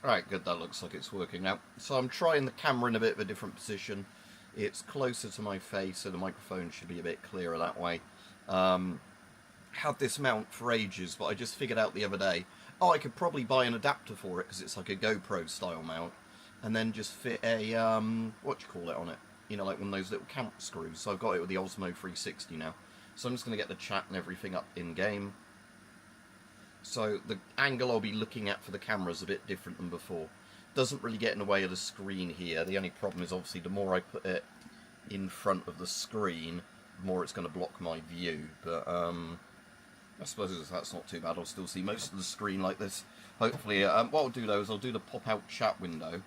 Right, good, that looks like it's working now. So I'm trying the camera in a bit of a different position. It's closer to my face, so the microphone should be a bit clearer that way. Had this mount for ages, but I just figured out the other day, oh, I could probably buy an adapter for it, because it's like a GoPro style mount, and then just fit a, what do you call it on it? You know, like one of those little camp screws. So I've got it with the Osmo 360 now. So I'm just going to get the chat and everything up in-game. So the angle I'll be looking at for the camera is a bit different than before. Doesn't really get in the way of the screen here. The only problem is obviously the more I put it in front of the screen, the more it's going to block my view. But I suppose that's not too bad. I'll still see most of the screen like this. Hopefully, what I'll do though is I'll do the pop-out chat window.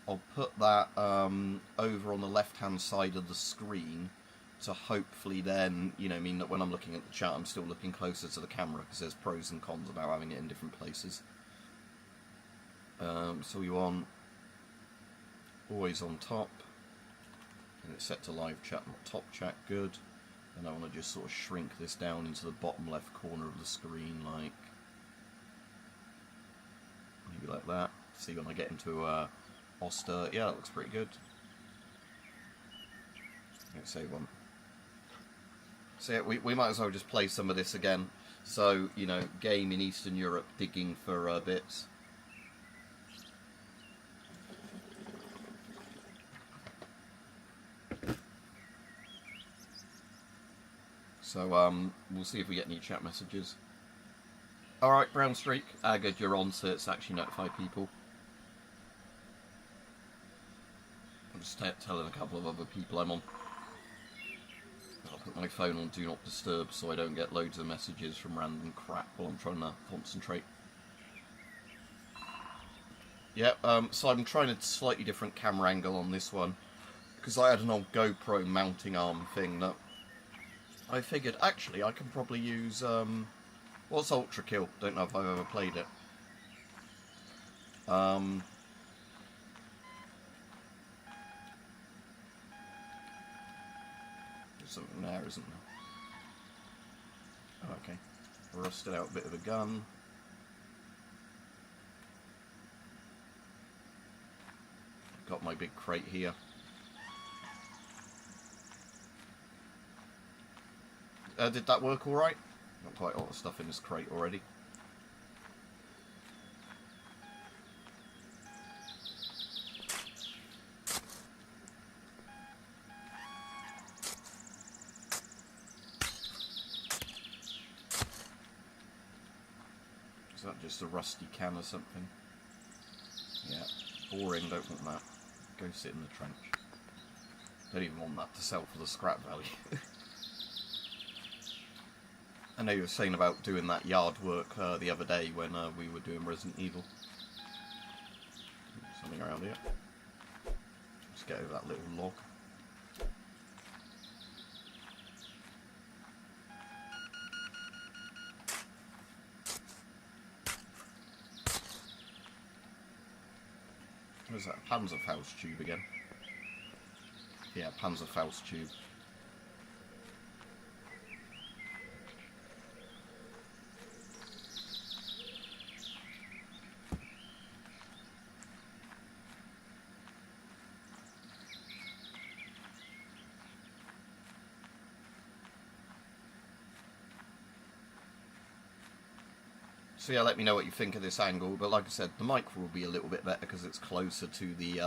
I'll put that over on the left-hand side of the screen to hopefully then, you know, mean that when I'm looking at the chat, I'm still looking closer to the camera, because there's pros and cons about having it in different places. So we want always on top, and it's set to live chat, not top chat, good. And I want to just sort of shrink this down into the bottom left corner of the screen, like maybe like that. See when I get into Oster, yeah, that looks pretty good. Let's say one. So yeah, we might as well just play some of this again. So, you know, game in Eastern Europe, digging for bits. So we'll see if we get any chat messages. Alright, Brown Streak, good, you're on, so it's actually notify people. I'm just telling a couple of other people I'm on. I'll put my phone on Do Not Disturb so I don't get loads of messages from random crap while I'm trying to concentrate. Yeah, so I'm trying a slightly different camera angle on this one, because I had an old GoPro mounting arm thing that I figured, actually, I can probably use, what's Ultra Kill? Don't know if I've ever played it. There's something there, isn't there? Oh, okay. Rusted out a bit of a gun. Got my big crate here. Did that work alright? Got quite a lot of stuff in this crate already. Is that just a rusty can or something? Yeah, boring, don't want that. Go sit in the trench. Don't even want that to sell for the scrap value. I know you were saying about doing that yard work the other day when we were doing Resident Evil. Something around here. Just get over that little log. What is that? Panzerfaust tube again? Yeah, Panzerfaust tube. So yeah, let me know what you think of this angle, but like I said, the mic will be a little bit better because it's closer to the,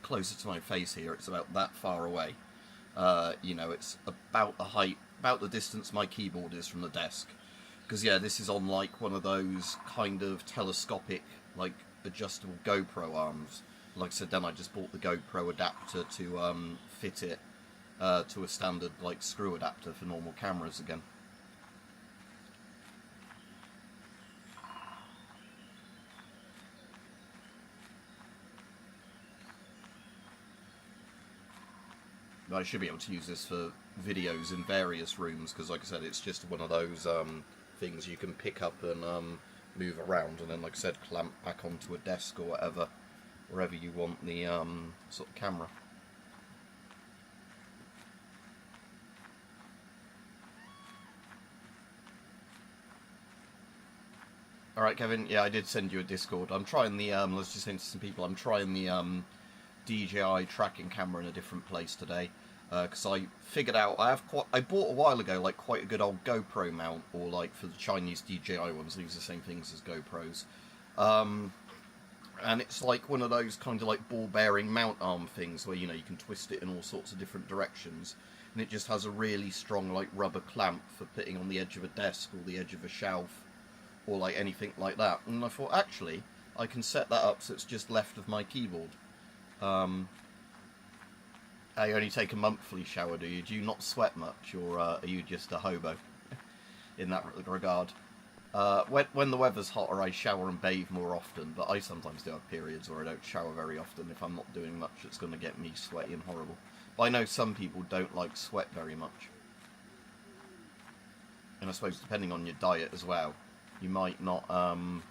closer to my face here. It's about that far away. You know, it's about the height, about the distance my keyboard is from the desk. Because yeah, this is on like one of those kind of telescopic, like adjustable GoPro arms. Like I said, then I just bought the GoPro adapter to fit it to a standard like screw adapter for normal cameras again. I should be able to use this for videos in various rooms, because like I said, it's just one of those things you can pick up and move around, and then like I said, clamp back onto a desk or whatever, wherever you want the sort of camera. Alright, Kevin, yeah, I did send you a Discord. I'm trying the, let's just say to some people, I'm trying the, DJI tracking camera in a different place today. Because I figured out, I bought a while ago, like, quite a good old GoPro mount, or, like, for the Chinese DJI ones, these are the same things as GoPros. And it's like one of those kind of like ball bearing mount arm things where, you know, you can twist it in all sorts of different directions, and it just has a really strong like rubber clamp for putting on the edge of a desk or the edge of a shelf or like anything like that. And I thought, actually, I can set that up so it's just left of my keyboard. I only take a monthly shower, do you? Do you not sweat much, or are you just a hobo in that regard? When the weather's hotter, I shower and bathe more often, but I sometimes do have periods where I don't shower very often. If I'm not doing much, it's going to get me sweaty and horrible. But I know some people don't like sweat very much. And I suppose depending on your diet as well, you might not, might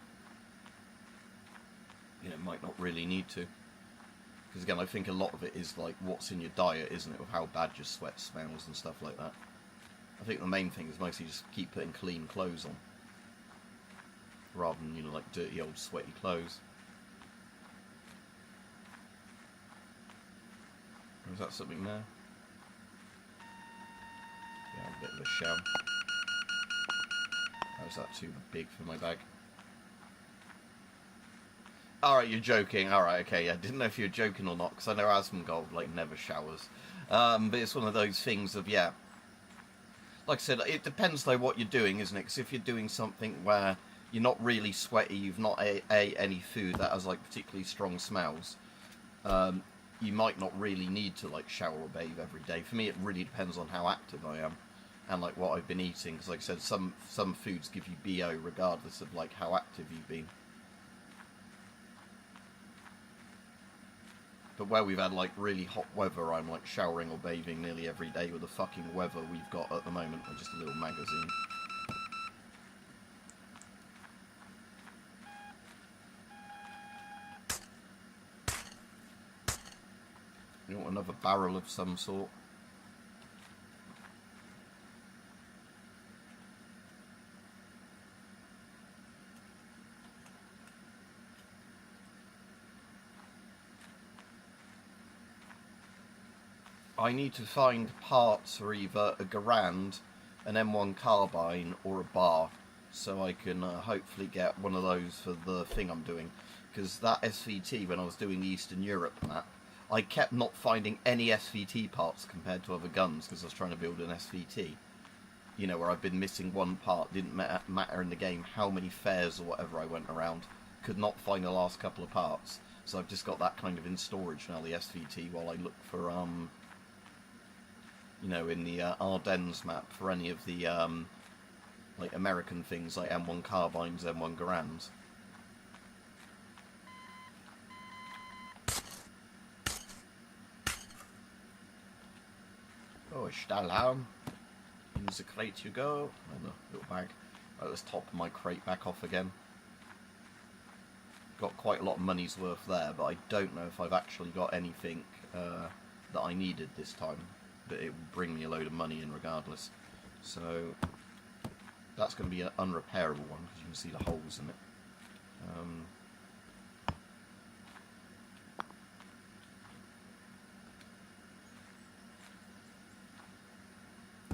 not really need to. Because again, I think a lot of it is like what's in your diet, isn't it, with how bad your sweat smells and stuff like that. I think the main thing is mostly just keep putting clean clothes on, rather than, you know, like dirty old sweaty clothes. Or is that something there? Yeah, a bit of a shell. How is that too big for my bag? Alright, you're joking. Alright, okay. I didn't know if you were joking or not, because I know Asmongold, like, never showers. But it's one of those things of, yeah. Like I said, it depends, though, what you're doing, isn't it? Because if you're doing something where you're not really sweaty, you've not ate any food that has, like, particularly strong smells, you might not really need to, like, shower or bathe every day. For me, it really depends on how active I am and, like, what I've been eating. Because, like I said, some foods give you BO regardless of, like, how active you've been. But where we've had, like, really hot weather, I'm, like, showering or bathing nearly every day with the fucking weather we've got at the moment. Or just a little magazine. You want another barrel of some sort? I need to find parts for either a Garand, an M1 carbine, or a bar, so I can hopefully get one of those for the thing I'm doing. Because that SVT, when I was doing the Eastern Europe map, I kept not finding any SVT parts compared to other guns, because I was trying to build an SVT. You know, where I've been missing one part, didn't matter in the game how many fairs or whatever I went around, could not find the last couple of parts. So I've just got that kind of in storage now, the SVT, while I look for, you know, in the Ardennes map for any of the, like, American things, like M1 carbines, M1 Garands. Oh, Stahlhelm. In the crate you go. And the little bag. Right, let's top my crate back off again. Got quite a lot of money's worth there, but I don't know if I've actually got anything that I needed this time. But it will bring me a load of money in regardless. So that's going to be an unrepairable one, because you can see the holes in it.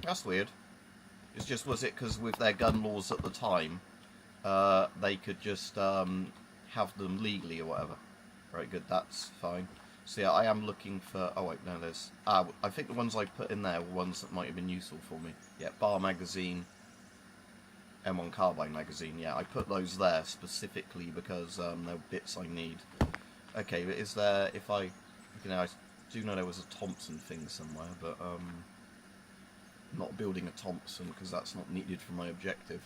That's weird. It's just, was it because with their gun laws at the time, they could just have them legally or whatever? Right, good, that's fine. So yeah, I am looking for, oh wait, no, there's, I think the ones I put in there were ones that might have been useful for me. Yeah, bar magazine, M1 carbine magazine, yeah, I put those there specifically because they're bits I need. Okay, but is there, if I, you know, I do know there was a Thompson thing somewhere, but I'm not building a Thompson because that's not needed for my objective.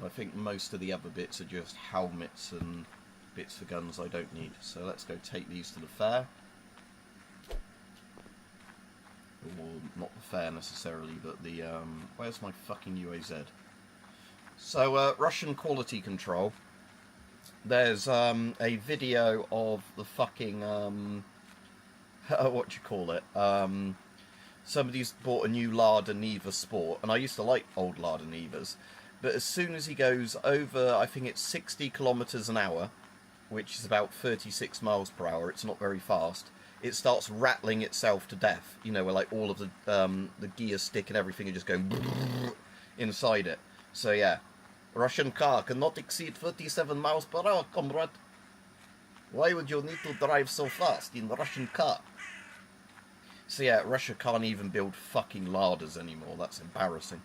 I think most of the other bits are just helmets and bits for guns I don't need. So let's go take these to the fair. Or not the fair necessarily, but the, where's my fucking UAZ? So, Russian quality control. There's, a video of the fucking, what do you call it? Somebody's bought a new Lada Niva Sport, and I used to like old Lada Nivas, But as soon as he goes over, I think it's 60 kilometers an hour, which is about 36 miles per hour, it's not very fast, it starts rattling itself to death. You know, where like all of the gear stick and everything are just going inside it. So yeah, Russian car cannot exceed 37 miles per hour, comrade. Why would you need to drive so fast in the Russian car? So yeah, Russia can't even build fucking larders anymore. That's embarrassing.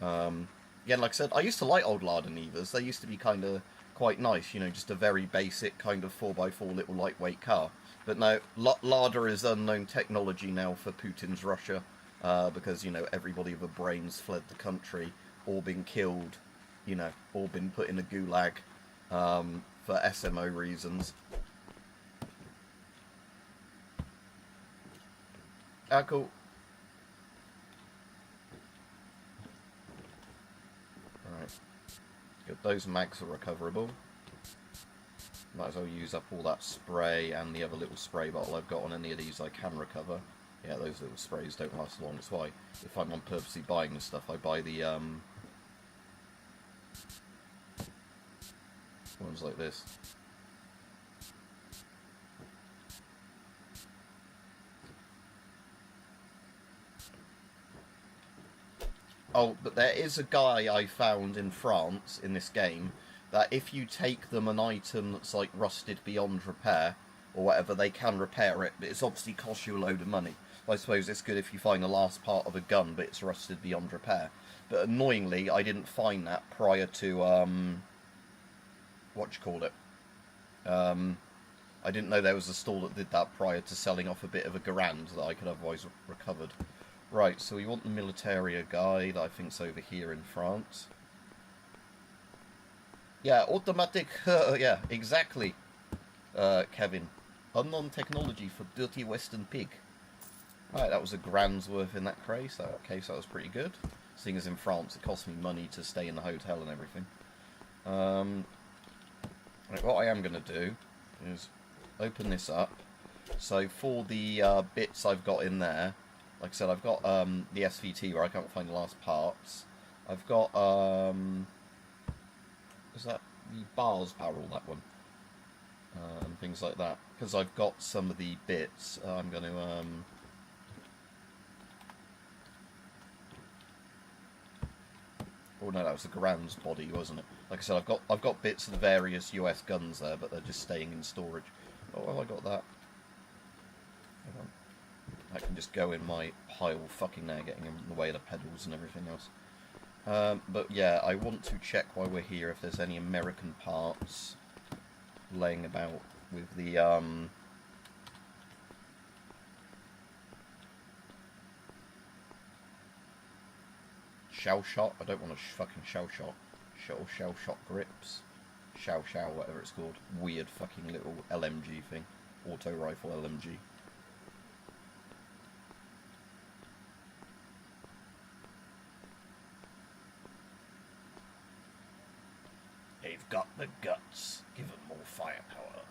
Again, like I said, I used to like old Lada Nivas. They used to be kind of quite nice, you know, just a very basic kind of 4x4 little lightweight car. But no, Lada is unknown technology now for Putin's Russia, because, you know, everybody with a brain's fled the country, or been killed, you know, or been put in a gulag for SMO reasons. Ah, cool. Alright. Good, those mags are recoverable. Might as well use up all that spray and the other little spray bottle I've got on any of these I can recover. Yeah, those little sprays don't last long, that's why if I'm on purposely buying this stuff, I buy the ones like this. Oh, but there is a guy I found in France in this game that if you take them an item that's like rusted beyond repair or whatever, they can repair it, but it's obviously costs you a load of money. I suppose it's good if you find the last part of a gun but it's rusted beyond repair. But annoyingly, I didn't find that prior to what do you call it? I didn't know there was a stall that did that prior to selling off a bit of a Garand that I could have otherwise recovered. Right, so we want the Militaria guy that I think's over here in France. Yeah, automatic, yeah, exactly, Kevin. Unknown technology for dirty western pig. Right, that was a grand's worth in that case. That was pretty good. Seeing as in France it cost me money to stay in the hotel and everything. Right, what I am going to do is open this up. So for the bits I've got in there, like I said, I've got the SVT where I can't find the last parts. I've got, is that the bars barrel, that one? And things like that. Because I've got some of the bits, I'm going to, oh no, that was the Garand's body, wasn't it? Like I said, I've got bits of the various US guns there, but they're just staying in storage. Oh, well, I got that. Hang on. That can just go in my pile fucking there, getting in the way of the pedals and everything else. But yeah, I want to check while we're here if there's any American parts laying about with the shell shot. I don't want a fucking shell shot. Shell shot grips. Shell, whatever it's called. Weird fucking little LMG thing. Auto rifle LMG. They've got the guts. Give them more firepower.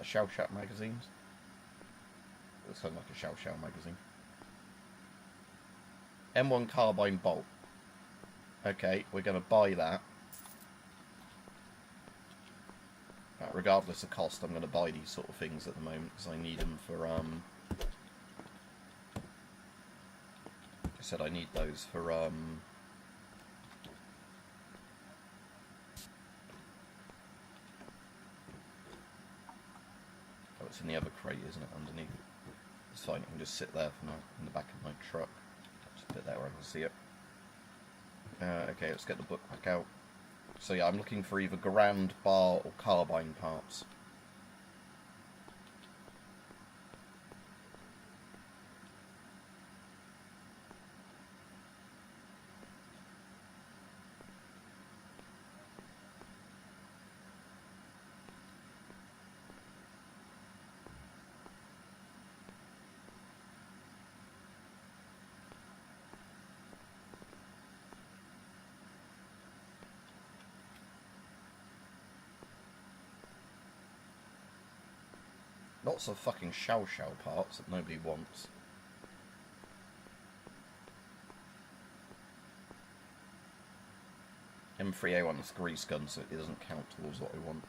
Shell shot magazines? Looks like a shell magazine. M1 carbine bolt. Okay, we're going to buy that. Regardless of cost, I'm going to buy these sort of things at the moment because I need them for, like I said, I need those for, oh, it's in the other crate, isn't it, underneath? It's fine, it can just sit there for now, in the back of my truck. Just put it there where I can see it. Okay, let's get the book back out. So yeah, I'm looking for either Garand, bar, or carbine parts. Lots of fucking shell parts that nobody wants. M3A1 is grease gun, so it doesn't count towards what I want.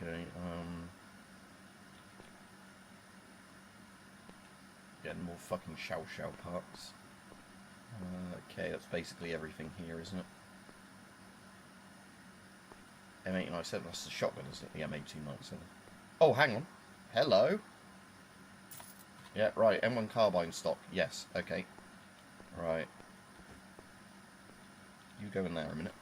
Okay, getting more fucking Shao parts. Okay, that's basically everything here, isn't it? M1897, that's the shotgun, isn't it? The M1897. Oh, hang on. Hello? Yeah, right, M1 carbine stock. Yes, okay. Right. You go in there a minute.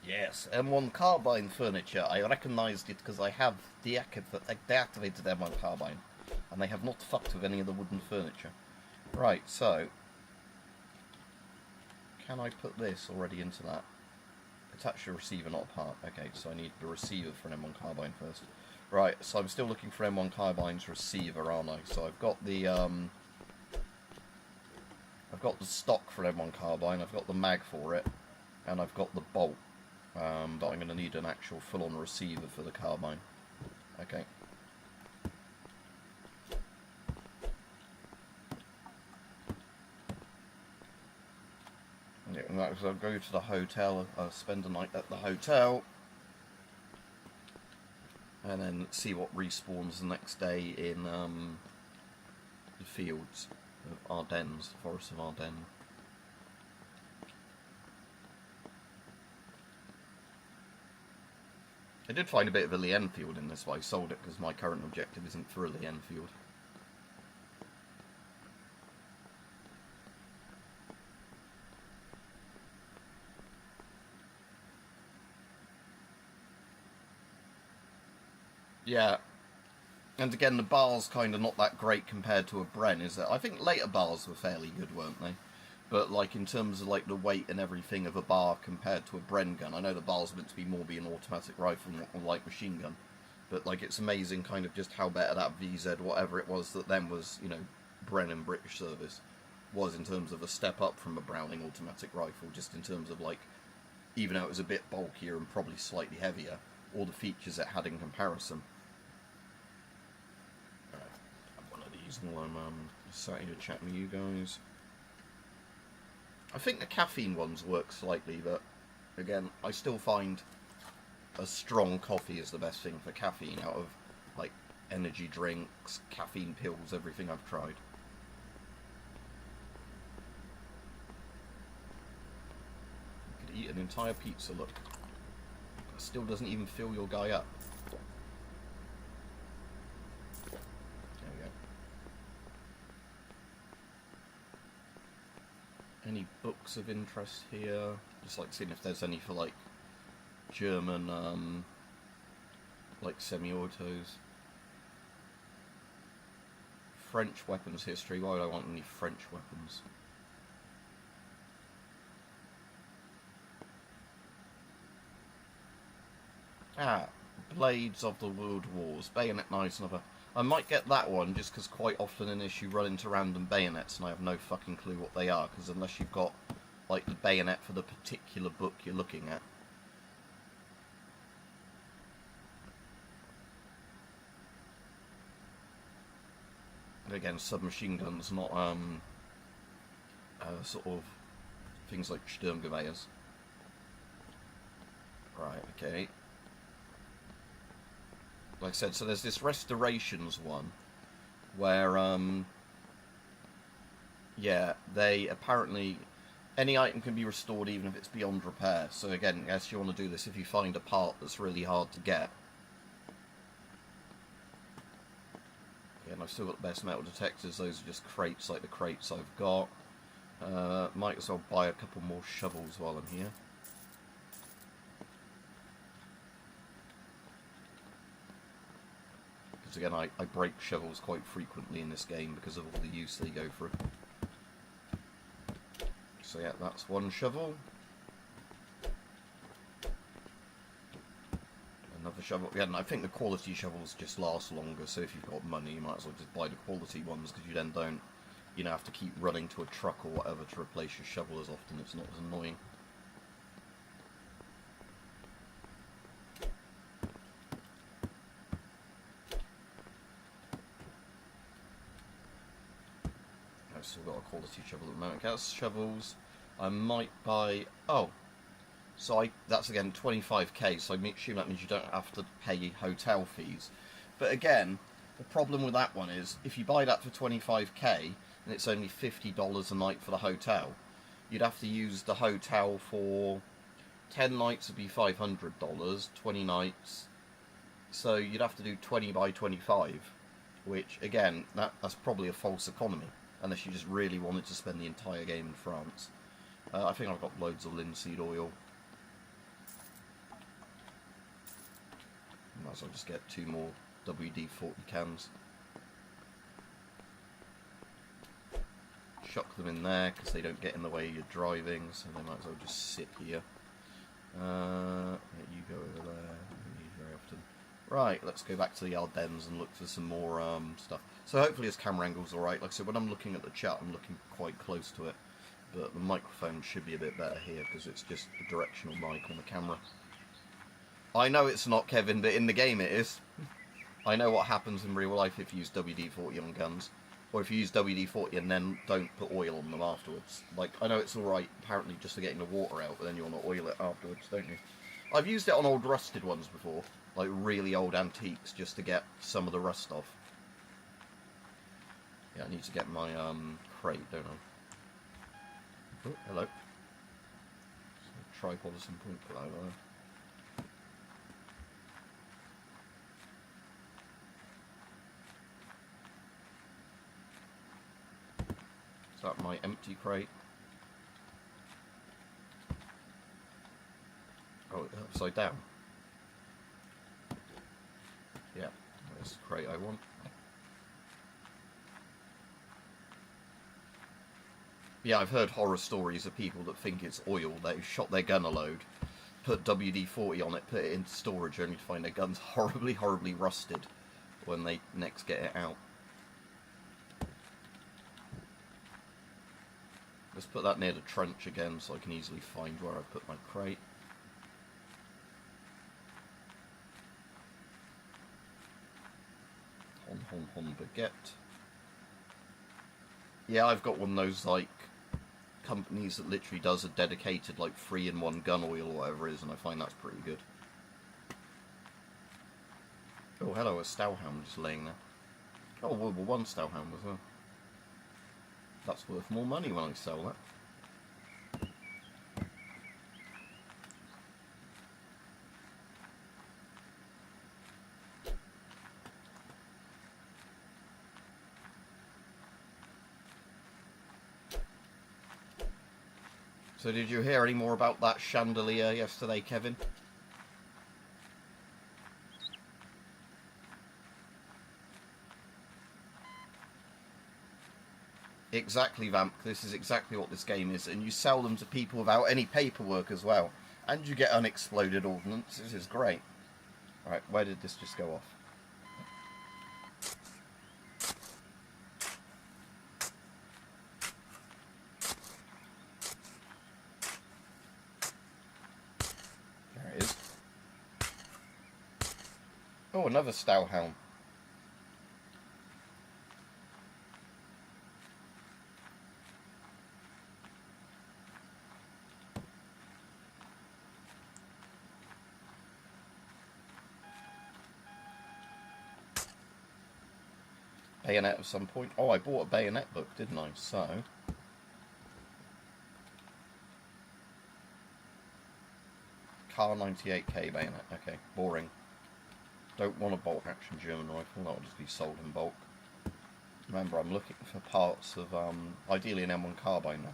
Yes, M1 carbine furniture. I recognised it because I have deactivated M1 carbine. And they have not fucked with any of the wooden furniture. Right, so... Can I put this already into that? Attach the receiver, not a part. Okay, so I need the receiver for an M1 carbine first. Right, so I'm still looking for M1 carbine's receiver, aren't I? So I've got the stock for M1 carbine, I've got the mag for it, and I've got the bolt. But I'm going to need an actual full-on receiver for the carbine. Okay. Yeah, and that was, I'll go to the hotel, I'll spend a night at the hotel, and then see what respawns the next day in the fields of Ardennes, Forest of Ardennes. I did find a bit of a Lee Enfield in this, but I sold it because my current objective isn't for a Lee Enfield. Yeah, and again, the bars kind of not that great compared to a Bren, is it? I think later bars were fairly good, weren't they? But like in terms of like the weight and everything of a bar compared to a Bren gun, I know the bar's meant to be more be an automatic rifle, not a light machine gun. But like it's amazing kind of just how better that VZ, whatever it was that then was, you know, Bren and British service, was in terms of a step up from a Browning automatic rifle, just in terms of like, even though it was a bit bulkier and probably slightly heavier, all the features it had in comparison. Have one of these while I'm sat here chatting with you guys. I think the caffeine ones work slightly, but again, I still find a strong coffee is the best thing for caffeine out of like energy drinks, caffeine pills, everything I've tried. You could eat an entire pizza, look. It still doesn't even fill your guy up. There we go. Any books of interest here? Just like seeing if there's any for like German, like semi-autos. French weapons history. Why would I want any French weapons? Ah, Blades of the World Wars. Bayonet Knives, another. I might get that one just because quite often in this you run into random bayonets and I have no fucking clue what they are, because unless you've got like the bayonet for the particular book you're looking at. Again, submachine guns, not sort of things like Sturmgewehrs. Right, okay. Like I said, so there's this restorations one where yeah, they apparently any item can be restored even if it's beyond repair. So again, I guess you want to do this if you find a part that's really hard to get. And I've still got the best metal detectors. Those are just crates like the crates I've got. Might as well buy a couple more shovels while I'm here. Because again, I break shovels quite frequently in this game because of all the use they go through. So yeah, that's one shovel. Another shovel. Again, I think the quality shovels just last longer, so if you've got money, you might as well just buy the quality ones, because you then don't, you know, have to keep running to a truck or whatever to replace your shovel as often. It's not as annoying. gas. We've got a quality shovel at the moment. Gas shovels. I might buy... Oh. So that's again 25k, so I assume that means you don't have to pay hotel fees. But again, the problem with that one is, if you buy that for 25k, and it's only $50 a night for the hotel, you'd have to use the hotel for 10 nights would be $500, 20 nights, so you'd have to do 20 by 25, which again, that's probably a false economy, unless you just really wanted to spend the entire game in France. I think I've got loads of linseed oil. Might as well just get 2 more WD-40 cans. Chuck them in there because they don't get in the way of your driving, so they might as well just sit here. You go over there, very often. Right, let's go back to the Ardennes and look for some more stuff. So hopefully this camera angle's alright. Like I said, when I'm looking at the chat, I'm looking quite close to it. But the microphone should be a bit better here because it's just a directional mic on the camera. I know it's not, Kevin, but in the game it is. I know what happens in real life if you use WD-40 on guns. Or if you use WD-40 and then don't put oil on them afterwards. Like, I know it's alright, apparently, just for getting the water out, but then you want to oil it afterwards, don't you? I've used it on old rusted ones before. Like, really old antiques, just to get some of the rust off. Yeah, I need to get my, crate, don't I? Oh, hello. Tripod at some point, put that over there. Is that my empty crate? Oh, upside down. Yeah, there's the crate I want. Yeah, I've heard horror stories of people that think it's oil. They've shot their gun a load, put WD-40 on it, put it into storage, only to find their gun's horribly, horribly rusted when they next get it out. Let's put that near the trench again so I can easily find where I put my crate. Hon baguette. Yeah, I've got one of those, like, companies that literally does a dedicated, like, 3-in-1 gun oil or whatever it is, and I find that's pretty good. Oh, hello, a Stowhound just laying there. Oh, World War I Stowhound as well. That's worth more money when I sell that. So did you hear any more about that chandelier yesterday, Kevin? Exactly, Vamp. This is exactly what this game is, and you sell them to people without any paperwork as well. And you get unexploded ordnance. This is great. Alright, where did this just go off? There it is. Oh, another Stowhound. Bayonet at some point. Oh, I bought a bayonet book, didn't I? So... Car 98k bayonet. Okay, boring. Don't want a bolt action German rifle, that'll just be sold in bulk. Remember, I'm looking for parts of, ideally an M1 carbine now.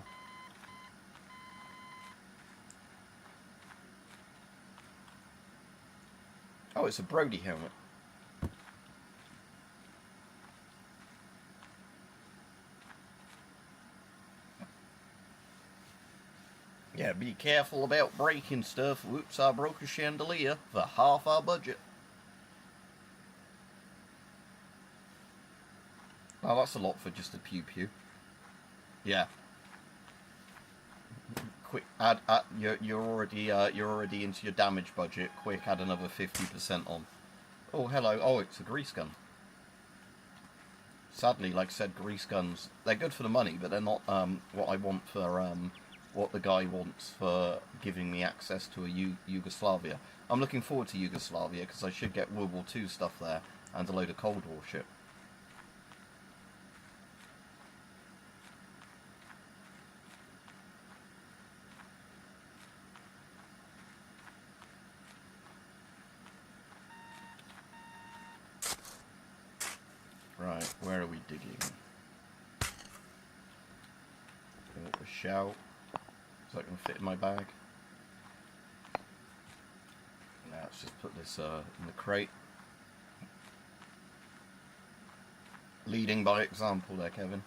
Oh, it's a Brody helmet. Yeah, be careful about breaking stuff. Whoops, I broke a chandelier for half our budget. Oh, that's a lot for just a pew-pew. Yeah. Quick, add you're already into your damage budget. Quick, add another 50% on. Oh, hello. Oh, it's a grease gun. Sadly, like I said, grease guns, they're good for the money, but they're not what I want for what the guy wants for giving me access to a Yugoslavia. I'm looking forward to Yugoslavia because I should get World War II stuff there and a load of Cold War shit. Right, where are we digging? A shell. Is that going to fit in my bag? Now let's just put this in the crate. Leading by example there, Kevin.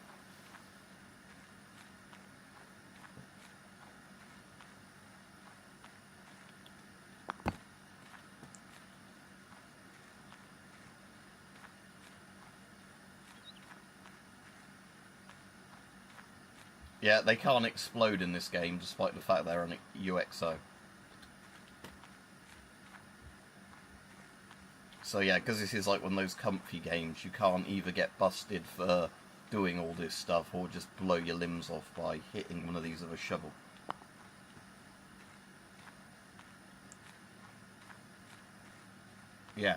Yeah, they can't explode in this game despite the fact they're on UXO. So yeah, because this is like one of those comfy games, you can't either get busted for doing all this stuff or just blow your limbs off by hitting one of these with a shovel. Yeah.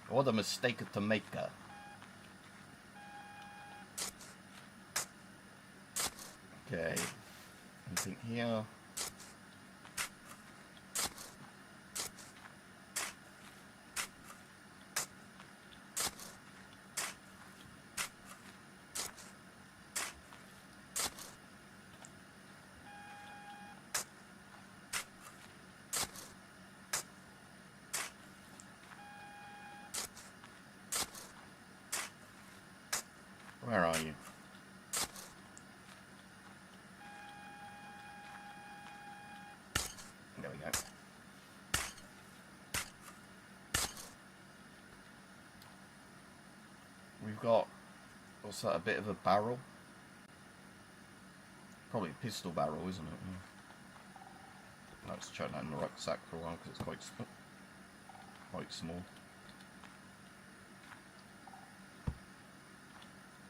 What a mistake to make. Okay. Anything here? Where are you? There we go. We've got, what's that, a bit of a barrel? Probably a pistol barrel, isn't it? Yeah. Let's chuck that in the rucksack for a while because it's quite small.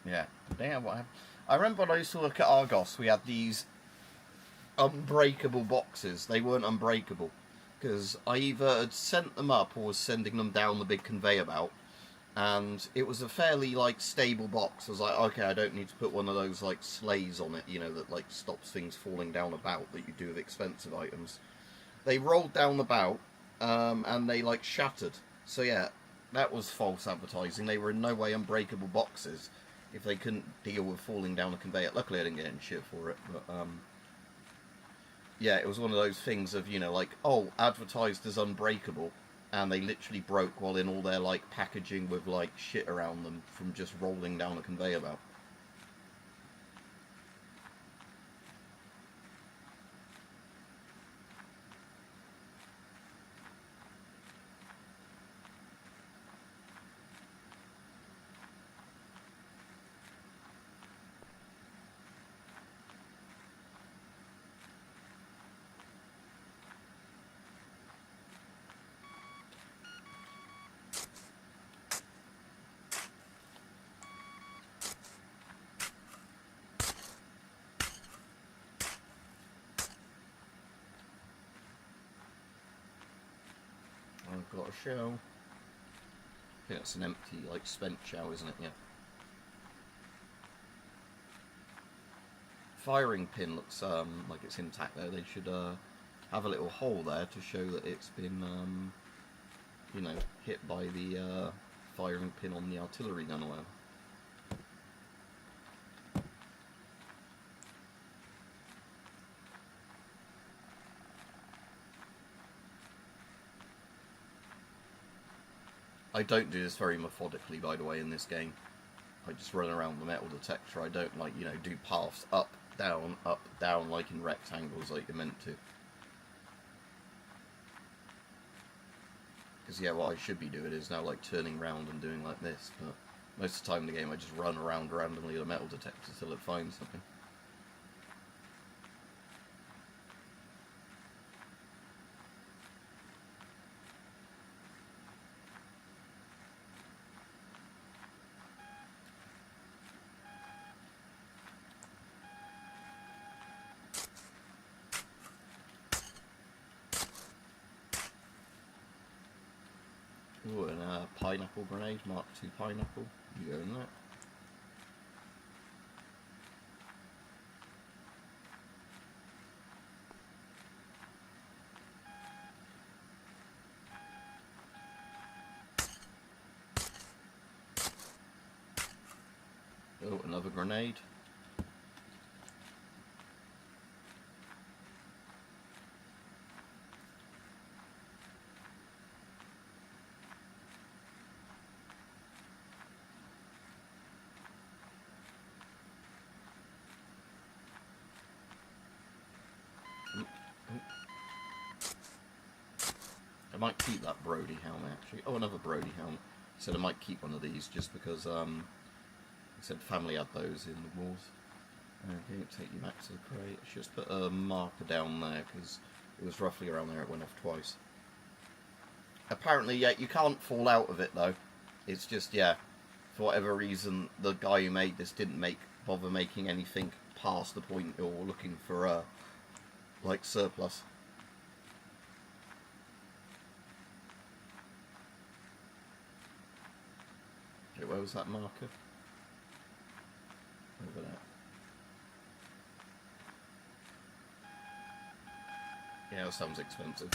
Yeah. Damn, what happened? I remember when I used to work at Argos, we had these unbreakable boxes. They weren't unbreakable because I either had sent them up or was sending them down the big conveyor belt, and it was a fairly like stable box. I was like, okay, I don't need to put one of those like sleighs on it, you know, that like stops things falling down about that you do with expensive items. They rolled down the bout and they like shattered. So yeah, that was false advertising. They were in no way unbreakable boxes if they couldn't deal with falling down a conveyor. Luckily I didn't get any shit for it, but yeah, it was one of those things of, you know, like, oh, advertised as unbreakable, and they literally broke while in all their like packaging with like shit around them from just rolling down a conveyor belt. I've got a shell. I think that's an empty, like, spent shell, isn't it? Yeah. Firing pin looks like it's intact there. They should have a little hole there to show that it's been, you know, hit by the firing pin on the artillery gun or whatever. I don't do this very methodically, by the way, in this game. I just run around the metal detector. I don't, like, you know, do paths up, down, like in rectangles like you're meant to. Because, yeah, what I should be doing is now, like, turning around and doing like this, but most of the time in the game I just run around randomly with a metal detector till it finds something. Ooh, and a pineapple grenade, Mark II pineapple. You go in that. Oh, another grenade. I might keep that Brody helmet actually. Oh, another Brody helmet. Said I might keep one of these just because I said family had those in the wars. Okay, take you back to the crate. I should just put a marker down there because it was roughly around there. It went off twice. Apparently, yeah, you can't fall out of it though. It's just, yeah, for whatever reason, the guy who made this didn't bother making anything past the point you're looking for, like surplus. Okay, where was that marker? Over there. Yeah, that sounds expensive.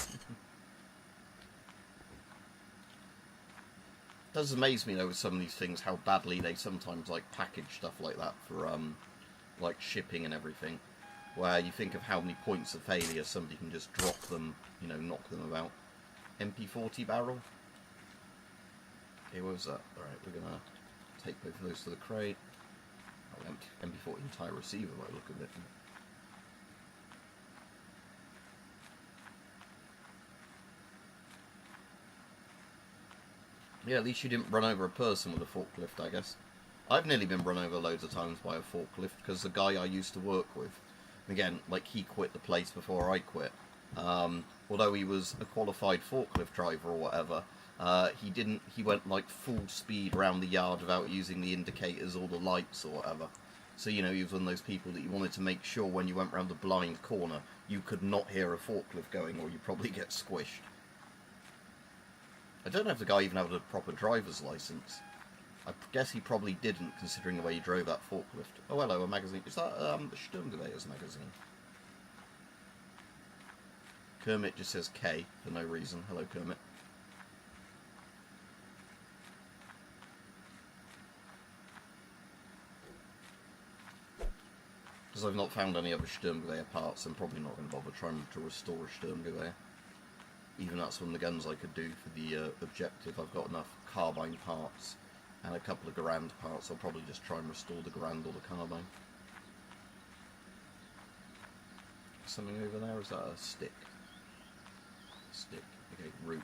It does amaze me though with some of these things how badly they sometimes like package stuff like that for like shipping and everything. Where you think of how many points of failure somebody can just drop them, you know, knock them about. MP40 barrel. Okay, what was that? Alright, we're gonna take both of those to the crate. Oh, MP40 entire receiver by the look of it. Yeah, at least you didn't run over a person with a forklift, I guess. I've nearly been run over loads of times by a forklift because the guy I used to work with, again, like he quit the place before I quit. Although he was a qualified forklift driver or whatever, he went like full speed around the yard without using the indicators or the lights or whatever. So, you know, he was one of those people that you wanted to make sure when you went round the blind corner, you could not hear a forklift going or you'd probably get squished. I don't know if the guy even had a proper driver's license. I guess he probably didn't, considering the way he drove that forklift. Oh, hello, a magazine. Is that Sturmgewehr's magazine? Kermit just says K for no reason. Hello, Kermit. Because I've not found any other Sturmgewehr parts, I'm probably not going to bother trying to restore a Sturmgewehr. Even that's one of the guns I could do for the objective. I've got enough carbine parts and a couple of Garand parts. I'll probably just try and restore the Garand or the carbine. Something over there? Is that a stick? Stick. Okay, root.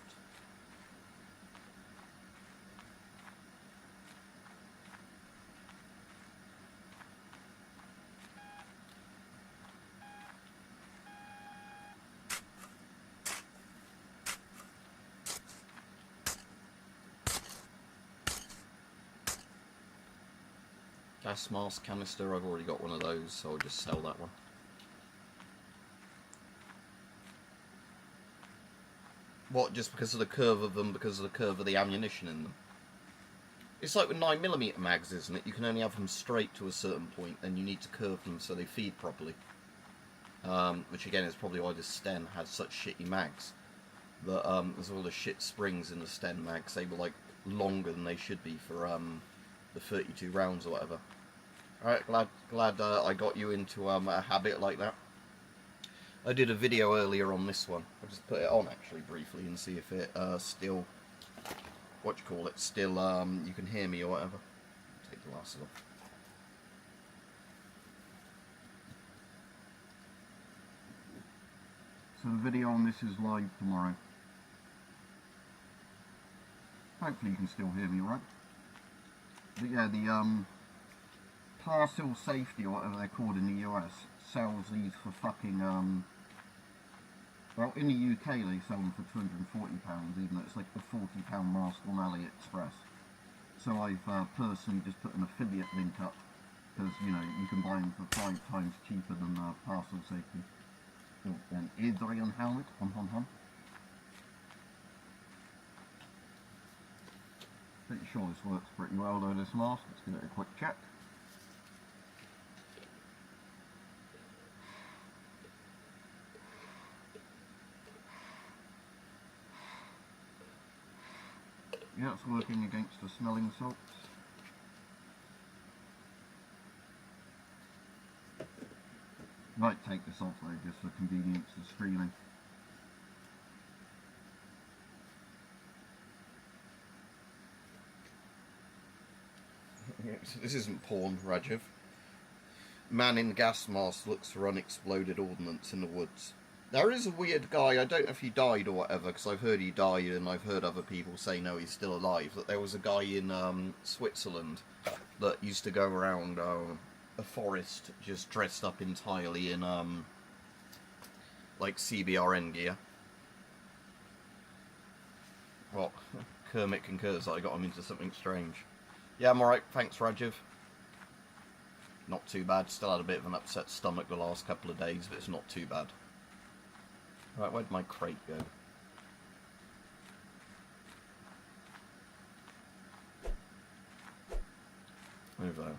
Gas mask canister, I've already got one of those, so I'll just sell that one. What, just because of the curve of them, because of the curve of the ammunition in them? It's like with 9mm mags, isn't it? You can only have them straight to a certain point, and you need to curve them so they feed properly. Which again is probably why the Sten had such shitty mags. That there's all the shit springs in the Sten mags, they were like longer than they should be for the 32 rounds or whatever. Alright, glad I got you into a habit like that. I did a video earlier on this one. I'll just put it on actually briefly and see if it still, still you can hear me or whatever. Take the glasses off. So the video on this is live tomorrow. Hopefully you can still hear me, right? But yeah, the Parcel Safety, or whatever they're called in the US, sells these for fucking, well, in the UK they sell them for £240, even though it's like a £40 mask on AliExpress. So I've personally just put an affiliate link up, because, you know, you can buy them for 5 times cheaper than Parcel Safety. Oh, and Adrian Helmet, hon. Pretty sure this works pretty well though, this mask. Let's give it a quick check. Yeah, it's working against the smelling salts. Might take this off though, just for convenience of streaming. This isn't porn, Rajiv. Man in gas mask looks for unexploded ordnance in the woods. There is a weird guy, I don't know if he died or whatever, because I've heard he died and I've heard other people say no, he's still alive, that there was a guy in Switzerland that used to go around a forest just dressed up entirely in like CBRN gear. Well, Kermit concurs that I got him into something strange. Yeah, I'm alright, thanks Rajiv. Not too bad, still had a bit of an upset stomach the last couple of days, but it's not too bad. Right, where'd my crate go? Over there.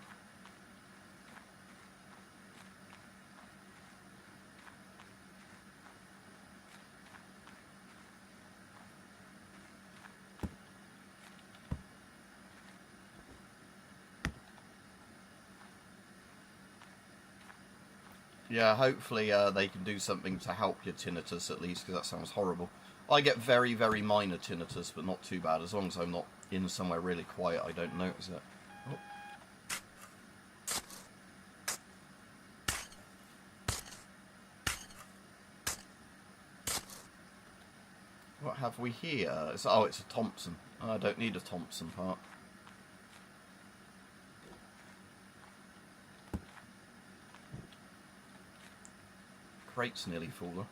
Yeah, hopefully they can do something to help your tinnitus at least, because that sounds horrible. I get very, very minor tinnitus, but not too bad. As long as I'm not in somewhere really quiet, I don't notice it. Oh. What have we here? Oh, it's a Thompson. I don't need a Thompson part. Crate's nearly full though.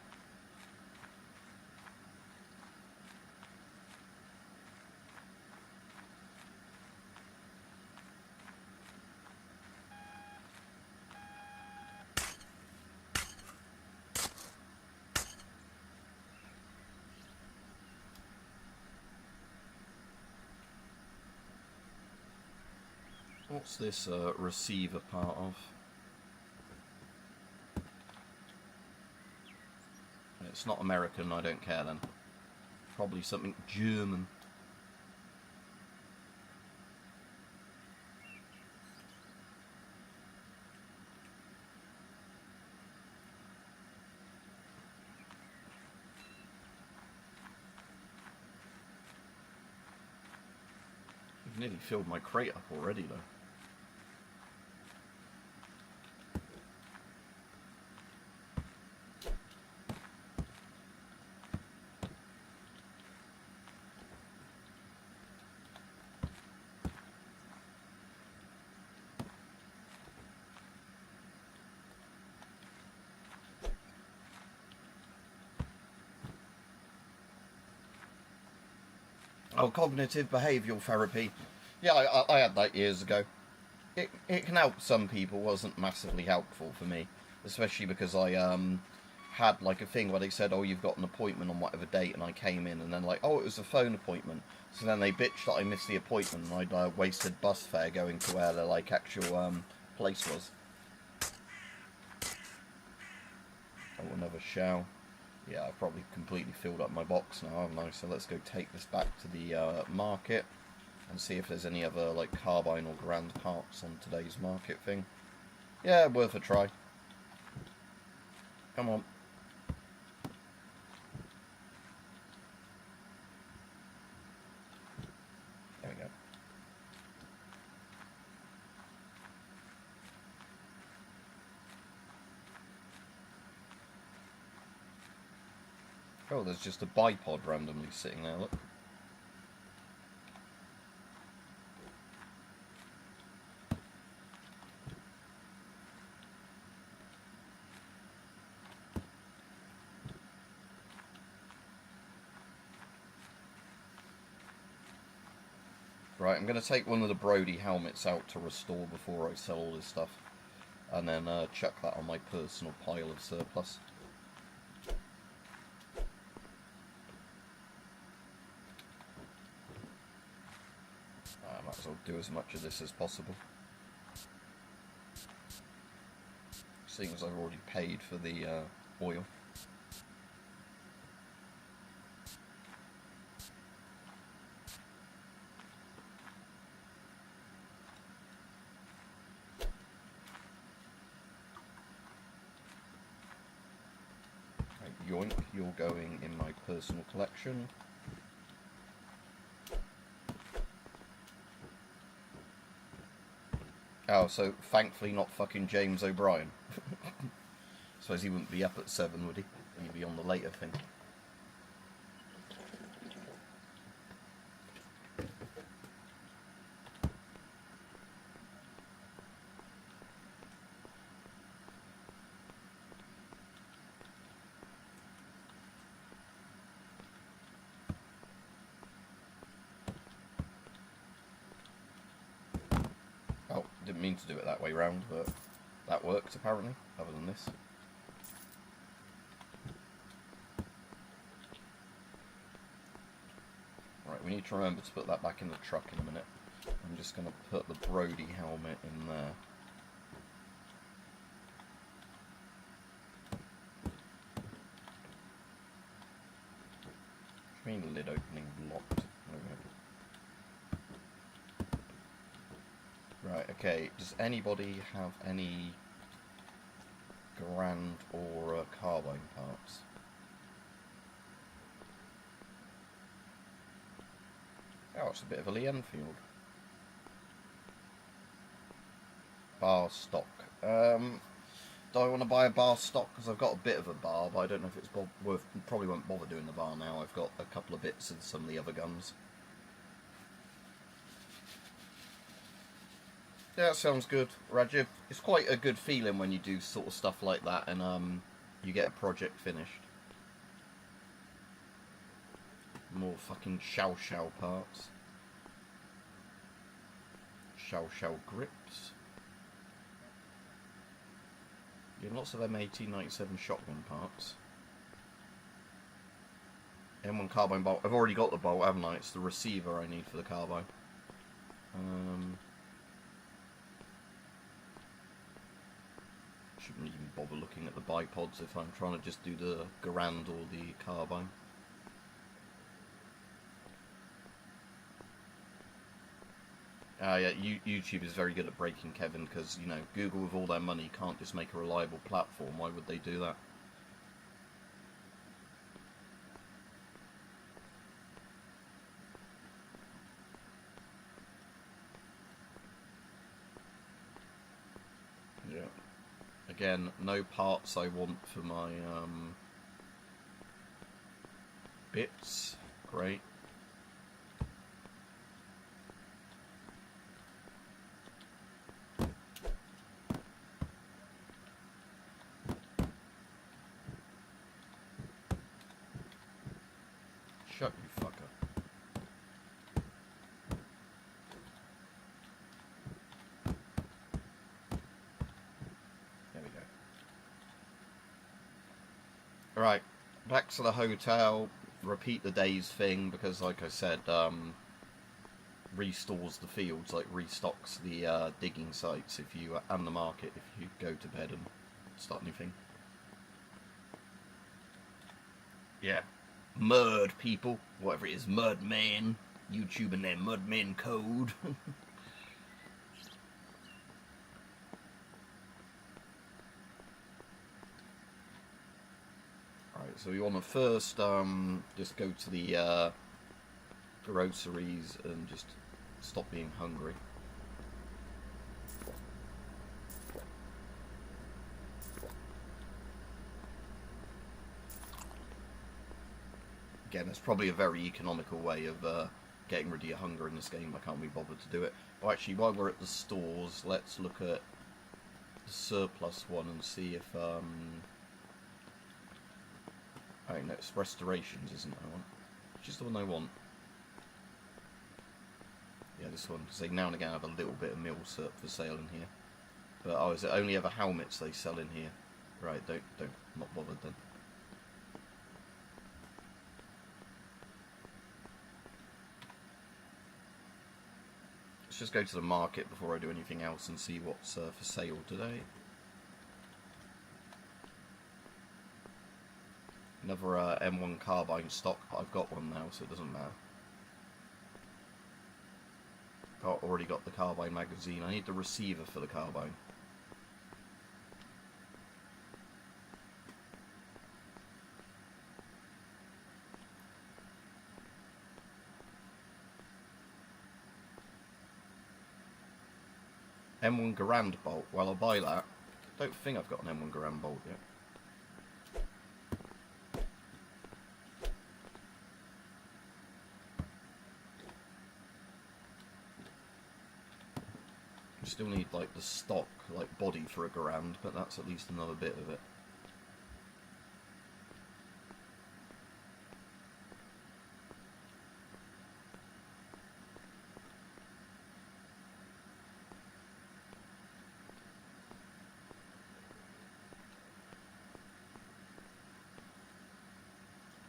What's this receiver part of? It's not American, I don't care then. Probably something German. I've nearly filled my crate up already though. Oh, cognitive behavioural therapy. Yeah, I had that years ago. It can help some people, wasn't massively helpful for me. Especially because I had like a thing where they said, oh, you've got an appointment on whatever date, and I came in and then like, oh, it was a phone appointment. So then they bitched that I missed the appointment and I'd wasted bus fare going to where the like actual place was. Oh, another shell. Yeah, I've probably completely filled up my box now, haven't I? So let's go take this back to the market and see if there's any other like carbine or grand parts on today's market thing. Yeah, worth a try. Come on. There we go. Oh, there's just a bipod randomly sitting there, look. Right, I'm going to take one of the Brody helmets out to restore before I sell all this stuff. And then chuck that on my personal pile of surplus. Might as well do as much of this as possible. Seeing as I've already paid for the oil. Right, yoink, you're going in my personal collection. Oh, so thankfully not fucking James O'Brien. Suppose he wouldn't be up at 7, would he? He'd be on the later thing. Oh, didn't mean to do it that way round, but that worked apparently, other than this. Right, we need to remember to put that back in the truck in a minute. I'm just going to put the Brody helmet in there. I mean, lid opening locked. Right, okay, does anybody have any Grand or carbine parts? Oh, it's a bit of a Lee Enfield. Bar stock. Do I want to buy a bar stock? Because I've got a bit of a bar, but I don't know if it's worth... Probably won't bother doing the bar now. I've got a couple of bits of some of the other guns. Yeah, that sounds good, Rajiv. It's quite a good feeling when you do sort of stuff like that and you get a project finished. More fucking Shao Shao parts. Shao Shao grips. Yeah, lots of M1897 shotgun parts. M1 carbine bolt. I've already got the bolt, haven't I? It's the receiver I need for the carbine. Shouldn't even bother looking at the bipods if I'm trying to just do the Garand or the carbine. Yeah, YouTube is very good at breaking Kevin because, you know, Google with all their money can't just make a reliable platform. Why would they do that? Yeah. Again, no parts I want for my bits. Great. Shut you fucker. There we go. Alright, back to the hotel. Repeat the day's thing because, like I said, restores the fields, like restocks the digging sites if you and the market if you go to bed and start anything. Yeah. Mud people, whatever it is, mud men, YouTube and their mud men code. Right, so we want to first just go to the groceries and just stop being hungry. Again, it's probably a very economical way of getting rid of your hunger in this game. I can't be bothered to do it. Oh, actually, while we're at the stores, let's look at the surplus one and see if... Oh, no, it's restorations, isn't it? I want. Which is the one I want? Yeah, this one, because they now and again have a little bit of mil surp for sale in here. But, oh, is it only ever helmets they sell in here? Right, not bothered then. Let's just go to the market before I do anything else and see what's for sale today. Another M1 carbine stock, but I've got one now, so it doesn't matter. Already got the carbine magazine. I need the receiver for the carbine. M1 Garand bolt. Well, I'll buy that. Don't think I've got an M1 Garand bolt yet. Still need like the stock like body for a Garand, but that's at least another bit of it.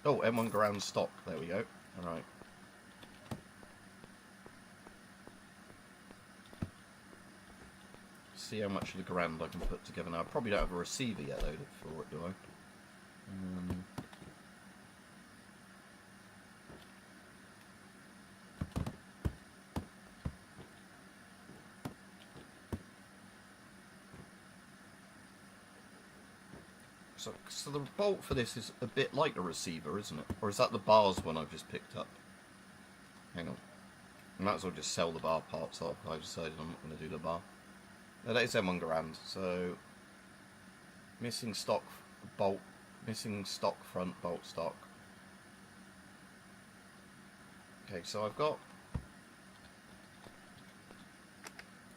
Oh, M1 Garand stock. There we go. All right. See how much of the Garand I can put together now. I probably don't have a receiver yet though for it, do I? So the bolt for this is a bit like a receiver, isn't it? Or is that the bars one I've just picked up? Hang on. I might as well just sell the bar parts off. I decided I'm not going to do the bar. That is M1 Garand, so missing stock bolt, missing stock front bolt stock. Okay, so I've got,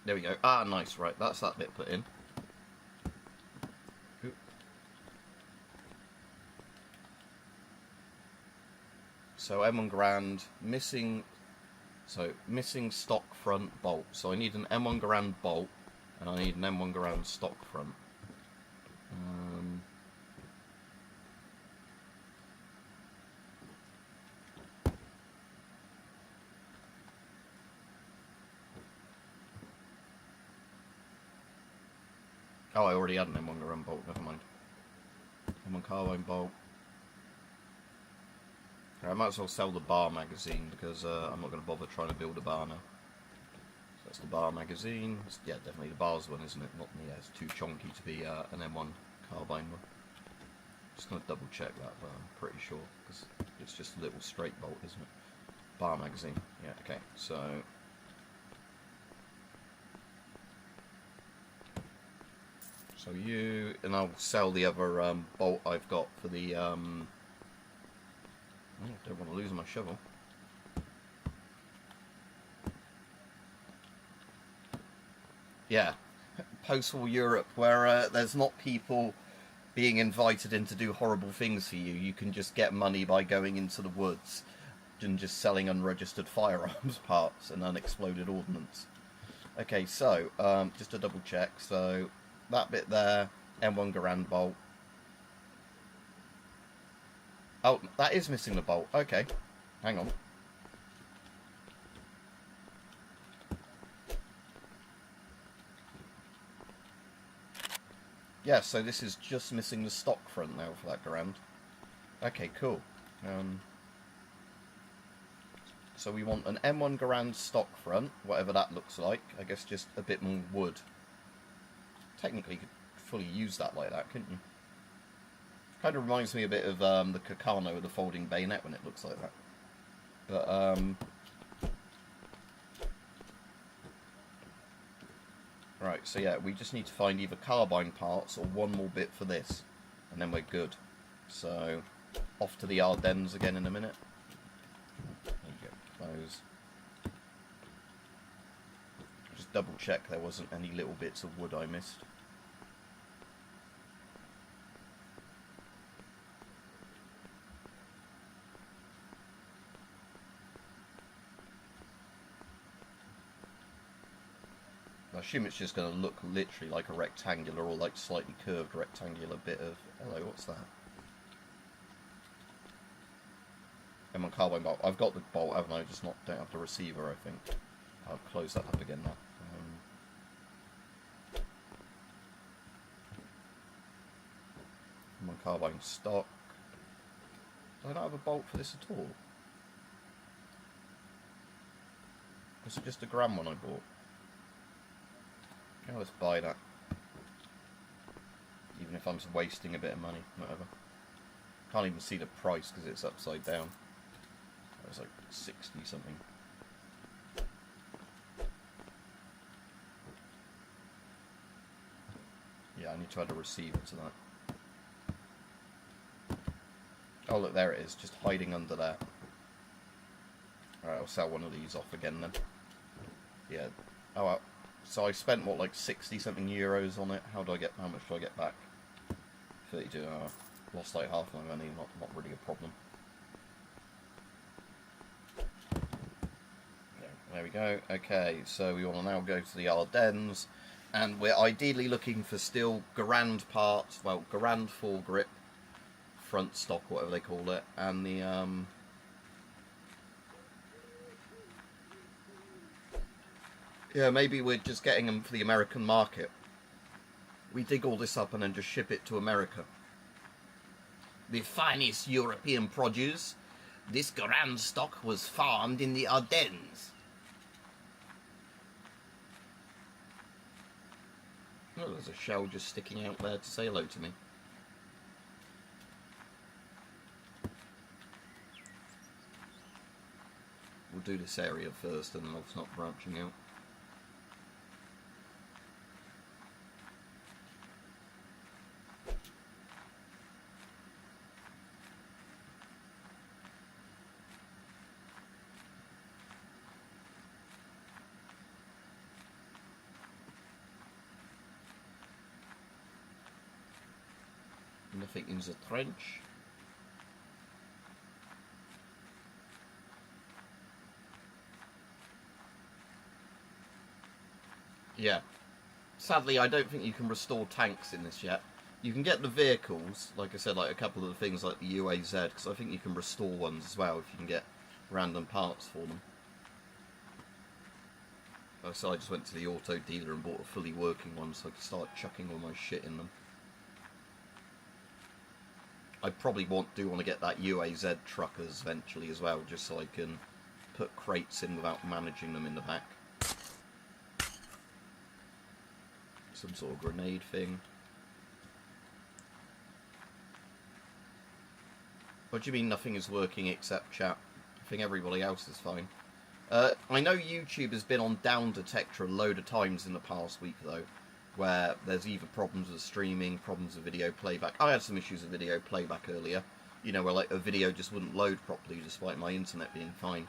there we go. Ah, nice, right, that's that bit put in. Oop. So M1 Garand, missing stock front bolt. So I need an M1 Garand bolt. And I need an M1 Garand stock front. Oh, I already had an M1 Garand bolt, never mind. M1 carbine bolt. I might as well sell the bar magazine because I'm not going to bother trying to build a bar now. That's the bar magazine. Yeah, definitely the bars one, isn't it? Not, yeah, it's too chonky to be an M1 carbine one. Just going to double check that, but I'm pretty sure because it's just a little straight bolt, isn't it? Bar magazine. Yeah, okay. So you, and I'll sell the other bolt I've got for the. I don't want to lose my shovel. Yeah, post-war Europe, where there's not people being invited in to do horrible things for you. You can just get money by going into the woods and just selling unregistered firearms parts and unexploded ordnance. Okay, so just to double check, so that bit there, M1 Garand bolt. Oh, that is missing the bolt. Okay, hang on. Yeah, so this is just missing the stock front now for that Garand. Okay, cool. So we want an M1 Garand stock front, whatever that looks like. I guess just a bit more wood. Technically, you could fully use that like that, couldn't you? Kind of reminds me a bit of the Kakano with the folding bayonet when it looks like that. But, right, so yeah, we just need to find either carbine parts or one more bit for this, and then we're good. So, off to the Ardennes again in a minute. There you go, close. Just double check there wasn't any little bits of wood I missed. I assume it's just going to look literally like a rectangular or like slightly curved rectangular bit of... Hello, what's that? M1 carbine bolt. I've got the bolt, haven't I? Just don't have the receiver, I think. I'll close that up again now. My carbine stock. Do I not have a bolt for this at all? Was it just a gram one I bought? Yeah, let's buy that. Even if I'm just wasting a bit of money, whatever. Can't even see the price because it's upside down. It was like 60 something. Yeah, I need to add a receiver to that. Oh look, there it is, just hiding under there. Alright, I'll sell one of these off again then. Yeah. Oh well. So I spent what, like 60 something euros on it. How much do I get back? 32. Lost like half my money. Not really a problem. Yeah, there we go. Okay, so we want to now go to the Ardennes, and we're ideally looking for still Garand parts. Well, Garand foregrip, front stock, whatever they call it, and the yeah, maybe we're just getting them for the American market. We dig all this up and then just ship it to America. The finest European produce. This Garand stock was farmed in the Ardennes. Oh, there's a shell just sticking out there to say hello to me. We'll do this area first and then I'll start branching out. Nothing in the trench. Yeah. Sadly, I don't think you can restore tanks in this yet. You can get the vehicles, like I said, like a couple of the things like the UAZ, because I think you can restore ones as well if you can get random parts for them. So I just went to the auto dealer and bought a fully working one so I could start chucking all my shit in them. I probably do want to get that UAZ truckers eventually as well, just so I can put crates in without managing them in the back. Some sort of grenade thing. What do you mean nothing is working except chat? I think everybody else is fine. I know YouTube has been on Down Detector a load of times in the past week though, where there's either problems with streaming, problems with video playback. I had some issues with video playback earlier, you know, where like a video just wouldn't load properly despite my internet being fine.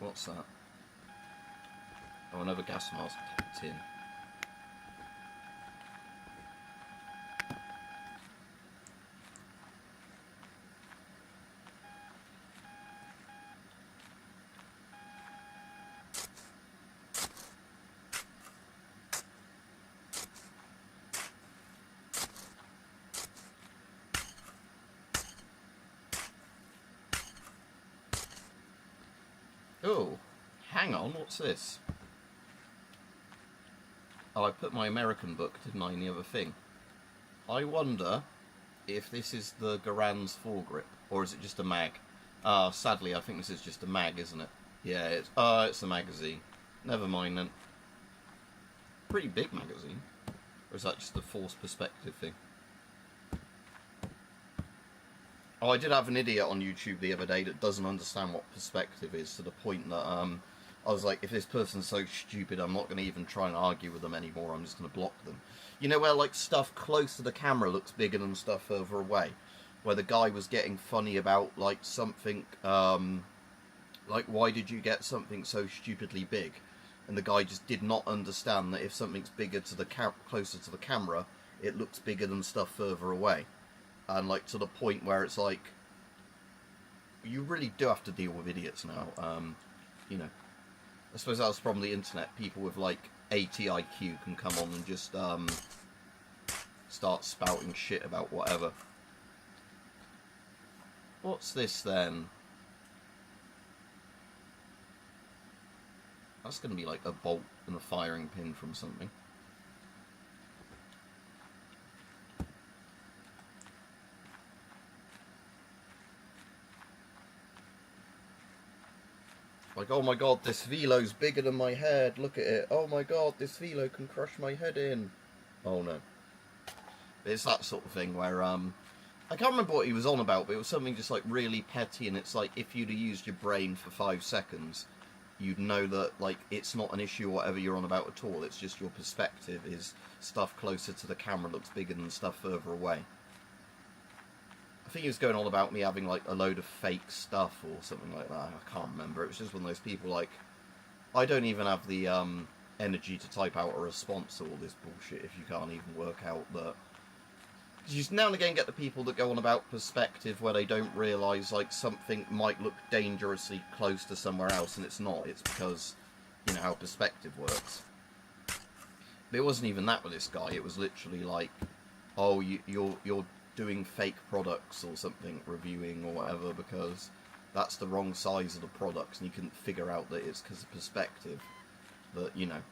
What's that? Oh, another gas mask tin. Oh, hang on, what's this? Oh, I put my American book, didn't I, in the other thing? I wonder if this is the Garand's foregrip, or is it just a mag? Sadly, I think this is just a mag, isn't it? Yeah, it's a magazine. Never mind then. Pretty big magazine. Or is that just the forced perspective thing? Oh, I did have an idiot on YouTube the other day that doesn't understand what perspective is, to the point that I was like, if this person's so stupid, I'm not going to even try and argue with them anymore, I'm just going to block them. You know where like stuff close to the camera looks bigger than stuff further away? Where the guy was getting funny about like something, like why did you get something so stupidly big? And the guy just did not understand that if something's bigger to the closer to the camera, it looks bigger than stuff further away. And like to the point where it's like, you really do have to deal with idiots now, you know. I suppose that's the problem with the internet. People with like 80 IQ can come on and just start spouting shit about whatever. What's this then? That's going to be like a bolt and a firing pin from something. Like, oh my god, this velo's bigger than my head, look at it. Oh my god, this velo can crush my head in. Oh no. It's that sort of thing where, I can't remember what he was on about, but it was something just like really petty, and it's like, if you'd have used your brain for 5 seconds, you'd know that, like, it's not an issue or whatever you're on about at all, it's just your perspective is stuff closer to the camera looks bigger than stuff further away. I think he was going on about me having, like, a load of fake stuff or something like that. I can't remember. It was just one of those people, like, I don't even have the energy to type out a response to all this bullshit if you can't even work out that... You now and again get the people that go on about perspective where they don't realise, like, something might look dangerously close to somewhere else, and it's not. It's because, you know, how perspective works. But it wasn't even that with this guy. It was literally like, oh, you're doing fake products or something, reviewing or whatever, because that's the wrong size of the products, and you couldn't figure out that it's because of perspective. That, you know,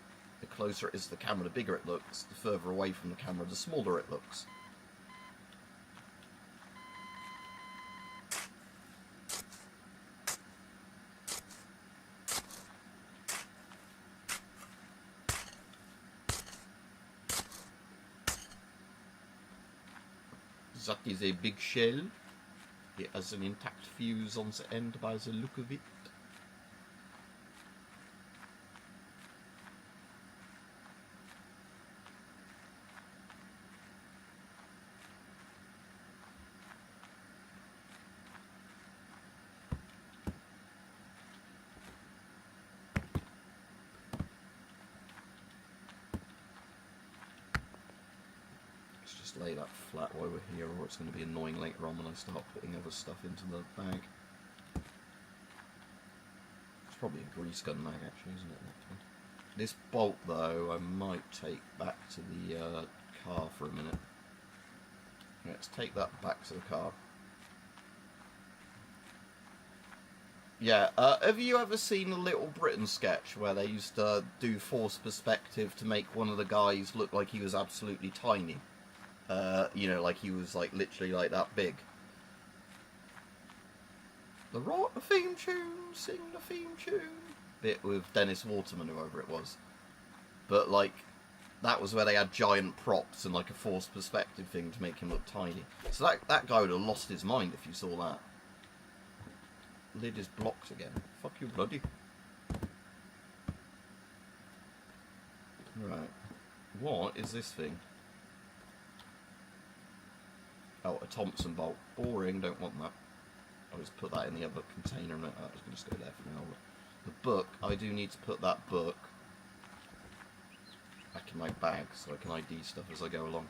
the closer it is to the camera, the bigger it looks. The further away from the camera, the smaller it looks. That is a big shell. It has an intact fuse on the end by the look of it. Lay that flat while we're here, or it's going to be annoying later on when I start putting other stuff into the bag. It's probably a grease gun mag actually, isn't it? This bolt though I might take back to the car for a minute. Let's take that back to the car. Yeah, have you ever seen a Little Britain sketch where they used to do forced perspective to make one of the guys look like he was absolutely tiny? You know, like he was like literally like that big. The write the theme tune, sing the theme tune bit with Dennis Waterman, whoever it was. But like, that was where they had giant props and like a forced perspective thing to make him look tiny. So that guy would have lost his mind if you saw that. Lid is blocked again. Fuck you, bloody. Right. What is this thing? Oh, a Thompson bolt. Boring, don't want that. I'll just put that in the other container. And I was going to just go there for now. The book, I do need to put that book back in my bag so I can ID stuff as I go along.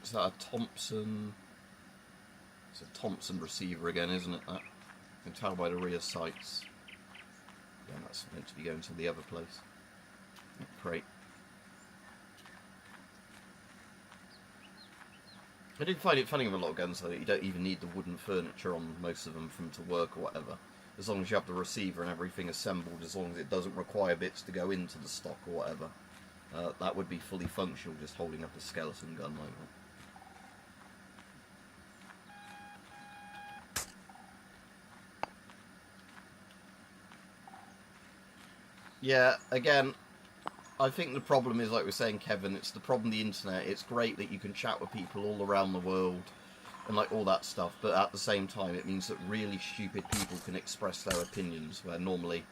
Is that a Thompson? It's a Thompson receiver again, isn't it? That? You can tell by the rear sights. Yeah, that's meant to be going to the other place. Great. I did find it funny with a lot of guns though that you don't even need the wooden furniture on most of them for them to work or whatever. As long as you have the receiver and everything assembled, as long as it doesn't require bits to go into the stock or whatever. That would be fully functional, just holding up a skeleton gun like that. Yeah, again, I think the problem is, like we were saying, Kevin, it's the problem of the internet. It's great that you can chat with people all around the world and like all that stuff, but at the same time it means that really stupid people can express their opinions where normally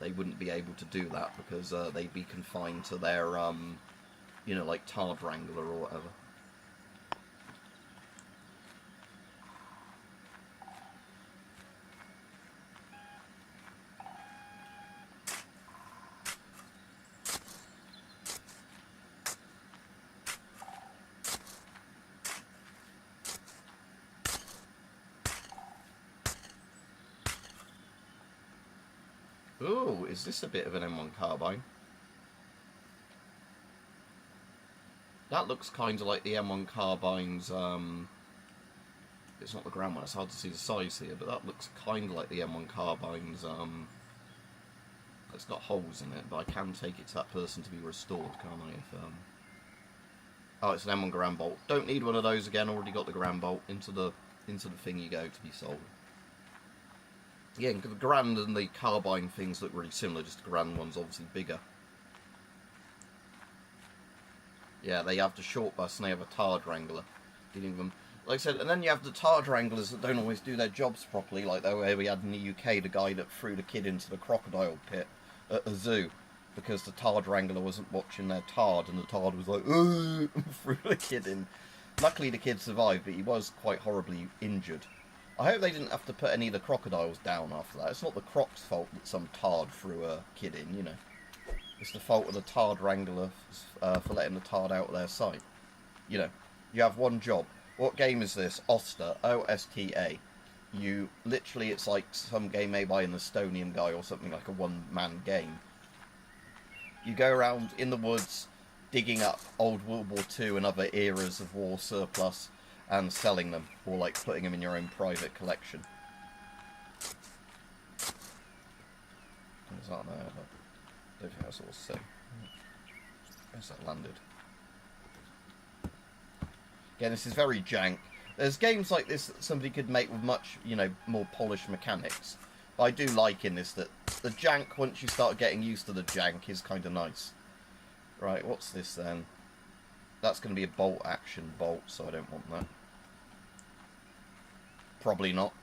they wouldn't be able to do that because they'd be confined to their, you know, like Tard Wrangler or whatever. Ooh, is this a bit of an M1 carbine? That looks kind of like the M1 carbine's, it's not the ground one, it's hard to see the size here, but that looks kind of like the M1 carbine's, it's got holes in it, but I can take it to that person to be restored, can't I? If, oh, it's an M1 Garand bolt. Don't need one of those again, already got the Garand bolt. Into the thing you go to be sold. Yeah, the Garand and the carbine things look really similar, just the Garand one's obviously bigger. Yeah, they have the short bus and they have a Tard Wrangler dealing with them. Like I said, and then you have the Tard Wranglers that don't always do their jobs properly, like the way we had in the UK, the guy that threw the kid into the crocodile pit at the zoo because the Tard Wrangler wasn't watching their Tard, and the Tard was like, "Ooh," and threw the kid in. Luckily the kid survived, but he was quite horribly injured. I hope they didn't have to put any of the crocodiles down after that. It's not the Croc's fault that some Tard threw a kid in, you know. It's the fault of the Tard Wrangler for letting the Tard out of their sight. You know, you have one job. What game is this? Osta, O-S-T-A. You, literally, it's like some game made by an Estonian guy or something, like a one-man game. You go around in the woods, digging up old World War II and other eras of war surplus and selling them, or like putting them in your own private collection. There's that there, but I don't think that's all to say. Where's that landed? Again, this is very jank. There's games like this that somebody could make with much, you know, more polished mechanics. But I do like in this that the jank, once you start getting used to the jank, is kind of nice. Right, what's this then? That's going to be a bolt action bolt, so I don't want that. Probably not.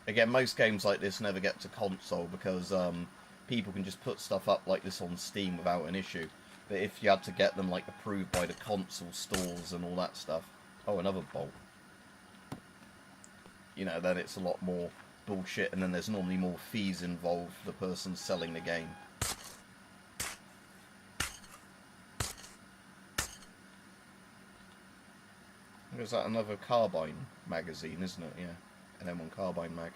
Again, most games like this never get to console because people can just put stuff up like this on Steam without an issue. But if you had to get them like approved by the console stores and all that stuff, oh, another bolt. You know, then it's a lot more bullshit, and then there's normally more fees involved for the person selling the game. Is that another carbine magazine, isn't it? Yeah, an M1 carbine mag.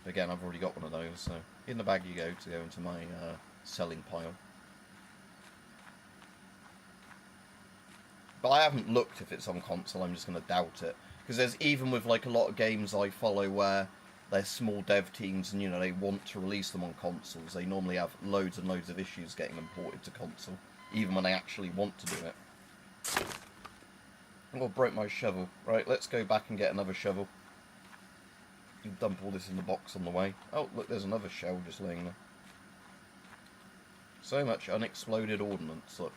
Again, I've already got one of those, so in the bag you go to go into my selling pile. But I haven't looked if it's on console, I'm just going to doubt it. Because there's, even with like a lot of games I follow where they're small dev teams and, you know, they want to release them on consoles, they normally have loads and loads of issues getting them ported to console, even when they actually want to do it. Oh, broke my shovel. Right, let's go back and get another shovel. You dump all this in the box on the way. Oh, look, there's another shell just laying there. So much unexploded ordnance, look.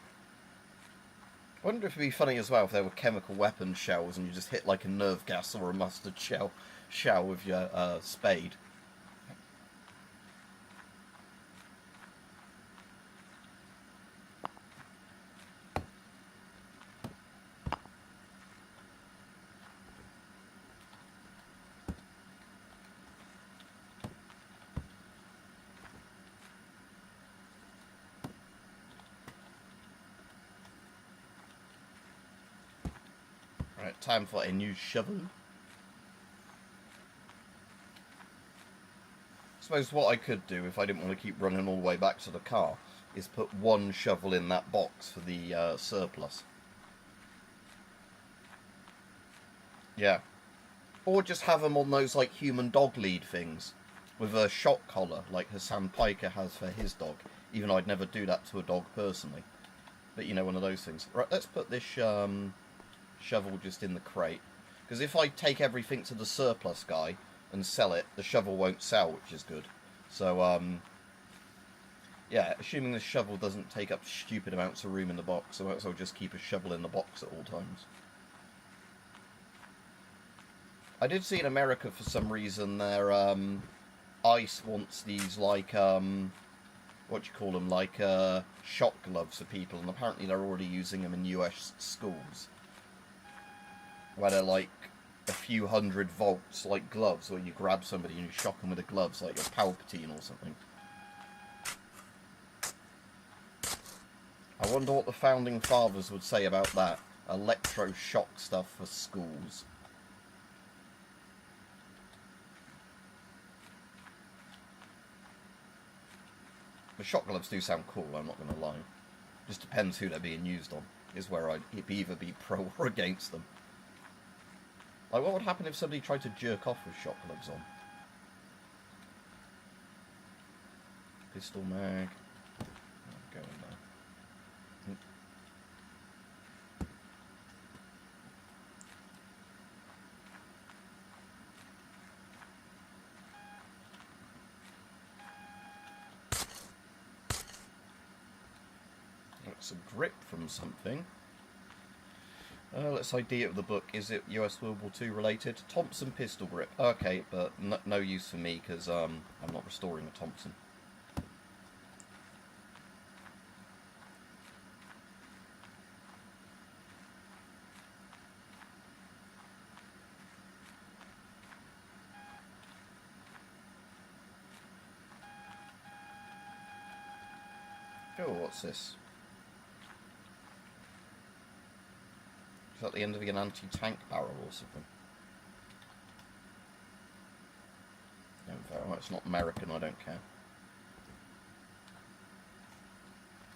I wonder if it'd be funny as well if there were chemical weapon shells and you just hit like a nerve gas or a mustard shell with your spade. Right, time for a new shovel. I suppose what I could do, if I didn't want to keep running all the way back to the car, is put one shovel in that box for the surplus. Yeah. Or just have them on those, like, human dog lead things, with a shock collar, like Hassan Piker has for his dog, even though I'd never do that to a dog personally. But, you know, one of those things. Right, let's put this shovel just in the crate. Because if I take everything to the surplus guy and sell it, the shovel won't sell, which is good. So, yeah, assuming the shovel doesn't take up stupid amounts of room in the box, so I'll just keep a shovel in the box at all times. I did see in America, for some reason, their ICE wants these, like, what do you call them, like shock gloves for people, and apparently they're already using them in US schools. Where they're like a few hundred volts, like gloves, where you grab somebody and you shock them with the gloves, like you're Palpatine or something. I wonder what the founding fathers would say about that. Electroshock stuff for schools. The shock gloves do sound cool, I'm not going to lie. Just depends who they're being used on, is where I'd either be pro or against them. Like, what would happen if somebody tried to jerk off with shock gloves on? Pistol mag. Go in there. That's a grip from something. Let's ID it with the book. Is it US World War II related? Thompson pistol grip. Okay, but no use for me because I'm not restoring a Thompson. Oh, what's this? Is that the end of an anti-tank barrel or something? No, well, it's not American, I don't care.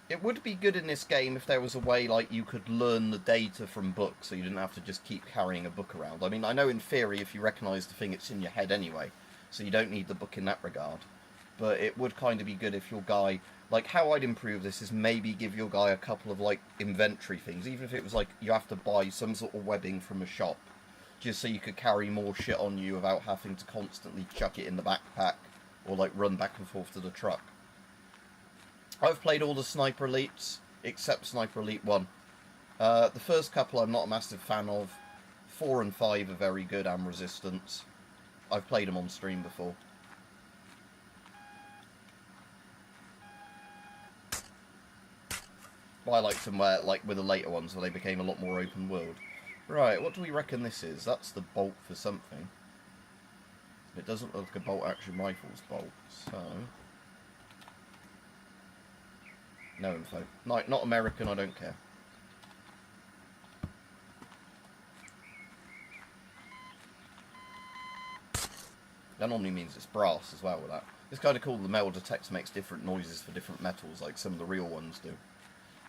It would be good in this game if there was a way, like, you could learn the data from books, so you didn't have to just keep carrying a book around. I mean, I know in theory if you recognise the thing, it's in your head anyway, so you don't need the book in that regard. But it would kind of be good if your guy... Like, how I'd improve this is maybe give your guy a couple of, like, inventory things. Even if it was, like, you have to buy some sort of webbing from a shop. Just so you could carry more shit on you without having to constantly chuck it in the backpack. Or, like, run back and forth to the truck. I've played all the Sniper Elites, except Sniper Elite 1. The first couple I'm not a massive fan of. 4 and 5 are very good, and Resistance. I've played them on stream before. I liked them where, like, with the later ones, where they became a lot more open world. Right, what do we reckon this is? That's the bolt for something. It doesn't look like a bolt-action rifle's bolt, so... No info. No, not American, I don't care. That normally means it's brass as well with that. It's kind of cool, the metal detector makes different noises for different metals, like some of the real ones do.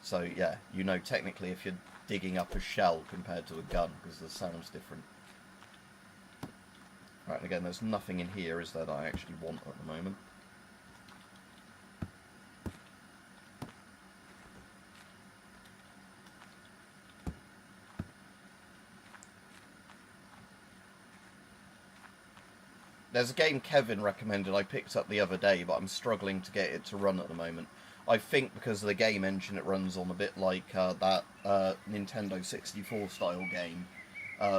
So yeah, you know technically if you're digging up a shell compared to a gun, because the sound's different. Right, and again, there's nothing in here, is there, that I actually want at the moment. There's a game Kevin recommended I picked up the other day, but I'm struggling to get it to run at the moment. I think because of the game engine it runs on, a bit like that Nintendo 64 style game,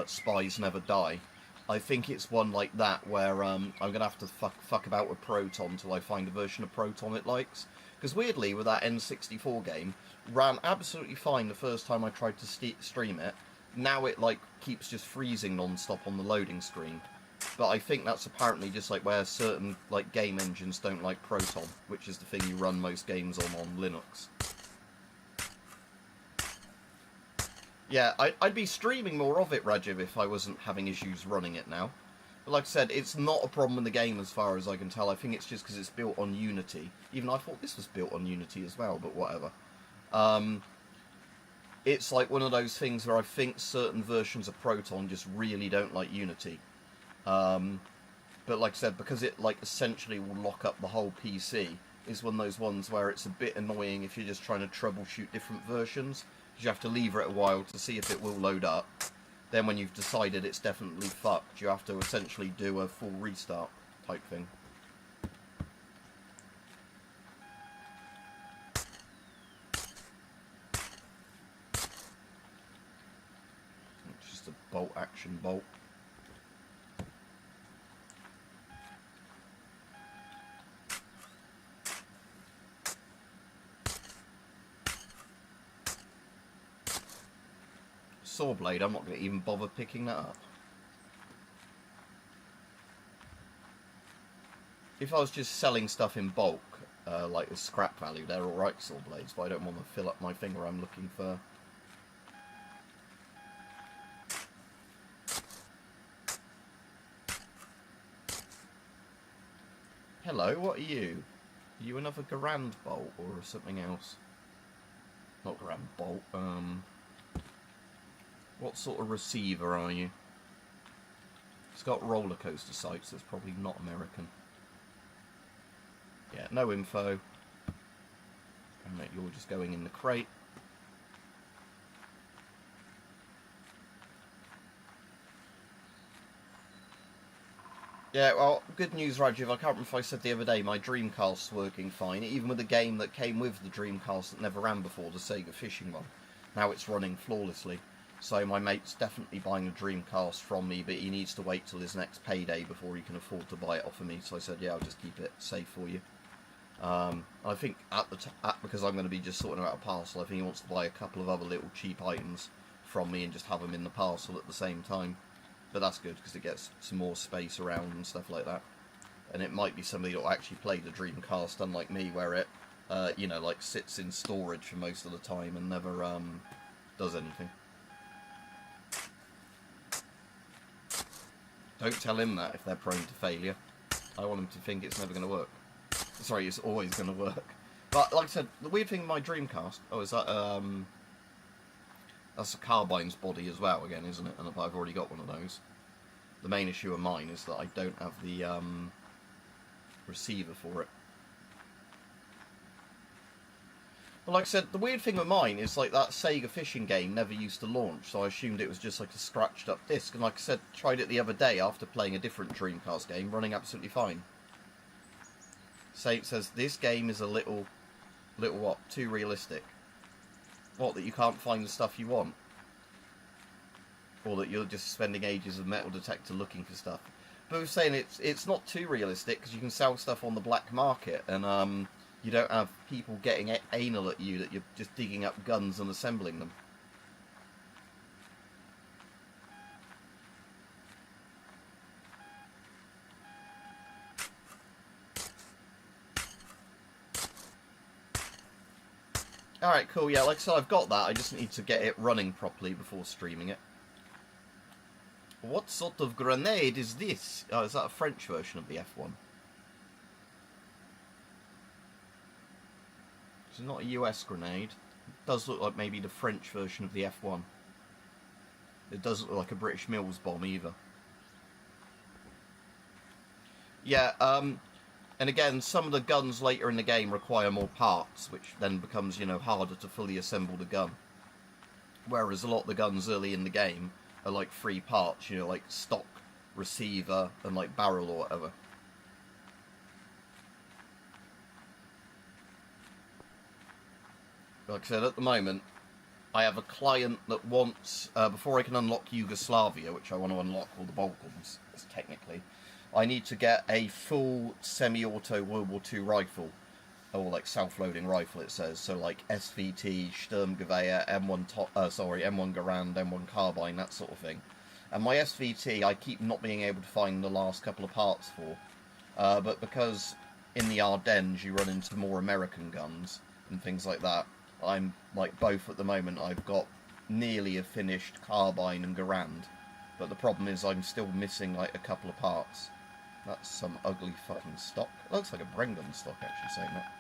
Spies Never Die. I think it's one like that where I'm going to have to fuck about with Proton till I find a version of Proton it likes. Because weirdly, with that N64 game, ran absolutely fine the first time I tried to stream it. Now it like keeps just freezing non-stop on the loading screen. But I think that's apparently just like where certain like game engines don't like Proton, which is the thing you run most games on Linux. Yeah, I'd be streaming more of it, Rajiv, if I wasn't having issues running it now. But like I said, it's not a problem in the game as far as I can tell. I think it's just because it's built on Unity. Even I thought this was built on Unity as well, but whatever. It's like one of those things where I think certain versions of Proton just really don't like Unity. But like I said, because it like essentially will lock up the whole PC, is one of those ones where it's a bit annoying if you're just trying to troubleshoot different versions. You have to leave it a while to see if it will load up. Then when you've decided it's definitely fucked, you have to essentially do a full restart type thing. It's just a bolt action bolt. Saw blade, I'm not going to even bother picking that up. If I was just selling stuff in bulk, like the scrap value, they're alright saw blades, but I don't want to fill up my finger. I'm looking for... Hello, what are you? Are you another Garand bolt or something else? Not Garand bolt. What sort of receiver are you? It's got roller coaster sights. That's probably not American. Yeah, no info. And that you're just going in the crate. Yeah, well, good news, Rajiv. I can't remember if I said the other day, my Dreamcast's working fine, even with a game that came with the Dreamcast that never ran before, the Sega Fishing one. Now it's running flawlessly. So my mate's definitely buying a Dreamcast from me, but he needs to wait till his next payday before he can afford to buy it off of me. So I said, yeah, I'll just keep it safe for you. I think because I'm going to be just sorting out a parcel, I think he wants to buy a couple of other little cheap items from me and just have them in the parcel at the same time. But that's good because it gets some more space around and stuff like that. And it might be somebody that'll actually play the Dreamcast, unlike me, where it, you know, like sits in storage for most of the time and never does anything. Don't tell him that if they're prone to failure. I want him to think it's never going to work. Sorry, it's always going to work. But like I said, the weird thing with my Dreamcast... Oh, is that... That's a Carbine's body as well, again, isn't it? And I've already got one of those. The main issue of mine is that I don't have the receiver for it. But like I said, the weird thing with mine is like that Sega Fishing game never used to launch, so I assumed it was just like a scratched up disc. And like I said, tried it the other day after playing a different Dreamcast game, running absolutely fine. Saint says, this game is a little what? Too realistic. What, that you can't find the stuff you want? Or that you're just spending ages of metal detector looking for stuff? But we're saying it's not too realistic, because you can sell stuff on the black market, and you don't have people getting anal at you that you're just digging up guns and assembling them. Alright, cool, yeah, like I said, I've got that, I just need to get it running properly before streaming it. What sort of grenade is this? Oh, is that a French version of the F1? It's not a US grenade. It does look like maybe the French version of the F1. It doesn't look like a British Mills bomb either. Yeah, and again, some of the guns later in the game require more parts, which then becomes, you know, harder to fully assemble the gun. Whereas a lot of the guns early in the game are like free parts, you know, like stock, receiver, and like barrel or whatever. Like I said, at the moment, I have a client that wants, before I can unlock Yugoslavia, which I want to unlock all the Balkans, technically, I need to get a full semi-auto World War II rifle, or like self-loading rifle it says, so like SVT, Sturmgewehr, M1 Garand, M1 Carbine, that sort of thing. And my SVT I keep not being able to find the last couple of parts for, but because in the Ardennes you run into more American guns and things like that, I'm like both at the moment. I've got nearly a finished Carbine and Garand, but the problem is I'm still missing like a couple of parts. That's some ugly fucking stock. It looks like a Brengan stock, actually, saying that.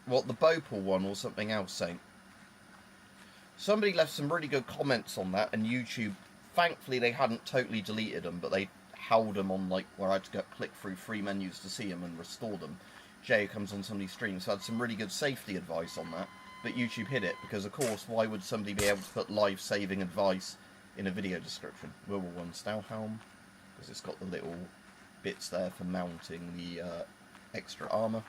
What, the Bhopal one or something else, Saint? Somebody left some really good comments on that, and YouTube, thankfully they hadn't totally deleted them, but they held them on, like, where I had to go click through 3 menus to see them and restore them. Jay, who comes on somebody's streams, had some really good safety advice on that. But YouTube hid it, because of course, why would somebody be able to put life-saving advice in a video description? World War I Stahlhelm, because it's got the little bits there for mounting the extra armour.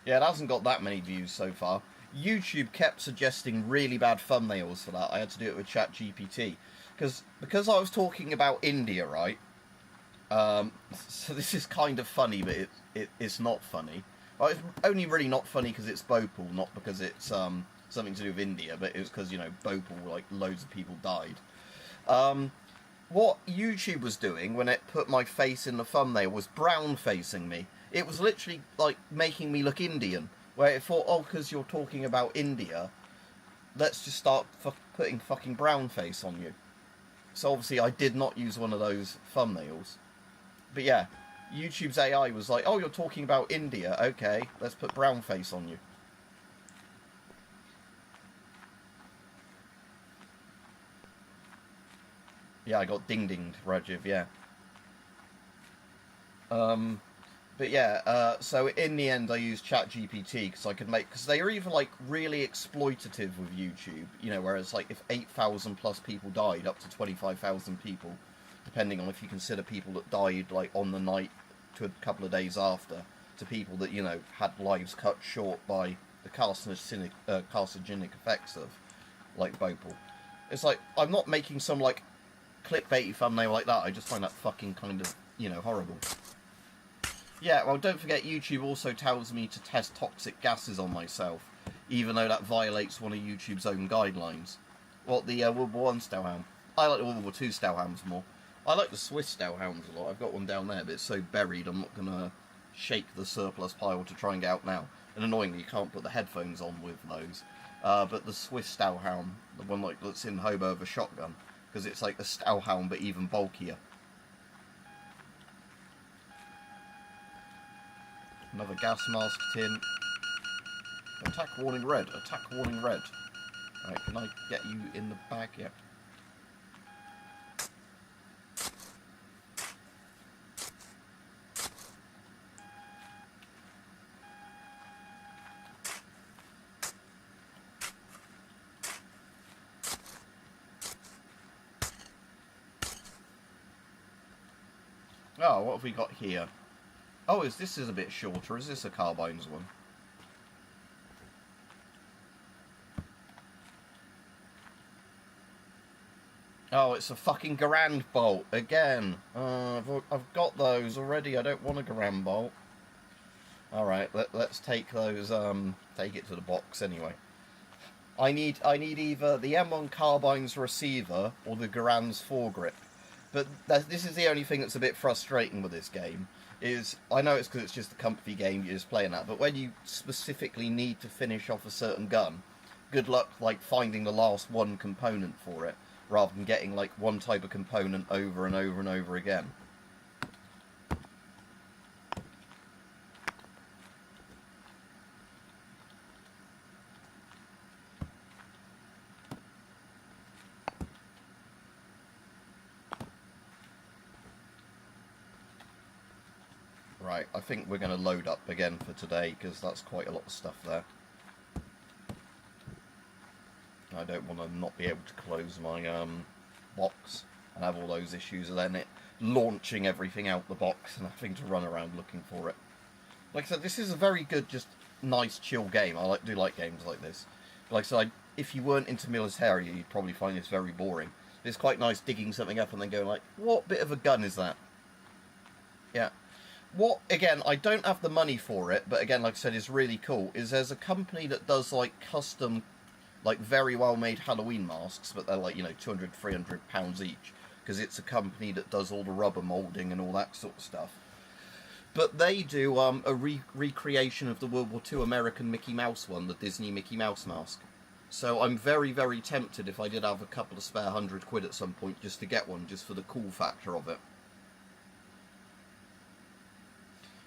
Yeah, it hasn't got that many views so far. YouTube kept suggesting really bad thumbnails for that. I had to do it with ChatGPT. Because I was talking about India, right? So this is kind of funny, but it's not funny. Well, it's only really not funny because it's Bhopal, not because it's something to do with India, but it was because, you know, Bhopal, like, loads of people died. What YouTube was doing when it put my face in the thumbnail was brown-facing me. It was literally, like, making me look Indian, where it thought, oh, because you're talking about India, let's just start putting fucking brown face on you. So obviously I did not use one of those thumbnails. But yeah, YouTube's AI was like, oh, you're talking about India. Okay, let's put brown face on you. Yeah, I got ding-dinged, Rajiv, yeah. But yeah, so in the end I used ChatGPT because I could make, because they are either like really exploitative with YouTube, you know, whereas like if 8,000 plus people died, up to 25,000 people, depending on if you consider people that died like on the night to a couple of days after, to people that, you know, had lives cut short by the carcinogenic effects of like Bhopal. It's like, I'm not making some like clickbaity thumbnail like that, I just find that fucking kind of, you know, horrible. Yeah, well, don't forget YouTube also tells me to test toxic gases on myself, even though that violates one of YouTube's own guidelines. What, the World War I Stowhound? I like the World War II Stowhounds more. I like the Swiss Stowhounds a lot. I've got one down there, but it's so buried I'm not going to shake the surplus pile to try and get out now. And annoyingly, you can't put the headphones on with those. But the Swiss Stowhound, the one like that's in hobo of a shotgun, because it's like a Stowhound but even bulkier. Another gas mask tin. Attack warning red. Attack warning red. Right, can I get you in the bag? Yep. Oh, what have we got here? Oh, this is a bit shorter. Is this a carbines one? Oh, it's a fucking Garand bolt again. I've got those already. I don't want a Garand bolt. All right, let's take those. Take it to the box anyway. I need either the M1 carbine's receiver or the Garand's foregrip. But this is the only thing that's a bit frustrating with this game. Is I know it's because it's just a comfy game you're just playing that, but when you specifically need to finish off a certain gun, good luck like finding the last one component for it, rather than getting like one type of component over and over and over again. Right, I think we're going to load up again for today, because that's quite a lot of stuff there. I don't want to not be able to close my box and have all those issues and then it launching everything out the box and having to run around looking for it. Like I said, this is a very good, just nice, chill game. I do like games like this. But like I said, if you weren't into Militaria, you'd probably find this very boring. It's quite nice digging something up and then going like, what bit of a gun is that? Yeah. What, again, I don't have the money for it, but again, like I said, is really cool, is there's a company that does, like, custom, like, very well-made Halloween masks, but they're, like, you know, £200, £300 each, because it's a company that does all the rubber moulding and all that sort of stuff. But they do a recreation of the World War II American Mickey Mouse one, the Disney Mickey Mouse mask. So I'm very, very tempted, if I did have a couple of spare £100 at some point, just to get one, just for the cool factor of it.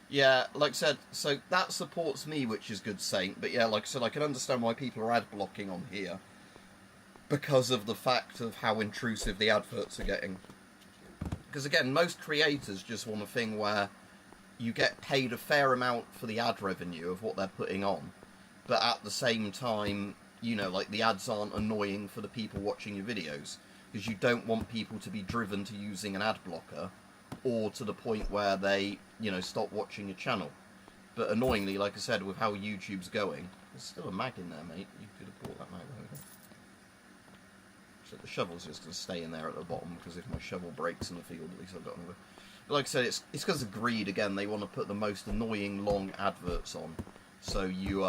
Yeah, like I said, so that supports me, which is good Saint, but yeah, like I said, I can understand why people are ad blocking on here, because of the fact of how intrusive the adverts are getting. Because again, most creators just want a thing where you get paid a fair amount for the ad revenue of what they're putting on, but at the same time, you know, like the ads aren't annoying for the people watching your videos, because you don't want people to be driven to using an ad blocker, or to the point where they, you know, stop watching your channel. But annoyingly, like I said, with how YouTube's going, there's still a mag in there, mate. You could have brought that mag over. So the shovel's just going to stay in there at the bottom, because if my shovel breaks in the field, at least I've got another. But like I said, it's because of greed, again. They want to put the most annoying long adverts on. So you,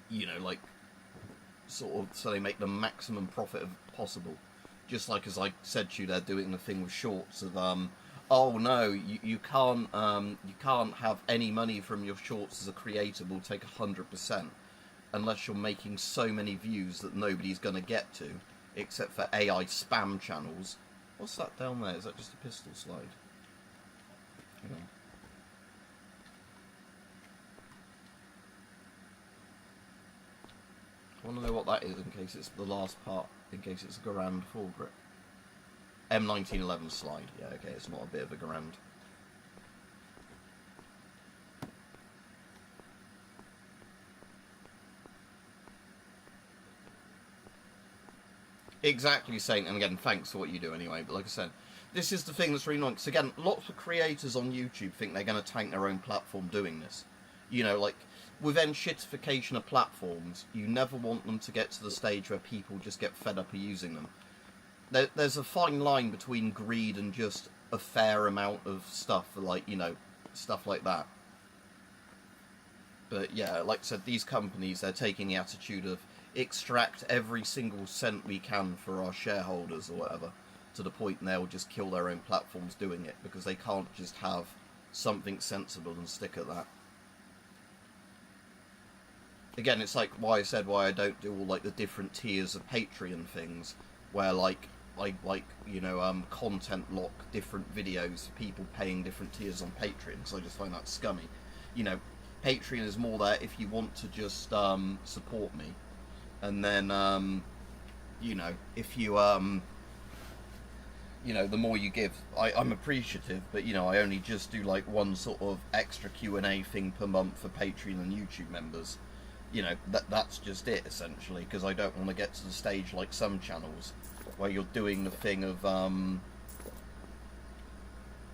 you know, like, sort of, so they make the maximum profit possible. Just like as I said to you, they're doing the thing with shorts of, oh no, you can't have any money from your shorts as a creator, we'll take 100%. unless you're making so many views that nobody's going to get to, except for AI spam channels. What's that down there? Is that just a pistol slide? Hang on. I want to know what that is in case it's the last part, in case it's a Garand foregrip. M1911 slide. Yeah, okay, it's not a bit of a Garand. Exactly, Saint, and again, thanks for what you do anyway, but like I said, this is the thing that's really annoying, because again, lots of creators on YouTube think they're going to tank their own platform doing this. You know, like, with shitification of platforms, you never want them to get to the stage where people just get fed up of using them. There's a fine line between greed and just a fair amount of stuff, like, you know, stuff like that. But yeah, like I said, these companies, they're taking the attitude of extract every single cent we can for our shareholders or whatever, to the point they'll just kill their own platforms doing it, because they can't just have something sensible and stick at that. Again, it's like why I said why I don't do all like the different tiers of Patreon things, where like you know, content lock different videos for people paying different tiers on Patreon, because I just find that scummy. You know, Patreon is more there if you want to just support me, and then you know, if you you know, the more you give, I'm appreciative, but you know, I only just do like one sort of extra Q&A thing per month for Patreon and YouTube members. You know, that's just it essentially, because I don't want to get to the stage like some channels where you're doing the thing of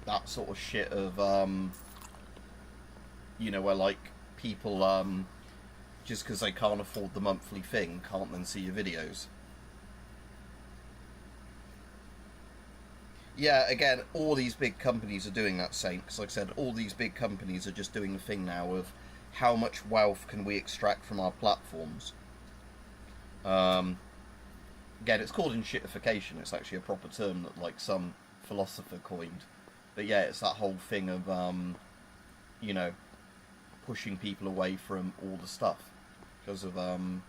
that sort of shit of you know, where like people just because they can't afford the monthly thing can't then see your videos. Yeah, again, all these big companies are doing that, Saint, because like I said, all these big companies are just doing the thing now of how much wealth can we extract from our platforms. Again, it's called enshittification. It's actually a proper term that like some philosopher coined. But yeah, it's that whole thing of you know, pushing people away from all the stuff because of I'm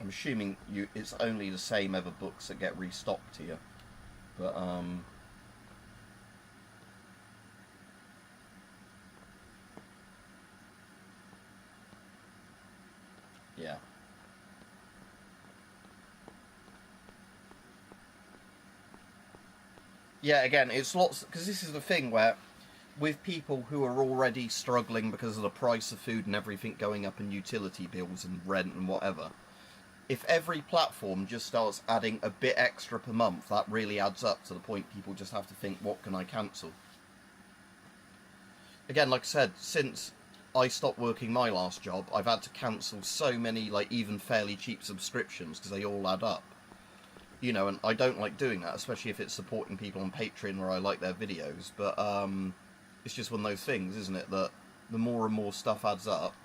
assuming it's only the same ever books that get restocked here, but yeah. Yeah, again, it's lots, because this is the thing where with people who are already struggling because of the price of food and everything going up, and utility bills and rent and whatever, if every platform just starts adding a bit extra per month, that really adds up to the point people just have to think, what can I cancel? Again, like I said, since I stopped working my last job, I've had to cancel so many, like, even fairly cheap subscriptions because they all add up. You know, and I don't like doing that, especially if it's supporting people on Patreon where I like their videos, but it's just one of those things, isn't it, that the more and more stuff adds up,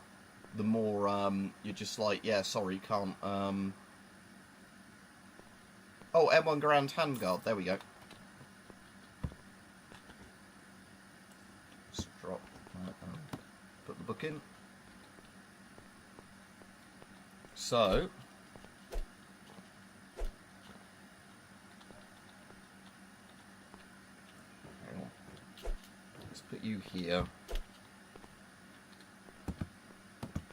the more you're just like, yeah, sorry, can't... Oh, M1 Garand Handguard, there we go. Just drop that, put the book in. So... let's put you here.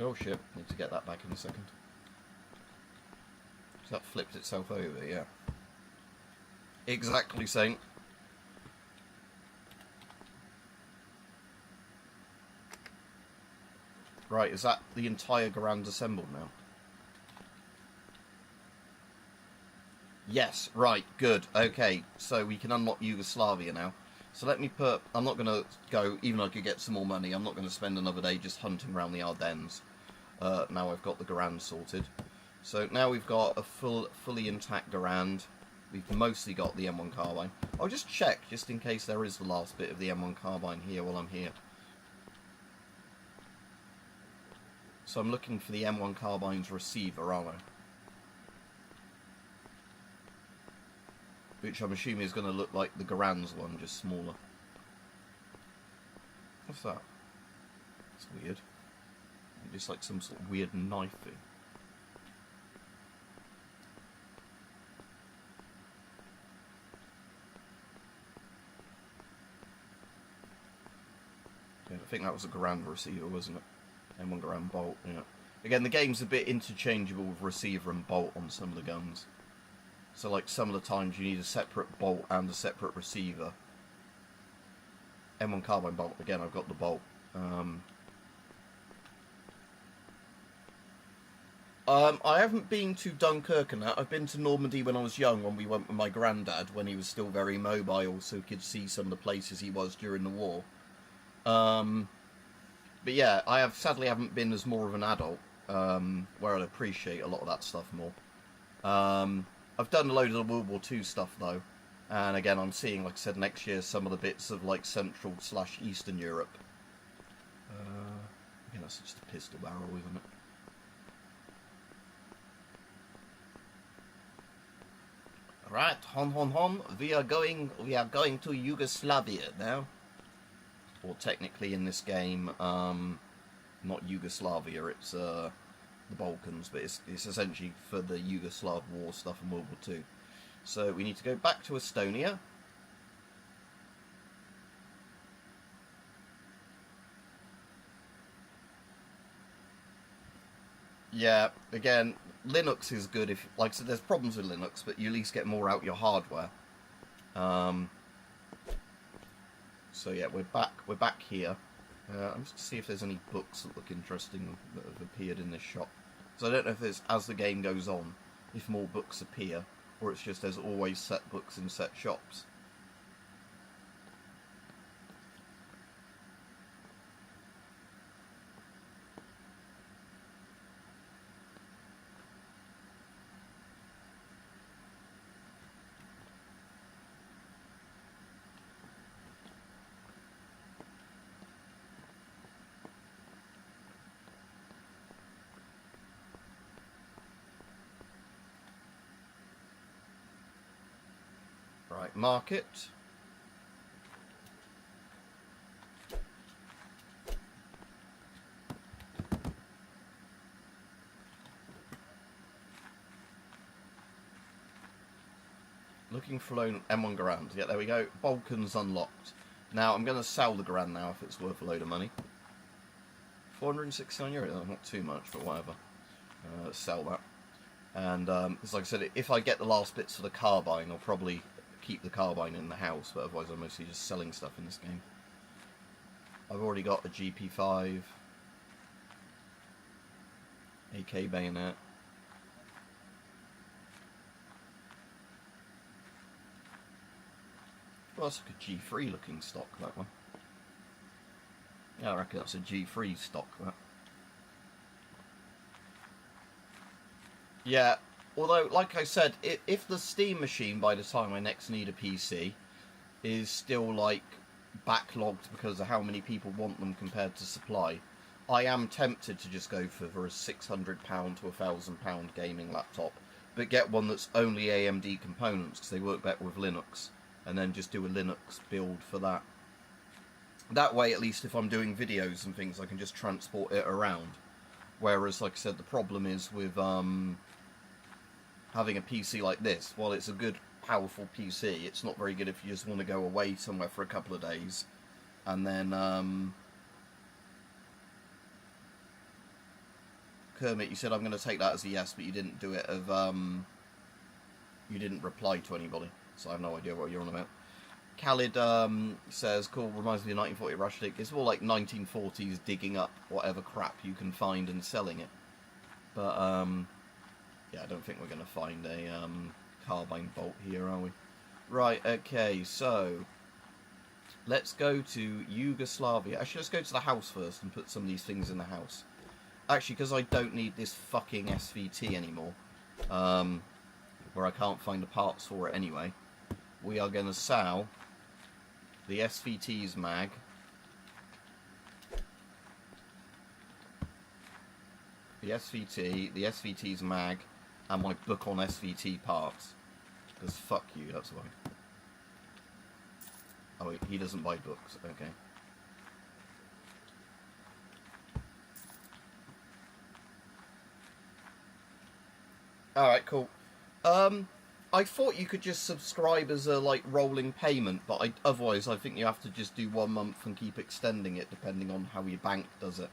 Oh shit, need to get that back in a second. So that flipped itself over, yeah. Exactly, Saint. Right, is that the entire Garand assembled now? Yes, right, good. Okay, so we can unlock Yugoslavia now. So let me put... I'm not going to go, even though I could get some more money, I'm not going to spend another day just hunting around the Ardennes. Now I've got the Garand sorted. So now we've got a fully intact Garand. We've mostly got the M1 carbine. I'll just check, just in case there is the last bit of the M1 carbine here while I'm here. So I'm looking for the M1 carbine's receiver, aren't I? Which I'm assuming is going to look like the Garand's one, just smaller. What's that? It's weird. Just like some sort of weird knife thing. Yeah, I think that was a Garand receiver, wasn't it? M1 Garand bolt, yeah. Again, the game's a bit interchangeable with receiver and bolt on some of the guns. So like some of the times you need a separate bolt and a separate receiver. M1 carbine bolt, again I've got the bolt. I haven't been to Dunkirk and that. I've been to Normandy when I was young, when we went with my granddad, when he was still very mobile, so he could see some of the places he was during the war. But yeah, I sadly haven't been as more of an adult, where I'd appreciate a lot of that stuff more. I've done a load of the World War II stuff though, and again I'm seeing, like I said, next year some of the bits of like Central/Eastern Europe. Again, that's just a pistol barrel, isn't it? Right, hon, we are going to Yugoslavia now. Or technically in this game, not Yugoslavia, it's the Balkans, but it's essentially for the Yugoslav war stuff in World War II. So we need to go back to Estonia. Yeah, again, Linux is good if, like I said, there's problems with Linux, but you at least get more out your hardware. So yeah, we're back here. I'm just to see if there's any books that look interesting that have appeared in this shop. So I don't know if there's, as the game goes on, if more books appear, or it's just there's always set books in set shops. Right, market. Looking for loan M1 Garand. Yeah, there we go. Balkans unlocked. Now, I'm going to sell the Garand now if it's worth a load of money. 469 euros, not too much, but whatever. Sell that. And, as like I said, if I get the last bits for the carbine, I'll probably keep the carbine in the house, but otherwise I'm mostly just selling stuff in this game. I've already got a GP5, AK bayonet. Well, that's like a G3 looking stock, that one. Yeah, I reckon that's a G3 stock, that. Yeah, although, like I said, if the Steam machine, by the time I next need a PC, is still, like, backlogged because of how many people want them compared to supply, I am tempted to just go for a £600 to £1,000 gaming laptop, but get one that's only AMD components, because they work better with Linux, and then just do a Linux build for that. That way, at least if I'm doing videos and things, I can just transport it around. Whereas, like I said, the problem is with having a PC like this. While it's a good, powerful PC, it's not very good if you just want to go away somewhere for a couple of days, and then Kermit, you said I'm going to take that as a yes, but you didn't do it of you didn't reply to anybody, so I have no idea what you're on about. Khalid says, cool, reminds me of 1940 Rushdick. It's more like 1940s digging up whatever crap you can find and selling it. But, yeah, I don't think we're going to find a carbine bolt here, are we? Right, okay, so let's go to Yugoslavia. Actually, let's go to the house first and put some of these things in the house. Actually, because I don't need this fucking SVT anymore, where I can't find the parts for it anyway, we are going to sell the SVT's mag, the SVT's mag, and my book on SVT parts. Because fuck you, that's why. Oh, he doesn't buy books, okay. Alright, cool. I thought you could just subscribe as a, like, rolling payment, but otherwise I think you have to just do 1 month and keep extending it depending on how your bank does it.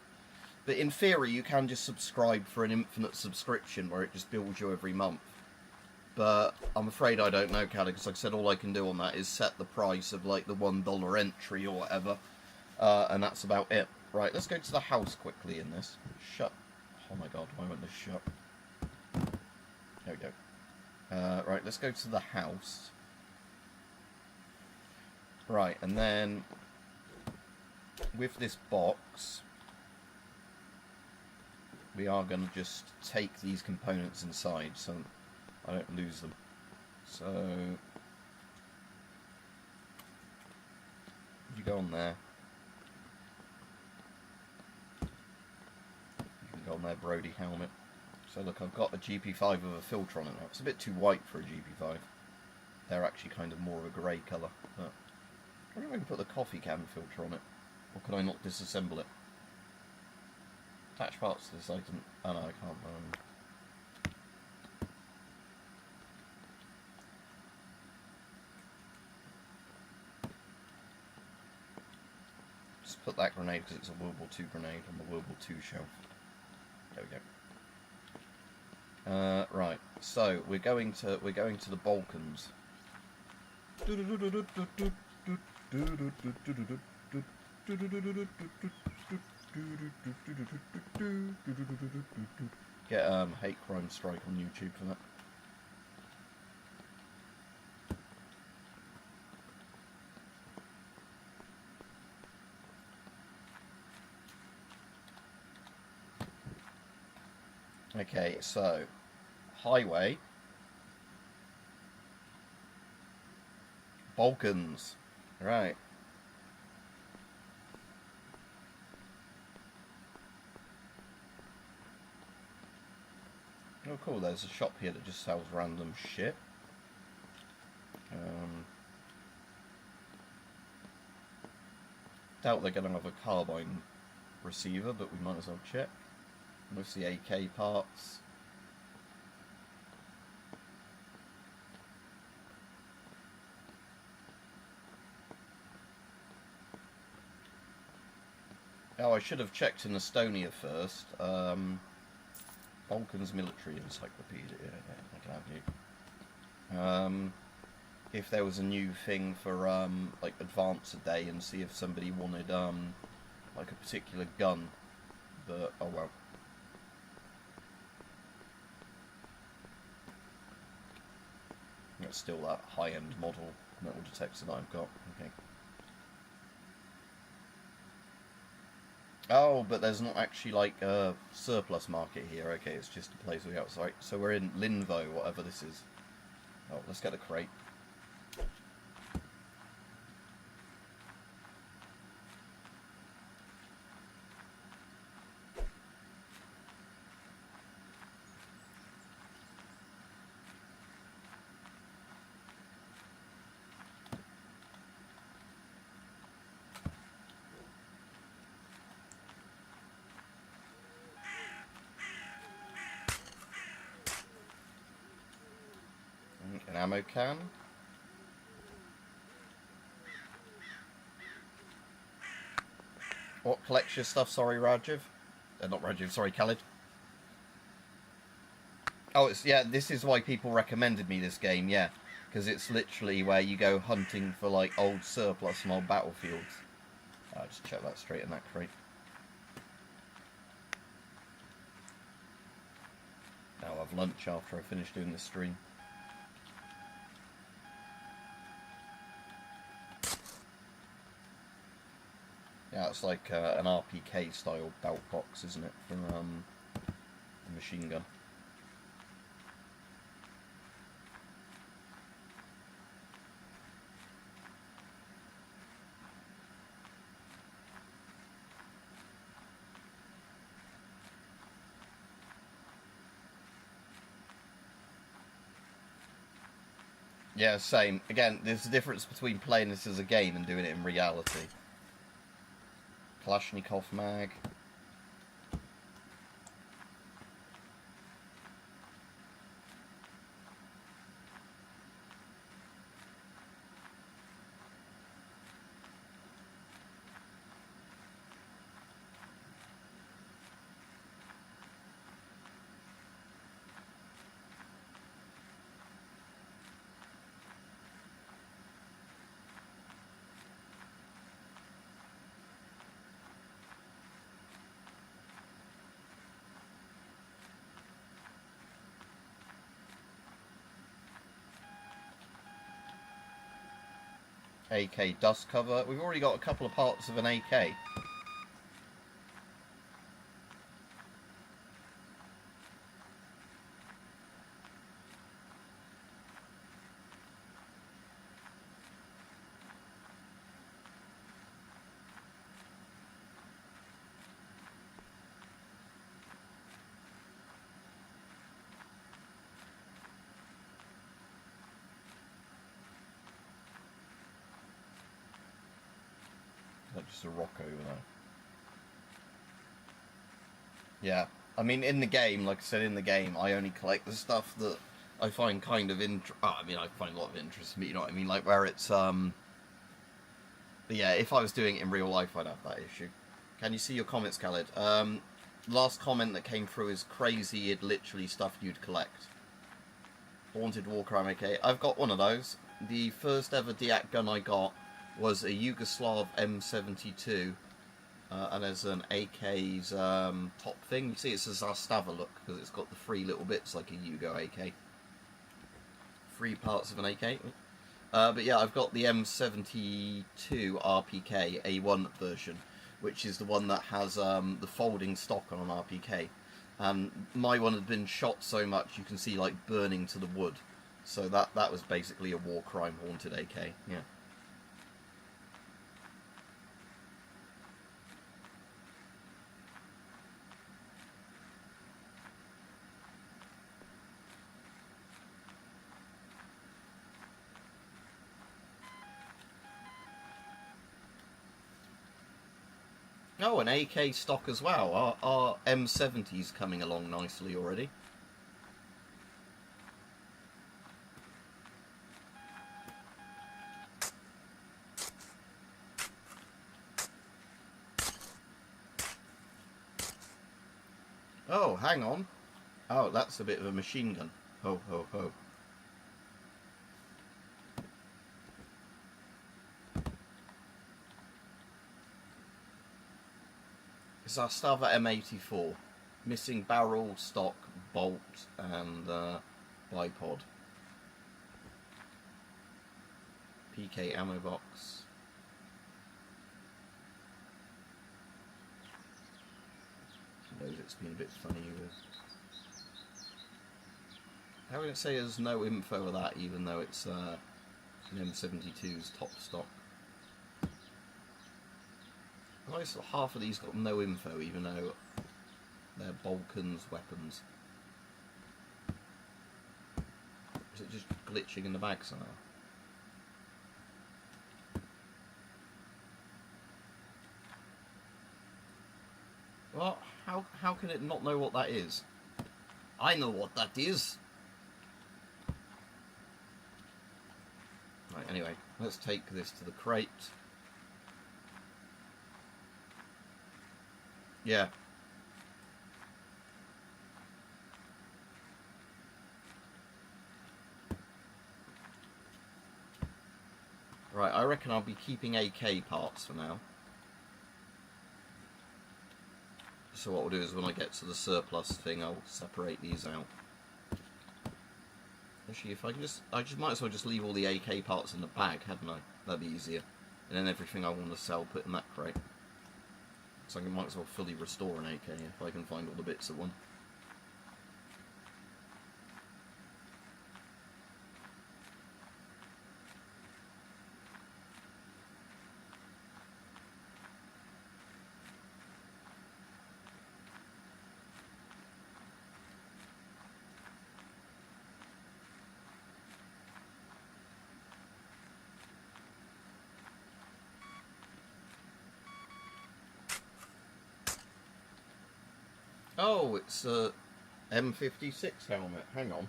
But in theory, you can just subscribe for an infinite subscription where it just bills you every month. But I'm afraid I don't know, Callie, because like I said, all I can do on that is set the price of, like, the $1 entry or whatever. And that's about it. Right, let's go to the house quickly in this. Shut. Oh my god, why won't this shut? There we go. Right, let's go to the house. Right, and then with this box, we are going to just take these components inside so I don't lose them. So, you go on there. You can go on there, Brody helmet. So look, I've got a GP5 with a filter on it now. It's a bit too white for a GP5. They're actually kind of more of a grey colour. But I don't know if I can put the coffee can filter on it. Or can I not disassemble it? Attach parts to this item. Oh no, I can't. Just put that grenade because it's a World War II grenade on the World War II shelf. There we go. Right, so we're going to the Balkans. Get Hate Crime Strike on YouTube for that. Okay, so highway, Balkans, right. Oh cool, there's a shop here that just sells random shit. Doubt they're going to have a carbine receiver, but we might as well check. Mostly AK parts. Oh, I should have checked in Estonia first. Balkans Military Encyclopedia. Yeah, I can have you. If there was a new thing for like advance a day and see if somebody wanted like a particular gun. But oh well. It's still that high-end model metal detector that I've got. Okay. Oh, but there's not actually like a surplus market here. Okay, it's just a place we outside. So we're in Linvo, whatever this is. Oh, let's get the crate. An ammo can. What collects your stuff? Sorry, Rajiv. Not Rajiv. Sorry, Khaled. Oh, it's yeah. This is why people recommended me this game. Yeah, because it's literally where you go hunting for like old surplus from old battlefields. I'll just check that straight in that crate. I'll have lunch after I finish doing this stream. Yeah, it's like an RPK style belt box, isn't it, for a machine gun. Yeah, same. Again, there's a difference between playing this as a game and doing it in reality. Kalashnikov mag. AK dust cover. We've already got a couple of parts of an AK. Just a rock over there. Yeah, I mean, in the game, like I said, in the game, I only collect the stuff that I find kind of I mean, I find a lot of interest in me, you know what I mean? Like, where it's, But yeah, if I was doing it in real life, I'd have that issue. Can you see your comments, Khaled? Last comment that came through is crazy, it literally stuff you'd collect. Haunted Warcry AK. I've got one of those. The first ever Diak gun I got was a Yugoslav M72, and there's an AK's top thing. You see it's a Zastava look, because it's got the three little bits like a Yugo AK. Three parts of an AK. But yeah, I've got the M72 RPK A1 version, which is the one that has the folding stock on an RPK. And my one had been shot so much you can see like burning to the wood. So that was basically a war crime haunted AK, yeah. Oh, an AK stock as well. Our M70's coming along nicely already. Oh, hang on. Oh, that's a bit of a machine gun. Ho, ho, ho. It's our Zastava M84. Missing barrel, stock, bolt, and bipod. PK ammo box. Knows it's been a bit funny with. How would it say there's no info of that, even though it's an M72's top stock? Why is half of these got no info, even though they're Balkans weapons? Is it just glitching in the bag somehow? Well, how can it not know what that is? I know what that is! Right, anyway, let's take this to the crate. Yeah. Right, I reckon I'll be keeping AK parts for now. So what we'll do is when I get to the surplus thing, I'll separate these out. Actually, if I just might as well just leave all the AK parts in the bag, hadn't I? That'd be easier. And then everything I want to sell, put in that crate. So I might as well fully restore an AK if I can find all the bits at one. Oh, it's a M56 helmet. Hang on.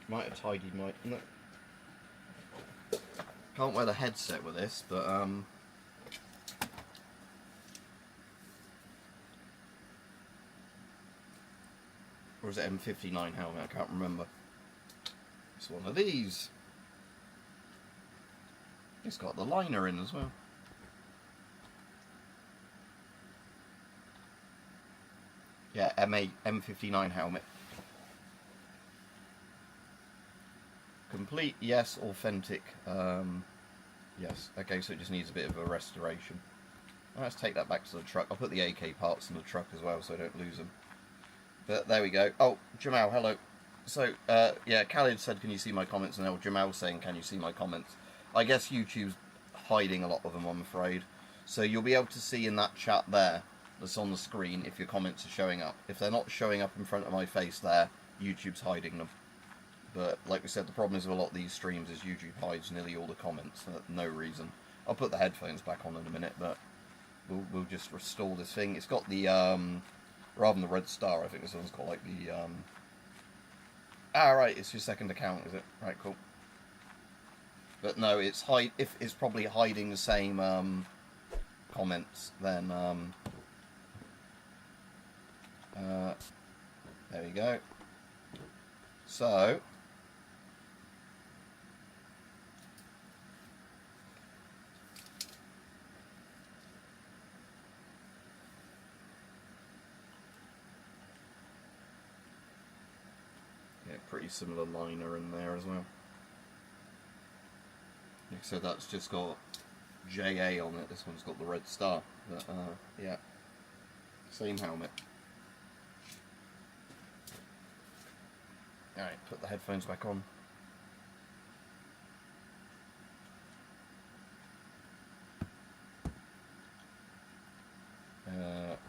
Might have tidied my... No. Can't wear the headset with this, but or is it M59 helmet? I can't remember. It's one of these. It's got the liner in as well. Yeah, M59 helmet. Complete, yes. Authentic, yes. Okay, so it just needs a bit of a restoration. Let's take that back to the truck. I'll put the AK parts in the truck as well so I don't lose them. But there we go. Oh, Jamal, hello. So, yeah, Khalid said, can you see my comments? And now Jamal saying, can you see my comments? I guess YouTube's hiding a lot of them, I'm afraid. So you'll be able to see in that chat there, that's on the screen, if your comments are showing up. If they're not showing up in front of my face there, YouTube's hiding them. But like we said, the problem is with a lot of these streams is YouTube hides nearly all the comments for no reason. I'll put the headphones back on in a minute, but we'll just restore this thing. It's got the, rather than the red star, I think this one's got like the, right, it's your second account, is it? Right, cool. But no, it's it's probably hiding the same, comments, then, there we go. So, yeah, pretty similar liner in there as well. So that's just got JA on it. This one's got the red star. But, yeah, same helmet. Alright, put the headphones back on.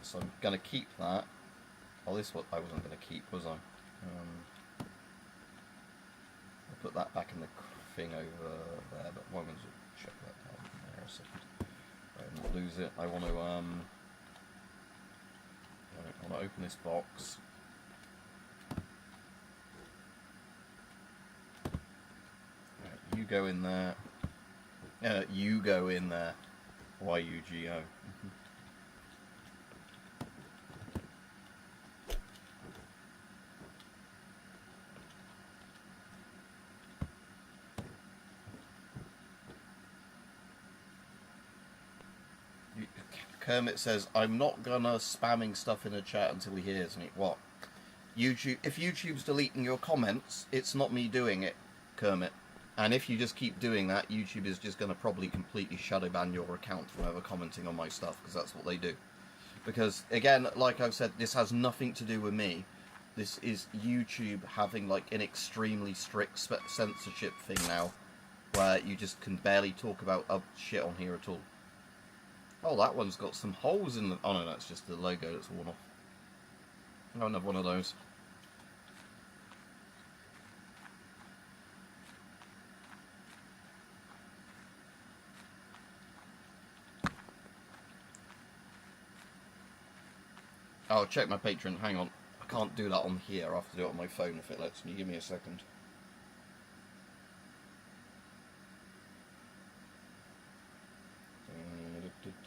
So I'm going to keep that. Oh, this what I wasn't going to keep, was I? I'll put that back in the thing over there, but I'm going to check that down there a second. I won't lose it. I want to open this box. Right, you go in there. You go in there. YUGO. Kermit says, I'm not gonna spamming stuff in the chat until he hears me. What? YouTube, if YouTube's deleting your comments, it's not me doing it, Kermit. And if you just keep doing that, YouTube is just gonna probably completely shadow ban your account from ever commenting on my stuff, because that's what they do. Because, again, like I've said, this has nothing to do with me. This is YouTube having, like, an extremely strict censorship thing now, where you just can barely talk about shit on here at all. Oh, that one's got some holes in the... Oh, no, that's just the logo that's worn off. Oh, another one of those. I'll check my Patreon. Hang on. I can't do that on here. I have to do it on my phone if it lets me. Give me a second.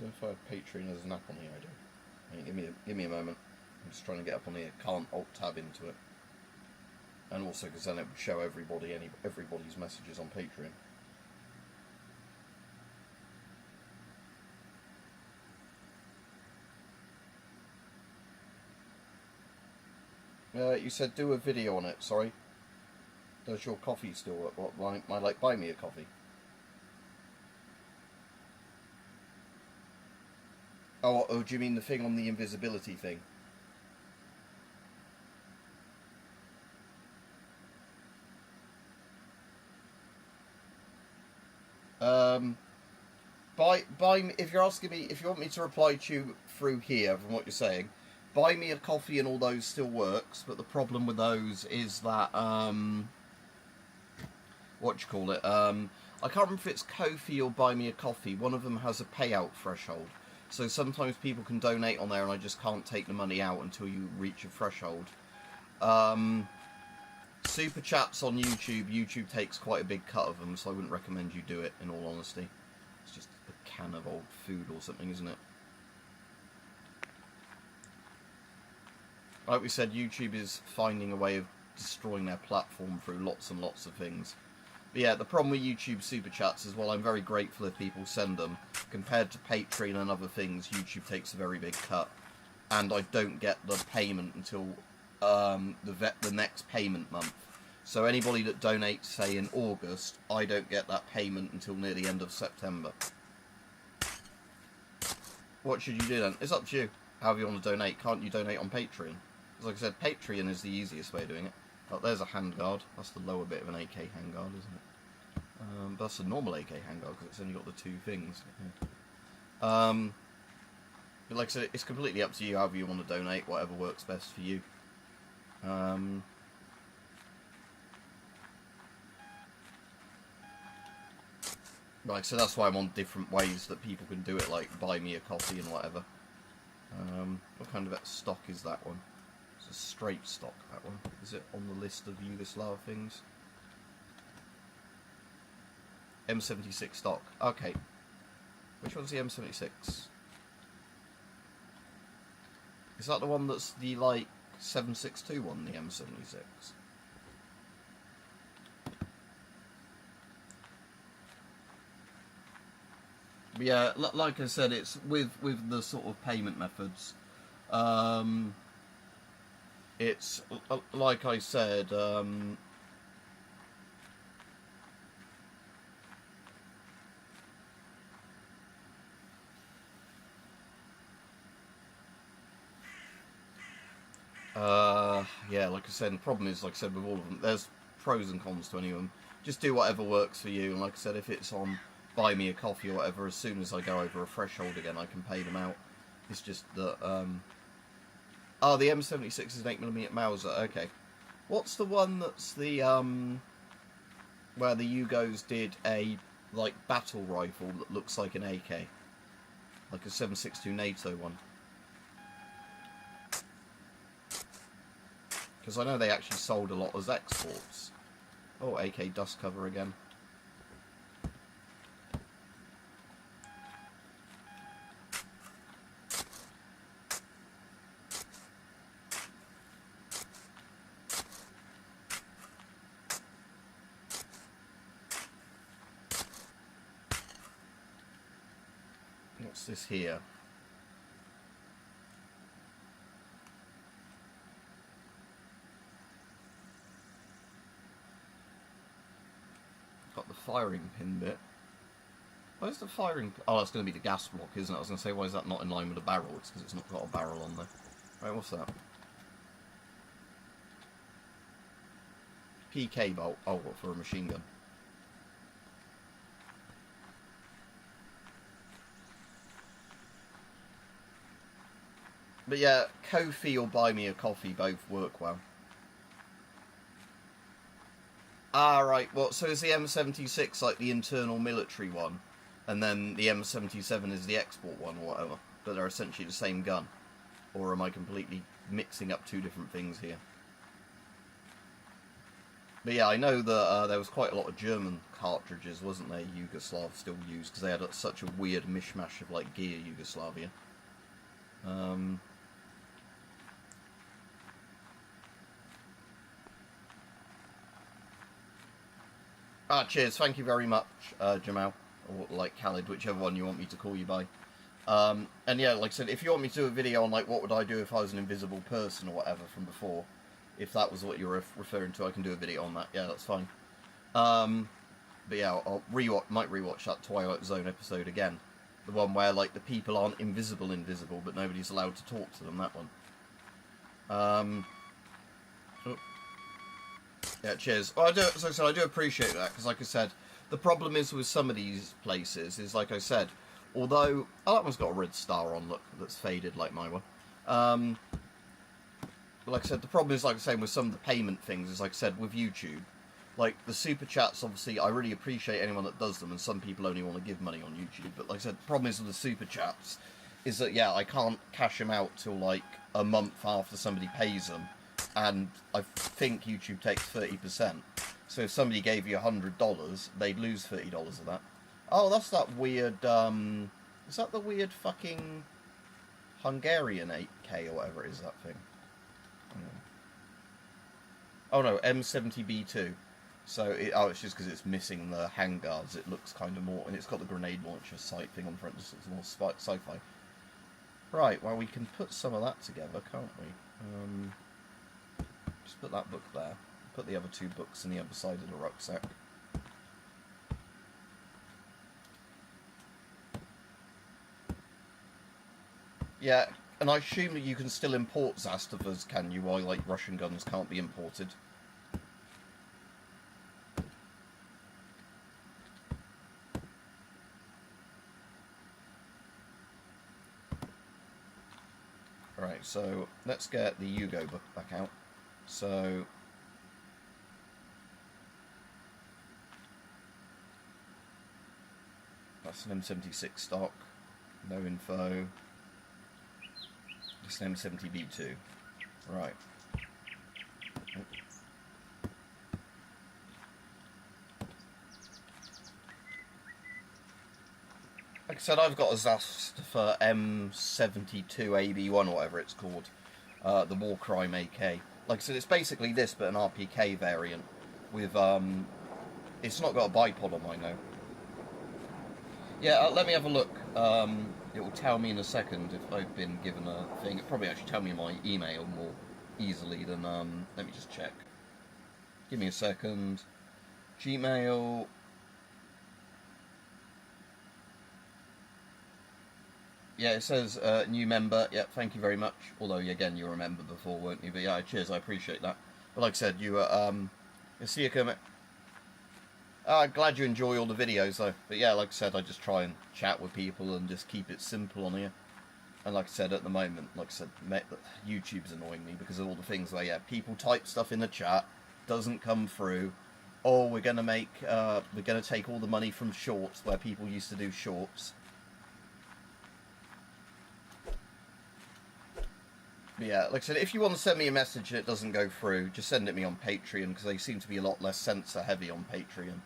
If I have Patreon as an app on here, I do. Give me a moment. I'm just trying to get up on here. Can't Alt-Tab into it. And also because then it would show everybody's messages on Patreon. You said do a video on it. Sorry. Does your coffee still work? What? Might buy me a coffee. Oh, do you mean the thing on the invisibility thing? Buy me, if you're asking me, if you want me to reply to you through here from what you're saying, buy me a coffee and all those still works, but the problem with those is that, what do you call it, I can't remember if it's Ko-fi or Buy Me a Coffee. One of them has a payout threshold. So sometimes people can donate on there and I just can't take the money out until you reach a threshold. Super chats on YouTube takes quite a big cut of them, so I wouldn't recommend you do it, in all honesty. It's just a can of old food or something, isn't it? Like we said, YouTube is finding a way of destroying their platform through lots and lots of things. But yeah, the problem with YouTube Super Chats is, while I'm very grateful if people send them, compared to Patreon and other things, YouTube takes a very big cut. And I don't get the payment until the next payment month. So anybody that donates, say, in August, I don't get that payment until near the end of September. What should you do then? It's up to you. However you want to donate. Can't you donate on Patreon? Because like I said, Patreon is the easiest way of doing it. Oh, there's a handguard. That's the lower bit of an AK handguard, isn't it? That's a normal AK handguard because it's only got the two things. Yeah. But like I said, it's completely up to you however you want to donate, whatever works best for you. Like, so that's why I'm on different ways that people can do it, like buy me a coffee and whatever. What kind of stock is that one? It's a straight stock, that one. Is it on the list of Yugoslav things? M76 stock. Okay. Which one's the M76? Is that the one that's the, like, 7.62 one, the M76? But yeah, like I said, it's with the sort of payment methods. It's like I said. Yeah, like I said, the problem is, like I said, with all of them, there's pros and cons to any of them. Just do whatever works for you, and like I said, if it's on buy me a coffee or whatever, as soon as I go over a threshold again, I can pay them out. It's just that, oh, the M76 is an 8mm Mauser, okay. What's the one that's the, where the Yugos did a, like, battle rifle that looks like an AK? Like a 7.62 NATO one. Because I know they actually sold a lot as exports. Oh, AK dust cover again. What's this here? Got the firing pin bit. Where's the firing? Oh, that's going to be the gas block, isn't it? I was going to say, why is that not in line with the barrel? It's because it's not got a barrel on there. Right, what's that? PK bolt. Oh, what, for a machine gun? But yeah, Ko-fi or buy me a coffee both work well. Ah, right. Well, so is the M76 like the internal military one, and then the M77 is the export one or whatever? But they're essentially the same gun? Or am I completely mixing up two different things here? But yeah, I know that there was quite a lot of German cartridges, wasn't there, Yugoslav still used, because they had such a weird mishmash of like gear Yugoslavia. Cheers, thank you very much, Jamal, or like Khalid, whichever one you want me to call you by. And yeah, like I said, if you want me to do a video on like what would I do if I was an invisible person or whatever from before, if that was what you were referring to, I can do a video on that. Yeah, that's fine. But yeah, I'll might rewatch that Twilight Zone episode again, the one where like the people aren't invisible, but nobody's allowed to talk to them. That one. Yeah, cheers. Well, as I said, I do appreciate that, because like I said, the problem is with some of these places is, like I said, although... Oh, that one's got a red star on, look, that's faded like my one. But like I said, the problem is, like I said, with some of the payment things, is like I said, with YouTube, like, the super chats, obviously, I really appreciate anyone that does them, and some people only want to give money on YouTube, but like I said, the problem is with the super chats, is that, yeah, I can't cash them out till, like, a month after somebody pays them, and I think YouTube takes 30%. So if somebody gave you $100, they'd lose $30 of that. Oh, that's that weird, is that the weird fucking Hungarian 8K or whatever it is, that thing? Oh no, M70B2. So, it's just because it's missing the handguards, it looks kind of more, and it's got the grenade launcher sight thing on front, just looks more sci-fi. Right, well we can put some of that together, can't we? Just put that book there. put the other 2 books on the other side of the rucksack. Yeah, and I assume that you can still import Zastovas, can you? Why, like, Russian guns can't be imported? Right, so let's get the Yugo book back out. So that's an M76 stock, no info. It's an M70B2. Right. Like I said, I've got a Zastava M72AB1 or whatever it's called, the War Crime AK. Like I said, it's basically this, but an RPK variant with, it's not got a bipod on mine though. Yeah, let me have a look. It will tell me in a second if I've been given a thing. It'll probably actually tell me in my email more easily than, let me just check. Give me a second. Gmail. Yeah, it says new member. Yeah, thank you very much. Although, again, you were a member before, weren't you? But yeah, cheers, I appreciate that. But like I said, you were, see you coming. Glad you enjoy all the videos though. But yeah, like I said, I just try and chat with people and just keep it simple on here. And like I said, at the moment, like I said, YouTube's annoying me because of all the things where, yeah, people type stuff in the chat, doesn't come through. Or we're going to make, we're going to take all the money from shorts where people used to do shorts. But yeah, like I said, if you want to send me a message and it doesn't go through, just send it me on Patreon because they seem to be a lot less censor heavy on Patreon.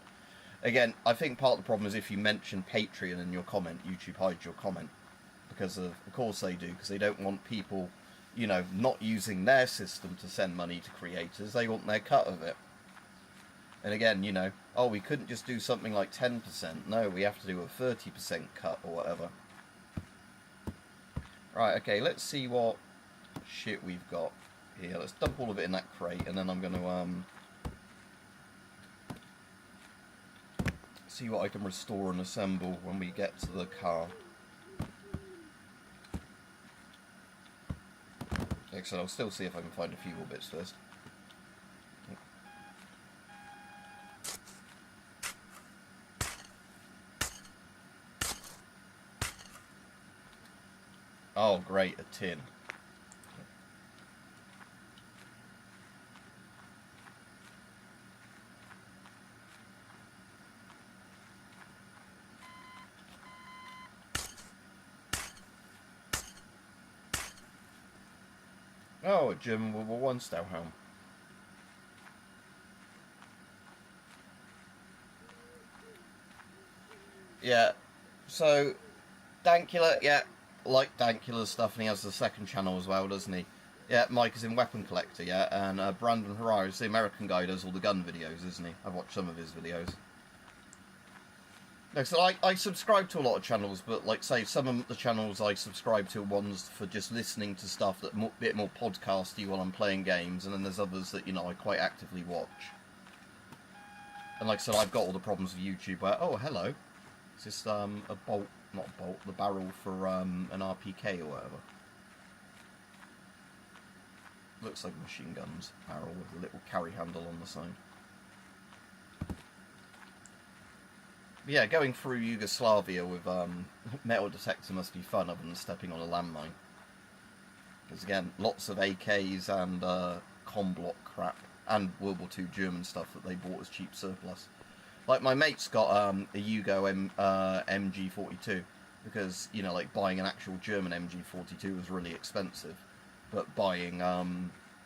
Again, I think part of the problem is if you mention Patreon in your comment, YouTube hides your comment. Because of course they do, because they don't want people, you know, not using their system to send money to creators. They want their cut of it. And again, you know, oh, we couldn't just do something like 10%. No, we have to do a 30% cut or whatever. Right, okay, let's see what shit we've got here. Let's dump all of it in that crate, and then I'm going to, see what I can restore and assemble when we get to the car. Like I said, I'll still see if I can find a few more bits first. Oh great, a tin. Oh, a German World War I style helm. Yeah, so Dankula, yeah, like Dankula's stuff, and he has the second channel as well, doesn't he? Yeah, Mike is in Weapon Collector, yeah, and Brandon Herrera is the American guy who does all the gun videos, isn't he? I've watched some of his videos. No, so I subscribe to a lot of channels, but like say some of the channels I subscribe to are ones for just listening to stuff that a bit more podcasty while I'm playing games, and then there's others that, you know, I quite actively watch. And like I said, I've got all the problems with YouTube where, oh hello, it's just a bolt, not a bolt, the barrel for an RPK or whatever. Looks like a machine gun's barrel with a little carry handle on the side. Yeah, going through Yugoslavia with metal detector must be fun other than stepping on a landmine. Because again, lots of AKs and com block crap, and World War II German stuff that they bought as cheap surplus. Like my mate's got a Yugo MG42, because, you know, like buying an actual German MG42 was really expensive, but buying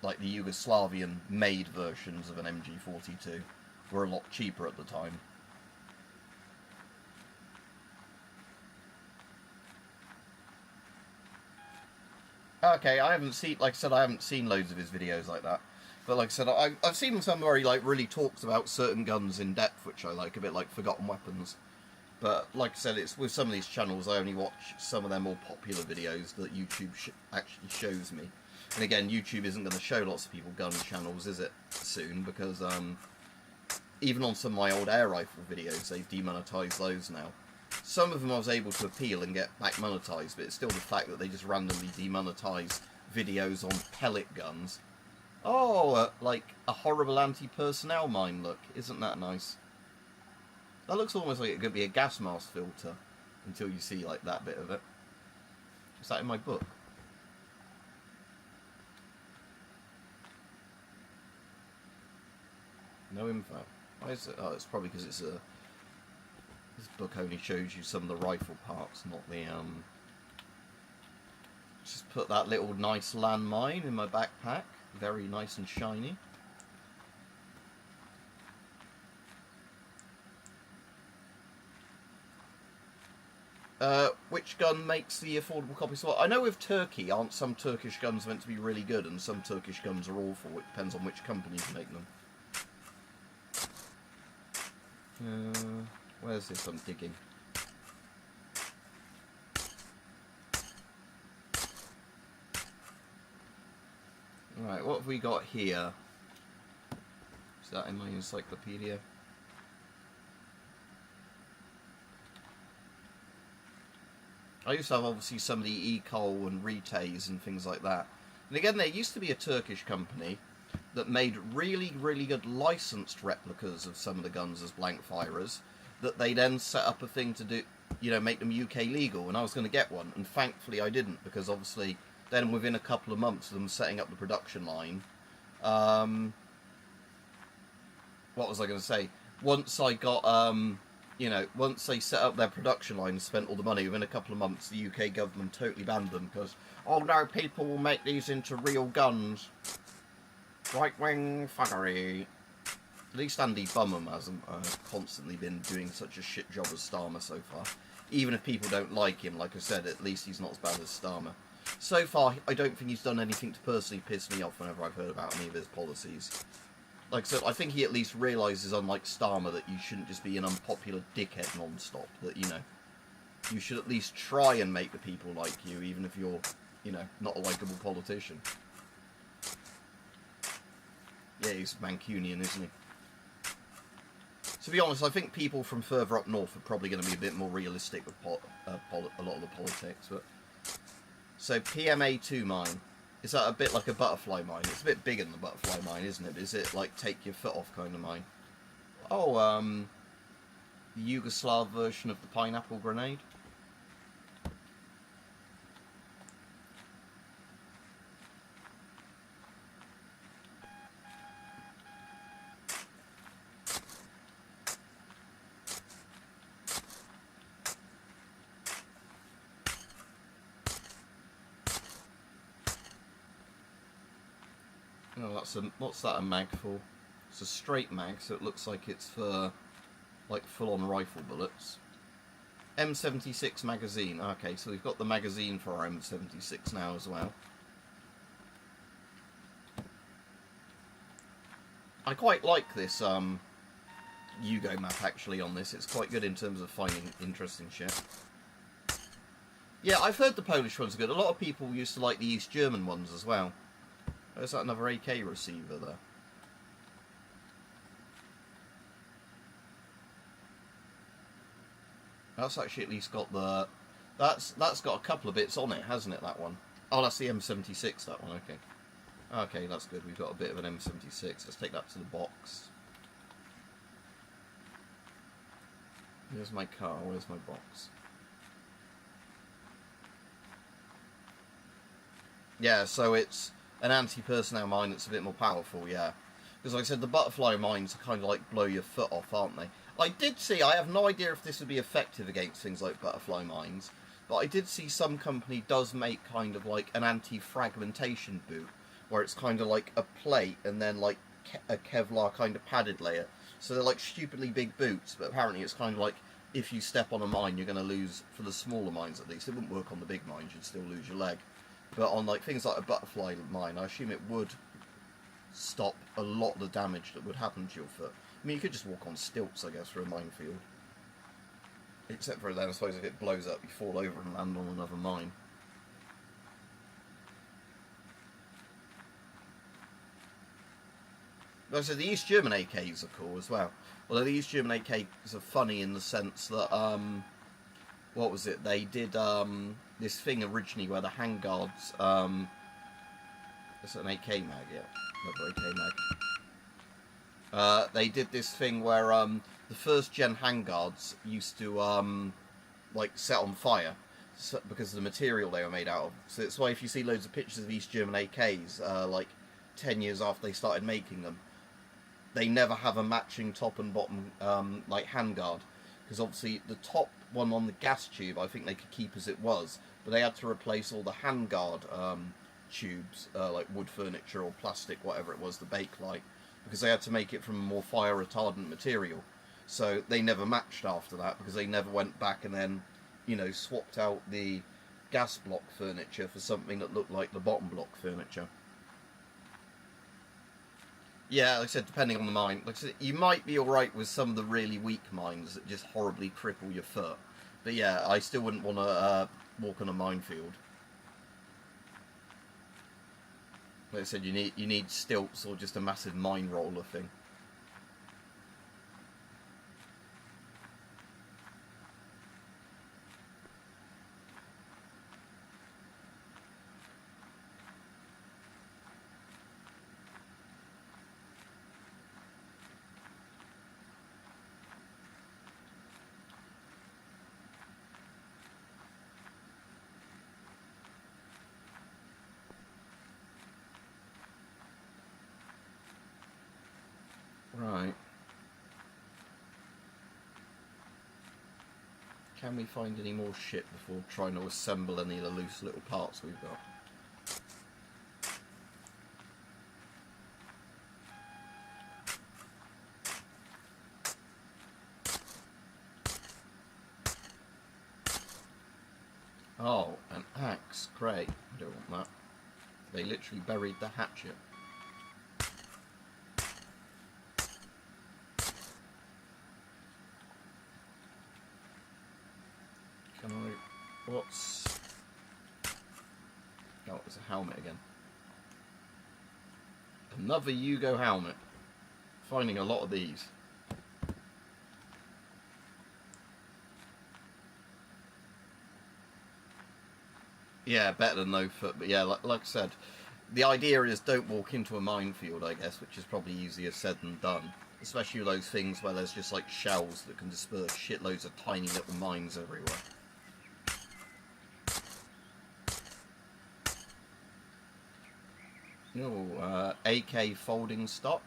like the Yugoslavian made versions of an MG42 were a lot cheaper at the time. Okay, I haven't seen, like I said, I haven't seen loads of his videos like that. But like I said, I've seen some where he like really talks about certain guns in depth, which I like, a bit like Forgotten Weapons. But like I said, it's with some of these channels, I only watch some of their more popular videos that YouTube actually shows me. And again, YouTube isn't going to show lots of people gun channels, is it? soon, because even on some of my old air rifle videos, they've demonetized those now. Some of them I was able to appeal and get back monetized, but it's still the fact that they just randomly demonetize videos on pellet guns. Oh, like a horrible anti-personnel mine look. Isn't that nice? That looks almost like it could be a gas mask filter, until you see like that bit of it. Is that in my book? No info. Why is it? Oh, it's probably because it's a... This book only shows you some of the rifle parts, not the, Just put that little nice landmine in my backpack. Very nice and shiny. Which gun makes the affordable copies? Well, I know with Turkey, aren't some Turkish guns meant to be really good, and some Turkish guns are awful. It depends on which companies make them. Where's this? I'm digging. Right, what have we got here? Is that in my encyclopedia? I used to have obviously some of the Ecol and Retays and things like that. And again, there used to be a Turkish company that made really, really good licensed replicas of some of the guns as blank firers, that they then set up a thing to do, you know, make them UK legal, and I was going to get one, and thankfully I didn't, because obviously then within a couple of months of them setting up the production line, what was I going to say? Once I got, you know, once they set up their production line and spent all the money, within a couple of months the UK government totally banned them, because, oh no, people will make these into real guns. Right-wing fuggery. At least Andy Bumham hasn't constantly been doing such a shit job as Starmer so far. Even if people don't like him, like I said, at least he's not as bad as Starmer. So far, I don't think he's done anything to personally piss me off whenever I've heard about any of his policies. Like I said, I think he at least realises, unlike Starmer, that you shouldn't just be an unpopular dickhead non-stop. That, you know, you should at least try and make the people like you, even if you're, you know, not a likeable politician. Yeah, he's Mancunian, isn't he? To be honest, I think people from further up north are probably going to be a bit more realistic with a lot of the politics. But so PMA2 mine, is that a bit like a butterfly mine? It's a bit bigger than the butterfly mine, isn't it? Is it like take your foot off kind of mine? Oh, the Yugoslav version of the pineapple grenade. Oh, that's a, what's that a mag for? It's a straight mag, so it looks like it's for like full-on rifle bullets. M76 magazine. Okay, so we've got the magazine for our M76 now as well. I quite like this Yugo map actually on this. It's quite good in terms of finding interesting shit. Yeah, I've heard the Polish ones are good. A lot of people used to like the East German ones as well. There's that another AK receiver there. That's actually at least got the... That's got a couple of bits on it, hasn't it, that one? Oh, that's the M76, that one, okay. Okay, that's good. We've got a bit of an M76. Let's take that to the box. Here's my car. Where's my box? Yeah, so it's an anti-personnel mine that's a bit more powerful, yeah. Because like I said, the butterfly mines are kind of like blow your foot off, aren't they? I did see, I have no idea if this would be effective against things like butterfly mines, but I did see some company does make kind of like an anti-fragmentation boot, where it's kind of like a plate and then like a Kevlar kind of padded layer. So they're like stupidly big boots, but apparently it's kind of like if you step on a mine, you're going to lose, for the smaller mines at least. It wouldn't work on the big mines, you'd still lose your leg. But on like things like a butterfly mine, I assume it would stop a lot of the damage that would happen to your foot. I mean, you could just walk on stilts, I guess, for a minefield. Except for then, I suppose, if it blows up, you fall over and land on another mine. So the East German AKs are cool as well. Although the East German AKs are funny in the sense that, what was it? They did this thing originally where the handguards, it's an AK mag, yeah, another AK mag. They did this thing where the first gen handguards used to like set on fire because of the material they were made out of. So that's why if you see loads of pictures of East German AKs, like 10 years after they started making them, they never have a matching top and bottom like handguard, because obviously the top one on the gas tube I think they could keep as it was, but they had to replace all the handguard tubes, like wood furniture or plastic, whatever it was, the Bakelite, because they had to make it from a more fire retardant material. So they never matched after that, because they never went back and then, you know, swapped out the gas block furniture for something that looked like the bottom block furniture. Yeah, like I said, depending on the mine. Like I said, you might be alright with some of the really weak mines that just horribly cripple your foot. But yeah, I still wouldn't want to walk on a minefield. Like I said, you need stilts or just a massive mine roller thing. Right. Can we find any more shit before trying to assemble any of the loose little parts we've got? Oh, an axe. Great. I don't want that. They literally buried the hatchet. Can I... What's... Oh, it's a helmet again. Another Yugo helmet. Finding a lot of these. Yeah, better than no foot, but yeah, like I said, the idea is don't walk into a minefield, I guess, which is probably easier said than done. Especially with those things where there's just like shells that can disperse shitloads of tiny little mines everywhere. Oh, AK folding stock.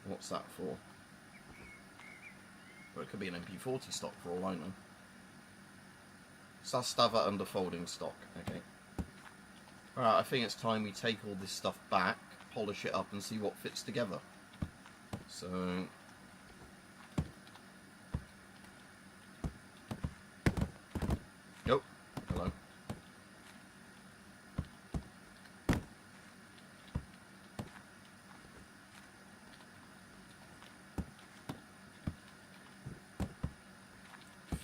What's that for? Well, it could be an MP40 stock for all I know. Sastava under folding stock. Okay. Alright, I think it's time we take all this stuff back, polish it up and see what fits together. So... Oh, hello.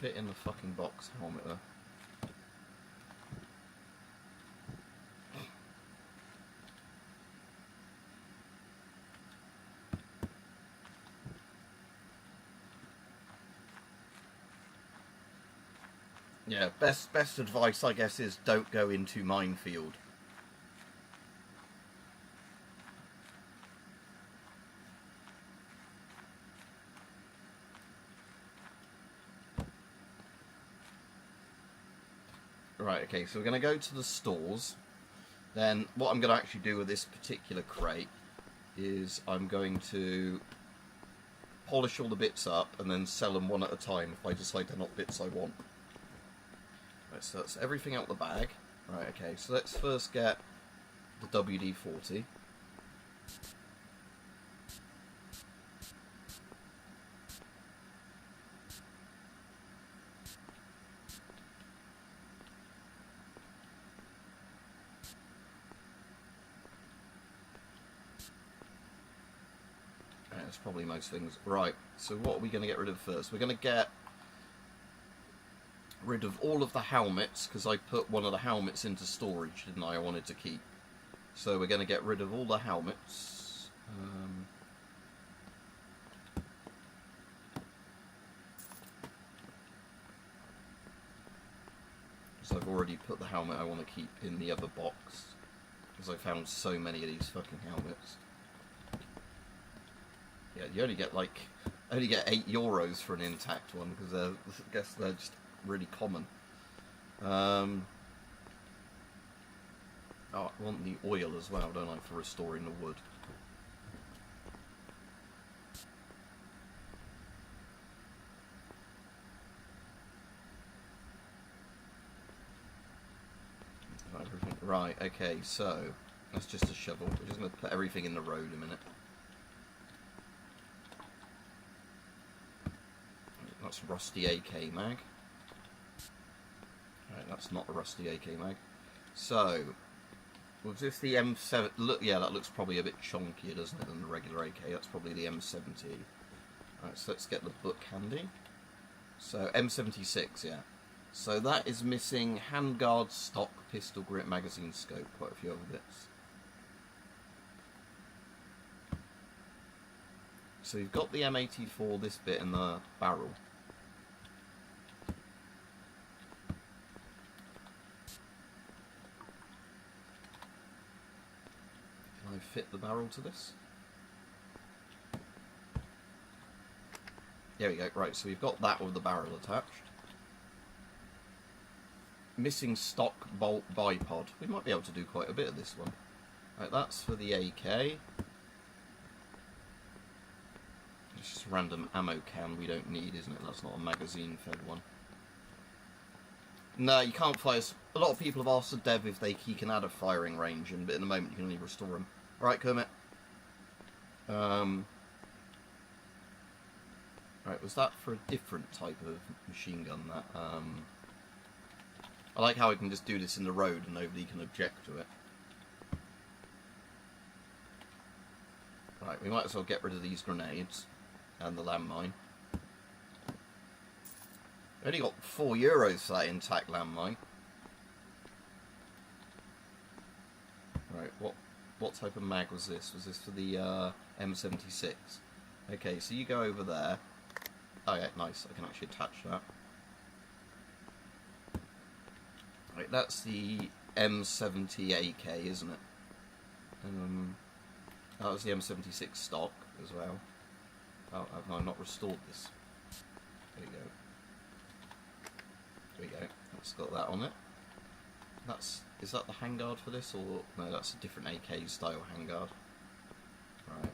Fit in the fucking box helmet there. Yeah, best advice I guess is don't go into minefield. Right, okay, so we're going to go to the stores. Then what I'm going to actually do with this particular crate is I'm going to polish all the bits up and then sell them one at a time if I decide they're not bits I want. Right, so that's everything out the bag. Right, okay, so let's first get the WD-40. That's probably most things. Right, so what are we going to get rid of first? We're going to get rid of all of the helmets, because I put one of the helmets into storage, didn't I? I wanted to keep. So we're going to get rid of all the helmets. So I've already put the helmet I want to keep in the other box, because I found so many of these fucking helmets. Yeah, you only get like €8 for an intact one, because I guess they're just really common. Oh, I want the oil as well, don't I, for restoring the wood. Right, okay, so that's just a shovel. We're just going to put everything in the road a minute. That's rusty AK mag. Right, that's not a rusty AK mag. So, was this the M7? Look, yeah, that looks probably a bit chunkier, doesn't it, than the regular AK? That's probably the M70. Right, so let's get the book handy. So, M76, yeah. So that is missing handguard, stock, pistol grip, magazine scope, quite a few other bits. So you've got the M84, this bit in the barrel. Can I fit the barrel to this? There we go, right, so we've got that with the barrel attached. Missing stock bolt bipod. We might be able to do quite a bit of this one. Right, that's for the AK. It's just a random ammo can we don't need, isn't it? That's not a magazine fed one. No, you can't fire. A lot of people have asked the dev if he can add a firing range in, but in the moment you can only restore them. Right, Kermit. Right, was that for a different type of machine gun, that? I like how I can just do this in the road and nobody can object to it. Right, we might as well get rid of these grenades and the landmine. I only got €4 for that intact landmine. Right, what type of mag was this? Was this for the M76? Okay, so you go over there. Oh yeah, nice, I can actually attach that. Right, that's the M70 AK, isn't it? That was the M76 stock as well. Oh, have I not restored this? There we go. There we go. That's got that on it. Is that the handguard for this, or no? That's a different AK style handguard. Right.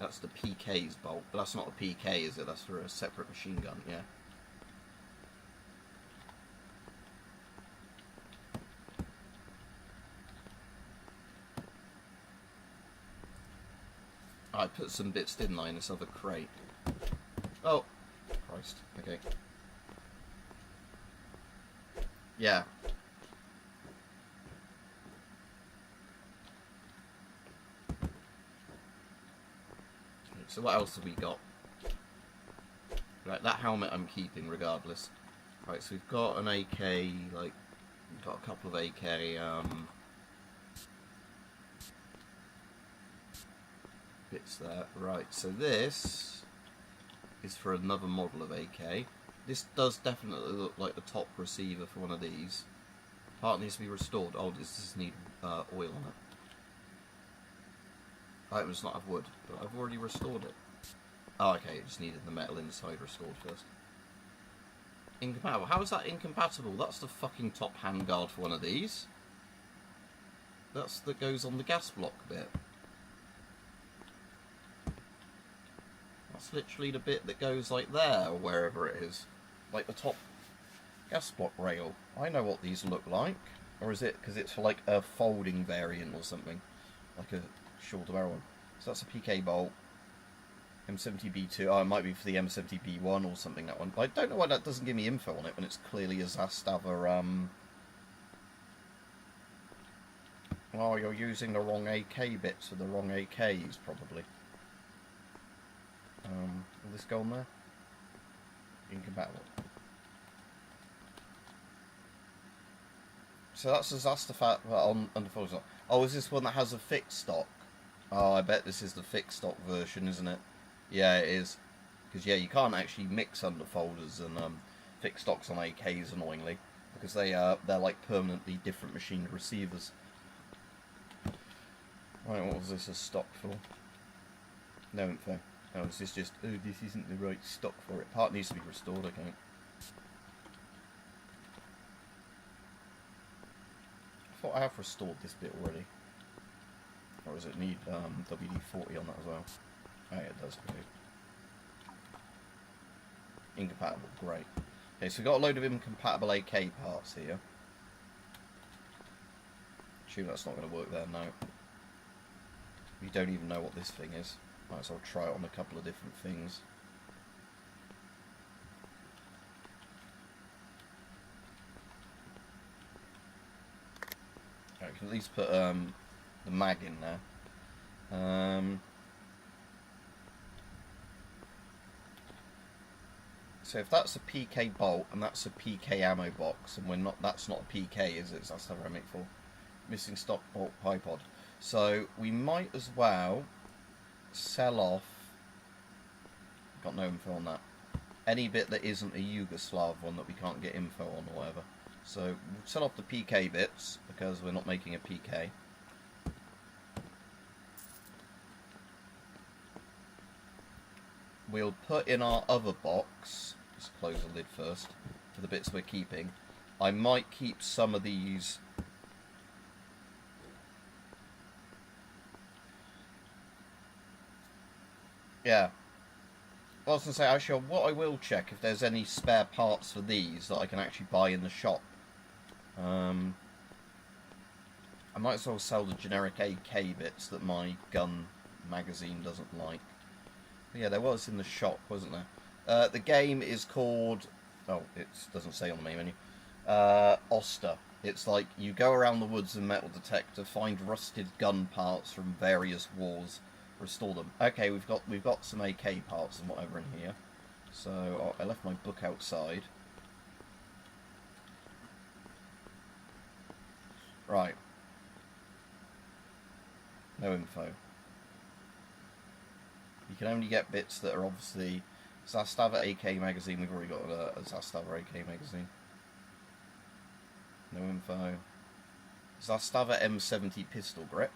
That's the PK's bolt, but that's not a PK, is it? That's for a separate machine gun, yeah. I put some bits, didn't I, in this other crate? Oh, Christ, okay. Yeah. So what else have we got? Right, that helmet I'm keeping regardless. Right, so we've got an AK, like, we've got a couple of AK, bits there. Right, so this is for another model of AK. This does definitely look like the top receiver for one of these. Part needs to be restored. Oh, does this need oil on it? I must not have wood, but I've already restored it. Oh, okay, it just needed the metal inside restored first. Incompatible. How is that incompatible? That's the fucking top handguard for one of these. That's that goes on the gas block bit. That's literally the bit that goes like there, or wherever it is. Like the top gas block rail. I know what these look like. Or is it because it's for like a folding variant or something? Like a shorter barrel one. So that's a PK bolt. M70B2. Oh, it might be for the M70B1 or something, that one. I don't know why that doesn't give me info on it when it's clearly a Zastava, Oh, you're using the wrong AK bits for the wrong AKs, probably. Will this go on there? Incompatible. So that's a Zastava on the photos. Oh, is this one that has a fixed stock? Oh, I bet this is the fixed stock version, isn't it? Yeah, it is. Because, yeah, you can't actually mix underfolders and fix stocks on AKs, annoyingly. Because they're like permanently different machined receivers. Right, what was this a stock for? No info. Oh, this is just, oh, this isn't the right stock for it. Part needs to be restored, okay. I thought I have restored this bit already. Or does it need WD-40 on that as well? Oh yeah, it does. Okay. Incompatible, great. Okay, so we've got a load of incompatible AK parts here. Assume that's not going to work there, no. We don't even know what this thing is. Might as well try it on a couple of different things. I can at least put the mag in there. So if that's a PK bolt and that's a PK ammo box, and that's not a PK, is it? That's never I make for. Missing stock bolt bipod. So we might as well sell off. Got no info on that. Any bit that isn't a Yugoslav one that we can't get info on or whatever. So we'll sell off the PK bits because we're not making a PK. We'll put in our other box. Let's close the lid first for the bits we're keeping. I might keep some of these. Yeah. I was going to say, actually, what I will check if there's any spare parts for these that I can actually buy in the shop. I might as well sell the generic AK bits that my gun magazine doesn't like. But yeah, there was in the shop, wasn't there? The game is called... Oh, it doesn't say on the main menu. Oster. It's like you go around the woods and metal detector, find rusted gun parts from various wars, restore them. Okay, we've got some AK parts and whatever in here. So I left my book outside. Right. No info. You can only get bits that are obviously Zastava AK magazine. We've already got a Zastava AK magazine. No info. Zastava M70 pistol grip.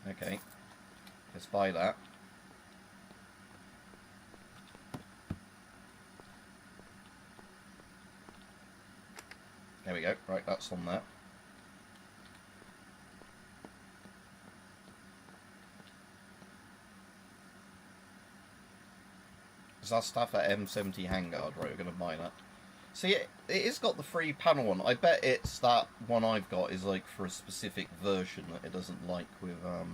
Okay. Let's buy that. There we go. Right, that's on that. Zastava M70 handguard. Right, we're going to buy that. See, it has got the free panel one. I bet it's that one I've got is like for a specific version that it doesn't like with Oh,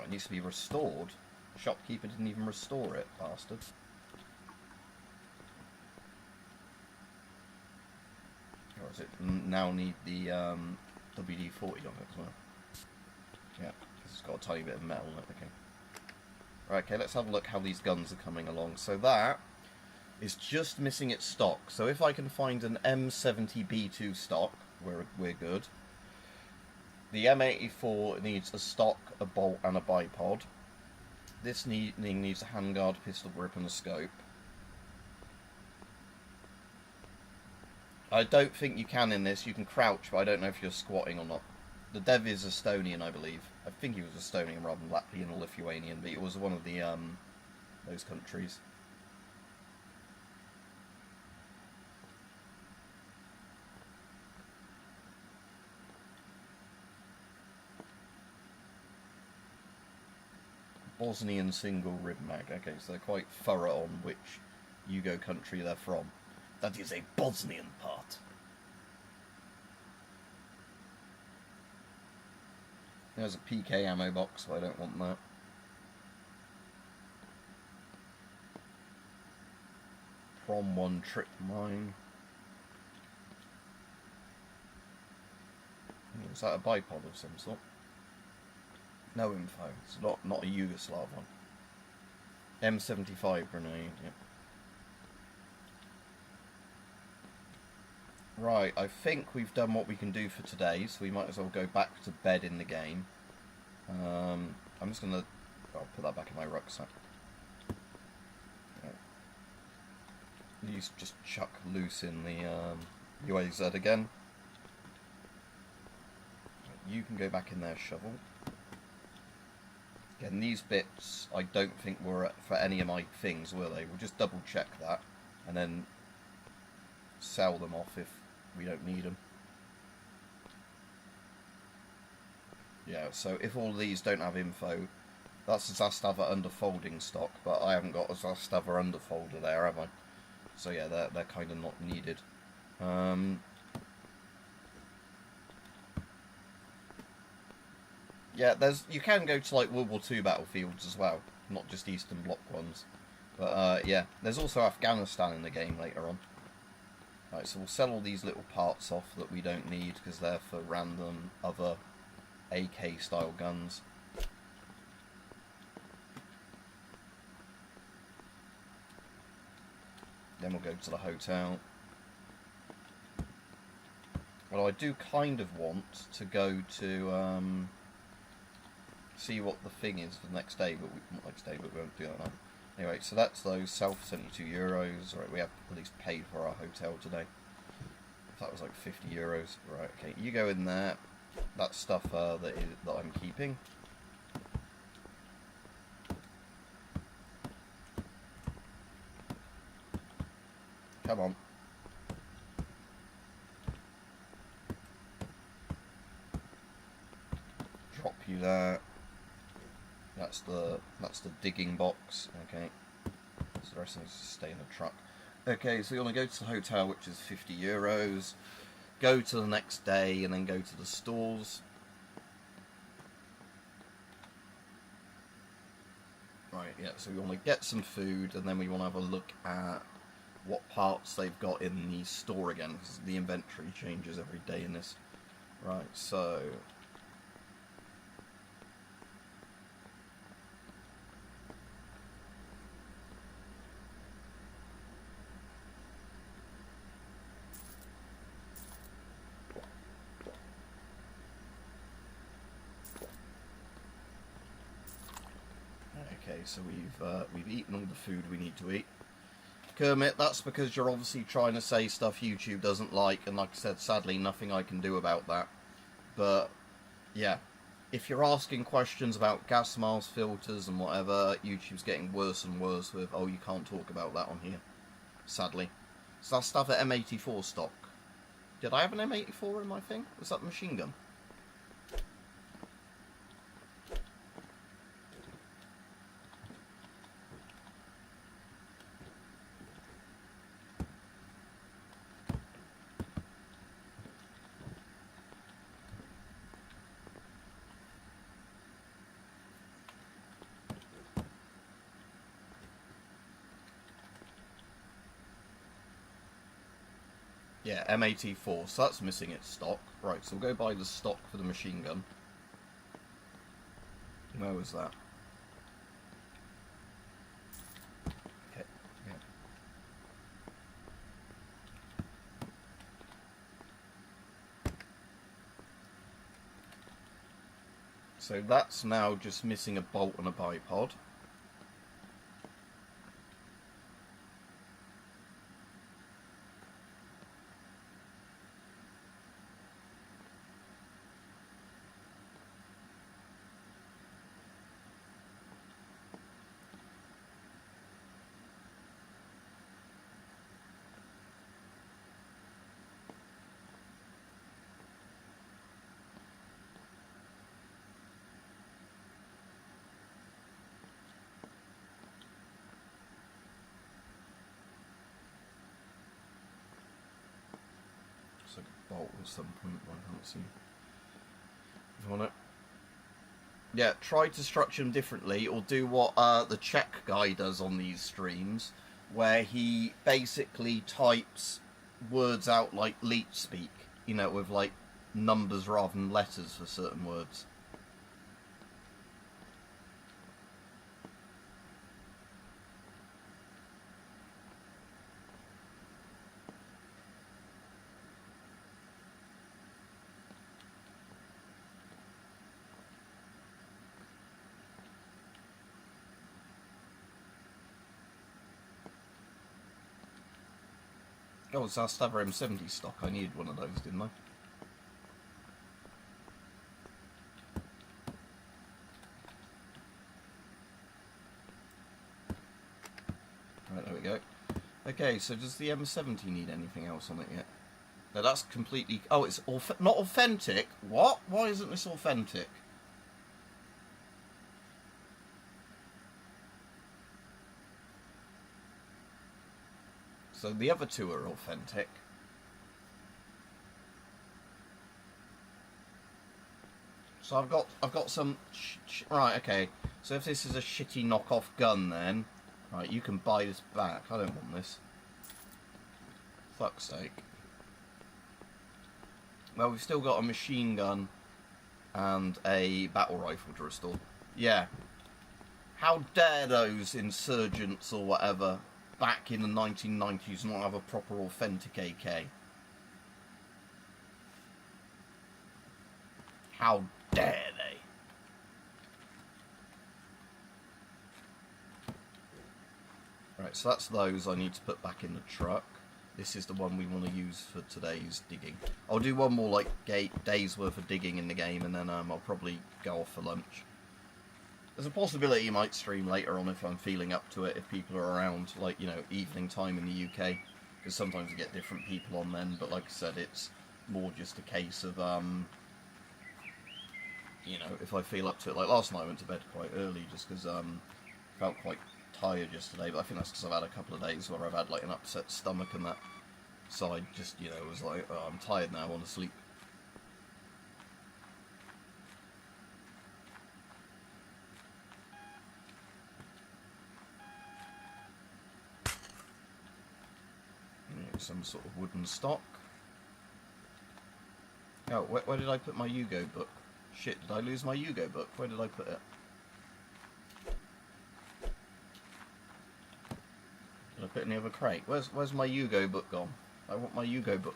it needs to be restored. Shopkeeper didn't even restore it, bastard. Or does it now need the WD-40 on it as well? Yeah, it's got a tiny bit of metal in it, okay. Right, okay, let's have a look how these guns are coming along. So that is just missing its stock. So if I can find an M70B2 stock, we're good. The M84 needs a stock, a bolt, and a bipod. This needs a handguard, pistol grip, and a scope. I don't think you can in this. You can crouch, but I don't know if you're squatting or not. The dev is Estonian, I believe. I think he was Estonian rather than Latvian or Lithuanian, but it was one of the those countries. Bosnian single rib mag. Okay, so they're quite thorough on which Yugo country they're from. That is a Bosnian part. There's a PK ammo box, so I don't want that. Prom 1 trip mine. Is that a bipod of some sort? No info. It's not a Yugoslav one. M75 grenade, yep. Right, I think we've done what we can do for today, so we might as well go back to bed in the game. I'm just gonna... I'll put that back in my rucksack. These just chuck loose in the UAZ again. You can go back in there, shovel. Again, these bits I don't think were for any of my things, were they? We'll just double check that and then sell them off if we don't need them. Yeah, so if all of these don't have info, that's a Zastava underfolding stock, but I haven't got a Zastava underfolder there, have I? So yeah, they're kind of not needed. Yeah, you can go to like World War II battlefields as well, not just Eastern Bloc ones. But yeah, there's also Afghanistan in the game later on. Right, so we'll sell all these little parts off that we don't need because they're for random other AK style guns. Then we'll go to the hotel. Well, I do kind of want to go to see what the thing is for the next day, but not next day, but we won't do that now. Anyway, so that's those self €72. Right, we have at least paid for our hotel today. If that was like €50. Right, okay, you go in there. That's stuff that I'm keeping. Come on. Drop you there. That's the digging box. Okay. So the rest needs to stay in the truck. Okay, so you want to go to the hotel, which is €50. Go to the next day, and then go to the stores. Right, yeah, so we want to get some food, and then we want to have a look at what parts they've got in the store again, because the inventory changes every day in this. Right, so... Okay, so we've eaten all the food we need to eat. Kermit, that's because you're obviously trying to say stuff YouTube doesn't like, and like I said, sadly, nothing I can do about that. But, yeah, if you're asking questions about gas mask filters and whatever, YouTube's getting worse and worse with, oh, you can't talk about that on here, sadly. So that's stuff at M84 stock. Did I have an M84 in my thing? Was that the machine gun? Yeah, M84, so that's missing its stock. Right, so we'll go buy the stock for the machine gun. Where was that? Okay, yeah. So that's now just missing a bolt and a bipod. Looks like a bolt at some point, but I can't see. If you want it. Yeah, try to structure them differently, or do what the Czech guy does on these streams, where he basically types words out like leech speak, you know, with like numbers rather than letters for certain words. Oh, it's our Stava M70 stock. I needed one of those, didn't I? Right, there we go. Okay, so does the M70 need anything else on it yet? No, that's completely... Oh, it's not authentic? What? Why isn't this authentic? So the other two are authentic. So I've got some... right, okay. So if this is a shitty knockoff gun then... Right, you can buy this back. I don't want this. Fuck's sake. Well, we've still got a machine gun and a battle rifle to restore. Yeah. How dare those insurgents or whatever back in the 1990s not have a proper authentic AK? How dare they? Right, so that's those I need to put back in the truck. This is the one we want to use for today's digging. I'll do one more like day's worth of digging in the game, and then I'll probably go off for lunch. There's a possibility you might stream later on if I'm feeling up to it, if people are around, like, you know, evening time in the UK, because sometimes you get different people on then, but like I said, it's more just a case of, you know, if I feel up to it. Like last night I went to bed quite early just because felt quite tired yesterday, but I think that's because I've had a couple of days where I've had like an upset stomach and that, so I just, you know, was like, oh, I'm tired now, I want to sleep. Some sort of wooden stock. Oh, where did I put my Yugo book? Shit, did I lose my Yugo book? Where did I put it? Did I put it in the other crate? Where's my Yugo book gone? I want my Yugo book.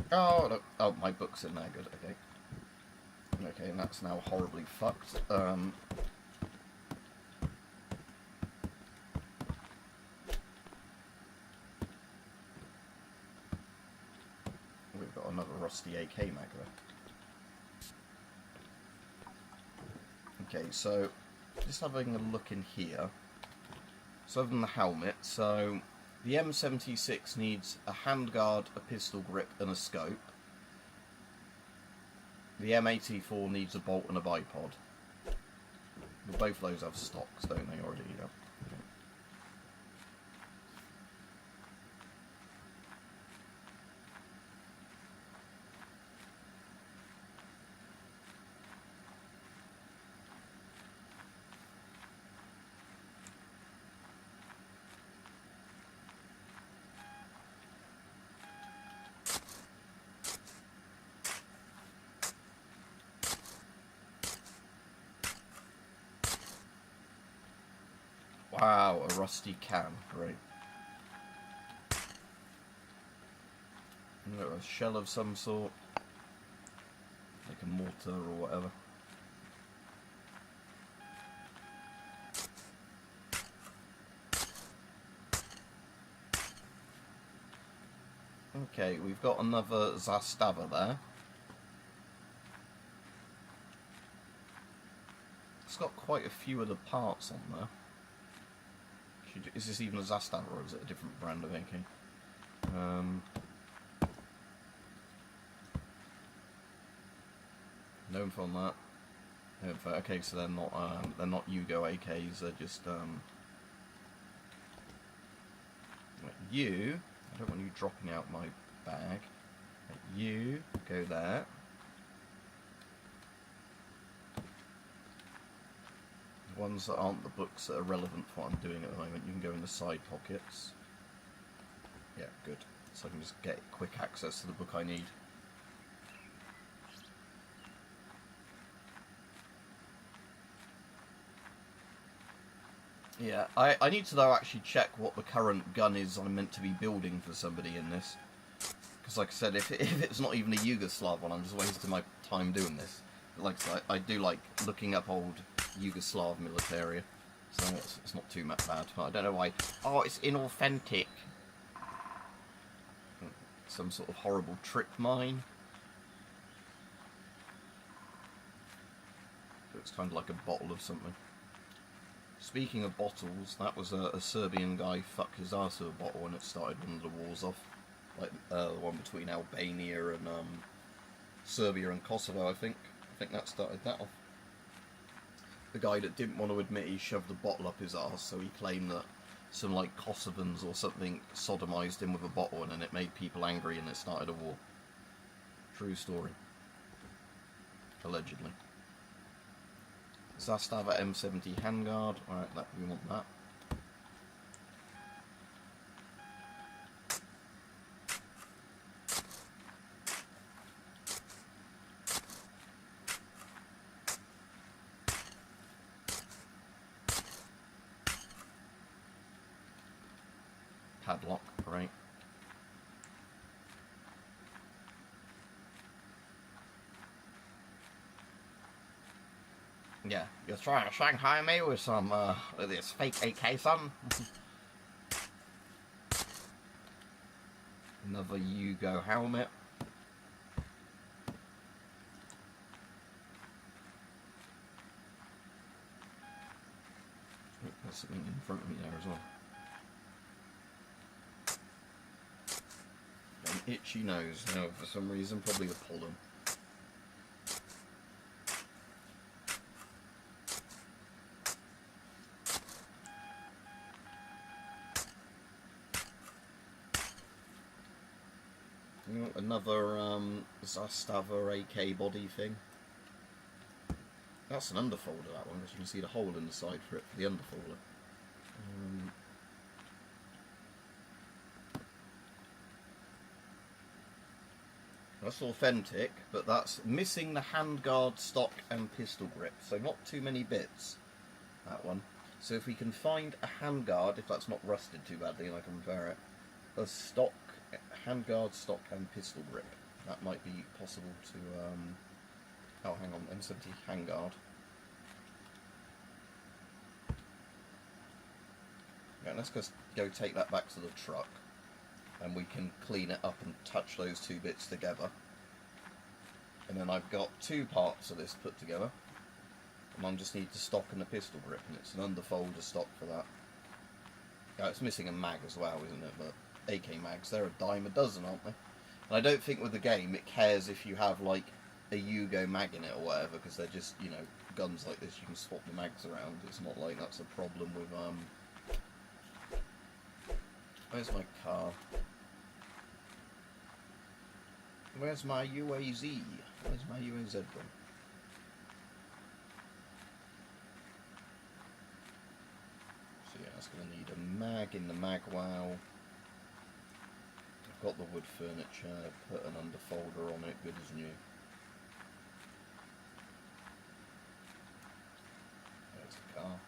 Oh, look. Oh, my book's in there. Good. Okay. Okay, and that's now horribly fucked. We've got another rusty AK mag there. Okay, so just having a look in here. So other than the helmet, so the M76 needs a handguard, a pistol grip, and a scope. The M84 needs a bolt and a bipod. Well, both of those have stocks, don't they, already? Yeah. Okay. Wow, a rusty can. Great. A shell of some sort. Like a mortar or whatever. Okay, we've got another Zastava there. It's got quite a few of the parts on there. Is this even a Zastava or is it a different brand of AK? No info on that. No info. Okay, so they're not Yugo AKs. They're just you. I don't want you dropping out my bag. You go there. The ones that aren't the books that are relevant for what I'm doing at the moment, you can go in the side pockets. Yeah, good. So I can just get quick access to the book I need. Yeah, I need to though actually check what the current gun is I'm meant to be building for somebody in this. Because like I said, if it's not even a Yugoslav one, I'm just wasting my time doing this. But like I said, I do like looking up old Yugoslav militaria, so it's not too much bad. I don't know why. Oh, it's inauthentic. Some sort of horrible trick mine. Looks kind of like a bottle of something. Speaking of bottles, that was a Serbian guy fucked his ass with a bottle and it started one of the wars off. Like the one between Albania and Serbia and Kosovo, I think. I think that started that off. The guy that didn't want to admit he shoved a bottle up his arse, so he claimed that some like Kosovans or something sodomized him with a bottle and then it made people angry and it started a war. True story. Allegedly. Zastava M70 handguard. Alright, we want that. Padlock, right. Yeah, you're trying to Shanghai me with some, with this fake AK, son. Another Yugo helmet. There's something in front of me there as well. An itchy nose, no, for some reason, probably the pollen. Another Zastava AK body thing. That's an underfolder, that one, because you can see the hole in the side for it, for the underfolder. That's authentic, but that's missing the handguard, stock and pistol grip, so not too many bits, that one. So if we can find a handguard, if that's not rusted too badly and I can repair it, a stock, handguard, stock and pistol grip, that might be possible to, oh hang on, M70 handguard. Yeah, let's just go take that back to the truck and we can clean it up and touch those two bits together. And then I've got two parts of this put together. And I just need the stock and the pistol grip, and it's an underfolder stock for that. Yeah, it's missing a mag as well, isn't it? But AK mags, they're a dime a dozen, aren't they? And I don't think with the game it cares if you have like a Yugo mag in it or whatever, because they're just, you know, guns like this, you can swap the mags around. It's not like that's a problem with, where's my car? Where's my UAZ? Where's my UAZ gone? So yeah, that's going to need a mag in the mag wow. I've got the wood furniture, put an underfolder on it, good as new. There's the car.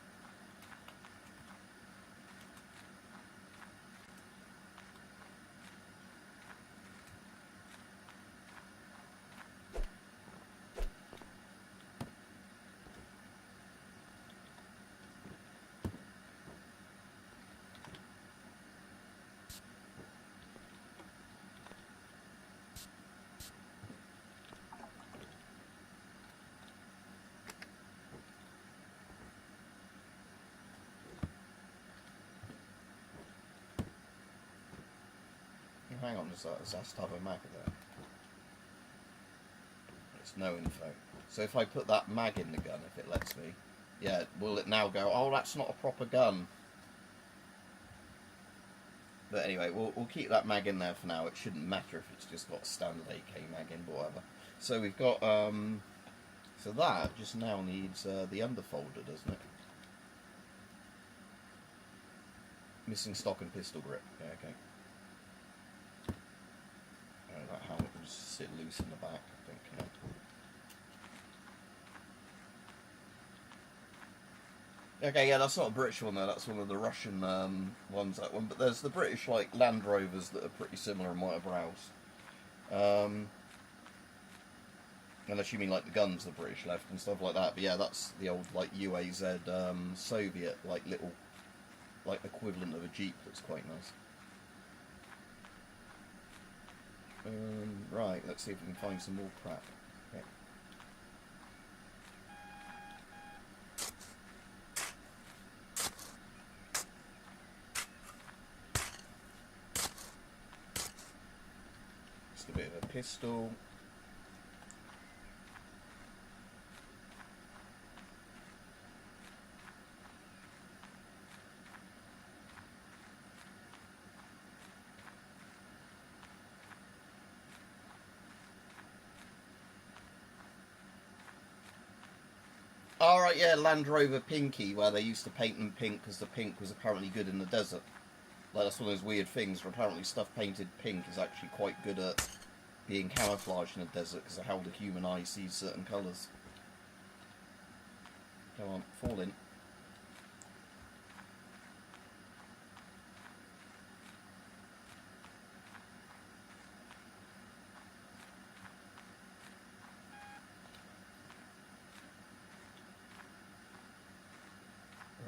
Hang on, does that have a mag there? It's no info. So if I put that mag in the gun, if it lets me, yeah, will it now go, oh, that's not a proper gun? But anyway, we'll keep that mag in there for now. It shouldn't matter if it's just got a standard AK mag in, but whatever. So we've got, so that just now needs the underfolder, doesn't it? Missing stock and pistol grip. Yeah, okay. That helmet will just sit loose in the back, I think. Yeah. Okay, yeah, that's not a British one though. That's one of the Russian ones. That one, but there's the British like Land Rovers that are pretty similar in what I browse. Unless you mean like the guns the British left and stuff like that. But yeah, that's the old like UAZ Soviet like little like equivalent of a Jeep. That's quite nice. Right, let's see if we can find some more crap. Okay. Just a bit of a pistol. Alright, yeah, Land Rover Pinky, where they used to paint them pink because the pink was apparently good in the desert. Like, that's one of those weird things where apparently stuff painted pink is actually quite good at being camouflaged in the desert because of how the human eye sees certain colours. Come on, fall in.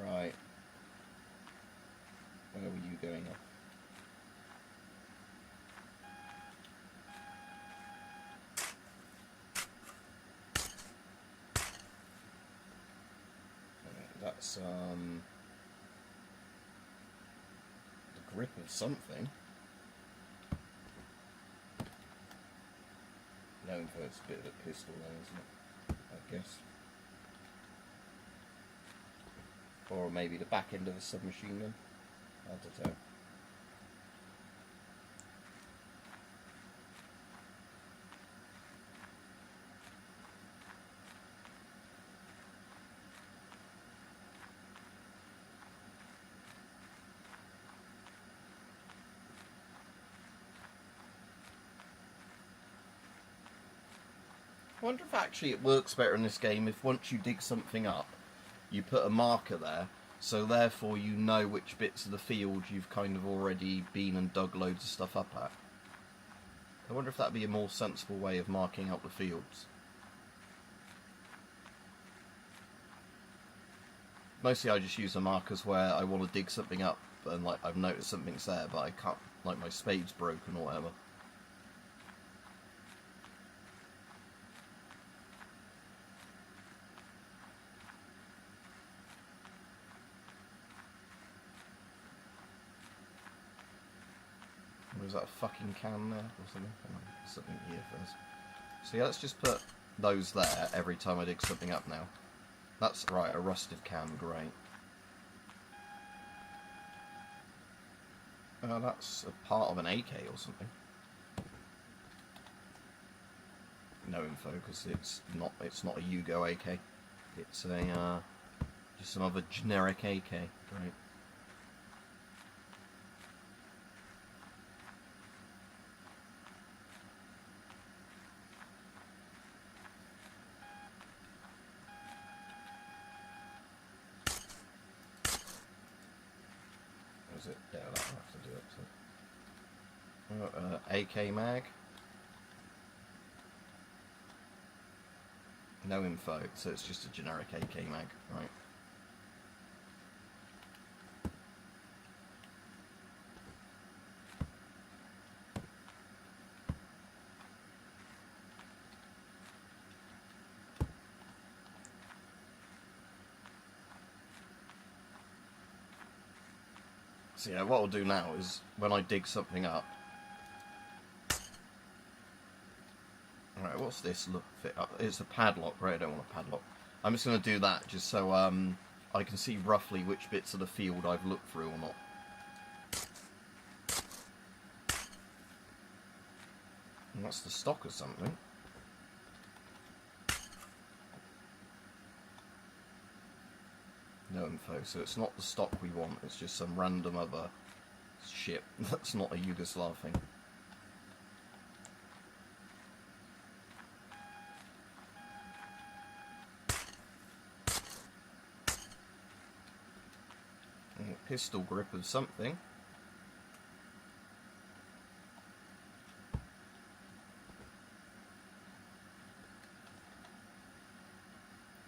Right. Where were you going up? That's, the grip of something. No info, it's a bit of a pistol there, isn't it? I guess. Or maybe the back end of a submachine gun. Hard to tell. I wonder if actually it works better in this game if once you dig something up, you put a marker there, so therefore you know which bits of the field you've kind of already been and dug loads of stuff up at. I wonder if that'd be a more sensible way of marking out the fields. Mostly I just use the markers where I want to dig something up and like I've noticed something's there but I can't, like my spade's broken or whatever. Was that a fucking can there or something? Something here first. So yeah, let's just put those there every time I dig something up now. That's right, a rusted can, great. That's a part of an AK or something. No info because it's not a Yugo AK. It's a just some other generic AK. Great. Was it? Yeah, that'll have to do it. So. AK mag. No info, so it's just a generic AK mag, right? So yeah, what I'll do now is when I dig something up. Alright, what's this look fit up? It's a padlock, right? I don't want a padlock. I'm just going to do that just so I can see roughly which bits of the field I've looked through or not. And that's the stock or something. No info, so it's not the stock we want, it's just some random other ship that's not a Yugoslav thing. pistol grip of something.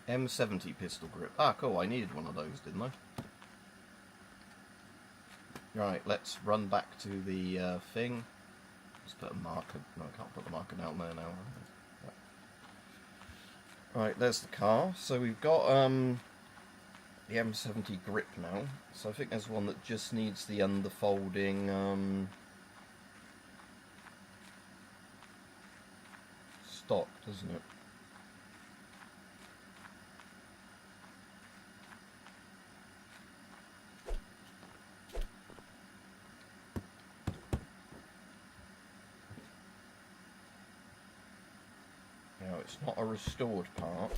M70 pistol grip. Ah, cool, I needed one of those, didn't I? Right, let's run back to the thing. Let's put a marker. No, I can't put the marker down there now. Right, there's the car. So we've got the M70 grip now. So I think there's one that just needs the underfolding stock, doesn't it? Now it's not a restored part.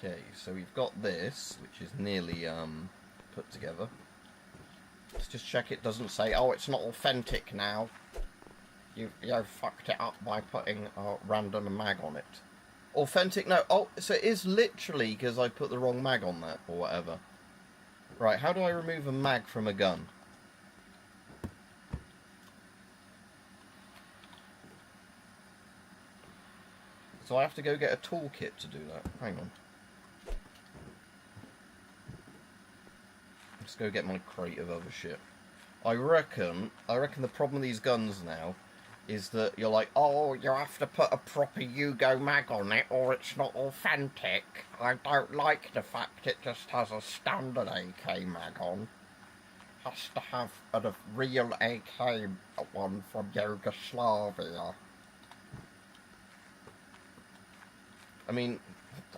Okay, so we've got this, which is nearly put together. Let's just check it doesn't say, oh, it's not authentic now. You fucked it up by putting a random mag on it. Authentic? No. Oh, so it is literally because I put the wrong mag on that or whatever. Right, how do I remove a mag from a gun? So I have to go get a toolkit to do that. Hang on. Let's go get my crate of other shit. I reckon the problem with these guns now is that you're like, oh, you have to put a proper Yugo mag on it or it's not authentic. I don't like the fact it just has a standard AK mag on. Has to have a real AK one from Yugoslavia. I mean,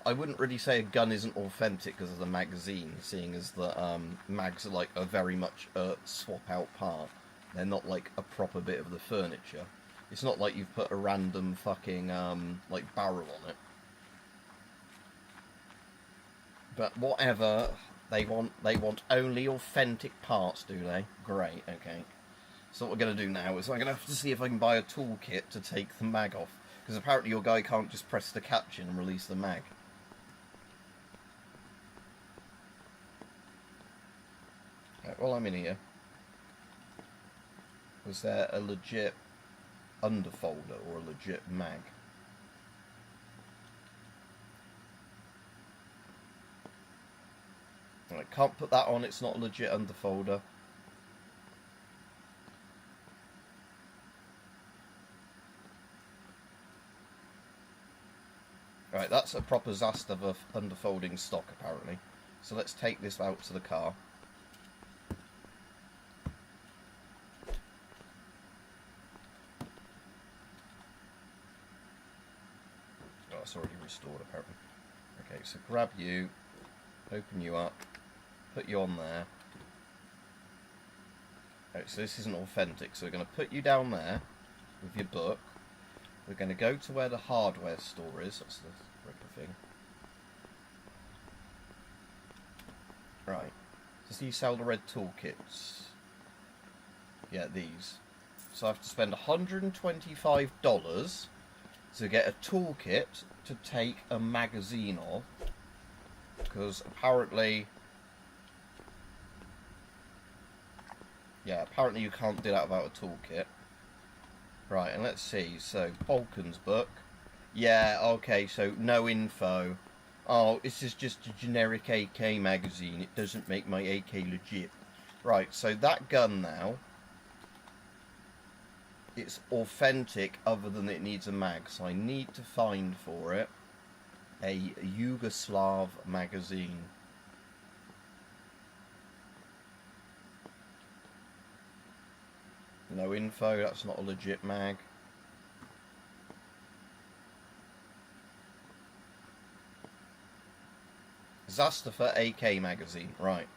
I wouldn't really say a gun isn't authentic because of the magazine, seeing as the mags are like a very much swap out part. They're not like a proper bit of the furniture. It's not like you've put a random fucking like barrel on it. But whatever, they want only authentic parts, do they? Great, okay. So what we're gonna do now is I'm gonna have to see if I can buy a toolkit to take the mag off. Because apparently your guy can't just press the caption and release the mag. Right, while I'm in here, was there a legit underfolder or a legit mag? I can't put that on, it's not a legit underfolder. Right, that's a proper Zastava underfolding stock apparently. So let's take this out to the car. Oh, it's already restored apparently. Okay, so grab you, open you up, put you on there. Okay, so this isn't authentic, so we're going to put you down there with your book. We're going to go to where the hardware store is. That's the regular thing. Right. Does he sell the red toolkits? Yeah, these. So I have to spend $125 to get a toolkit to take a magazine off. Because apparently... yeah, apparently you can't do that without a toolkit. Right, and let's see, so, Balkan's book. Yeah, okay, so, no info. Oh, this is just a generic AK magazine. It doesn't make my AK legit. Right, so that gun now, it's authentic other than it needs a mag. So I need to find for it a Yugoslav magazine. No info, that's not a legit mag. Zastava AK magazine, right.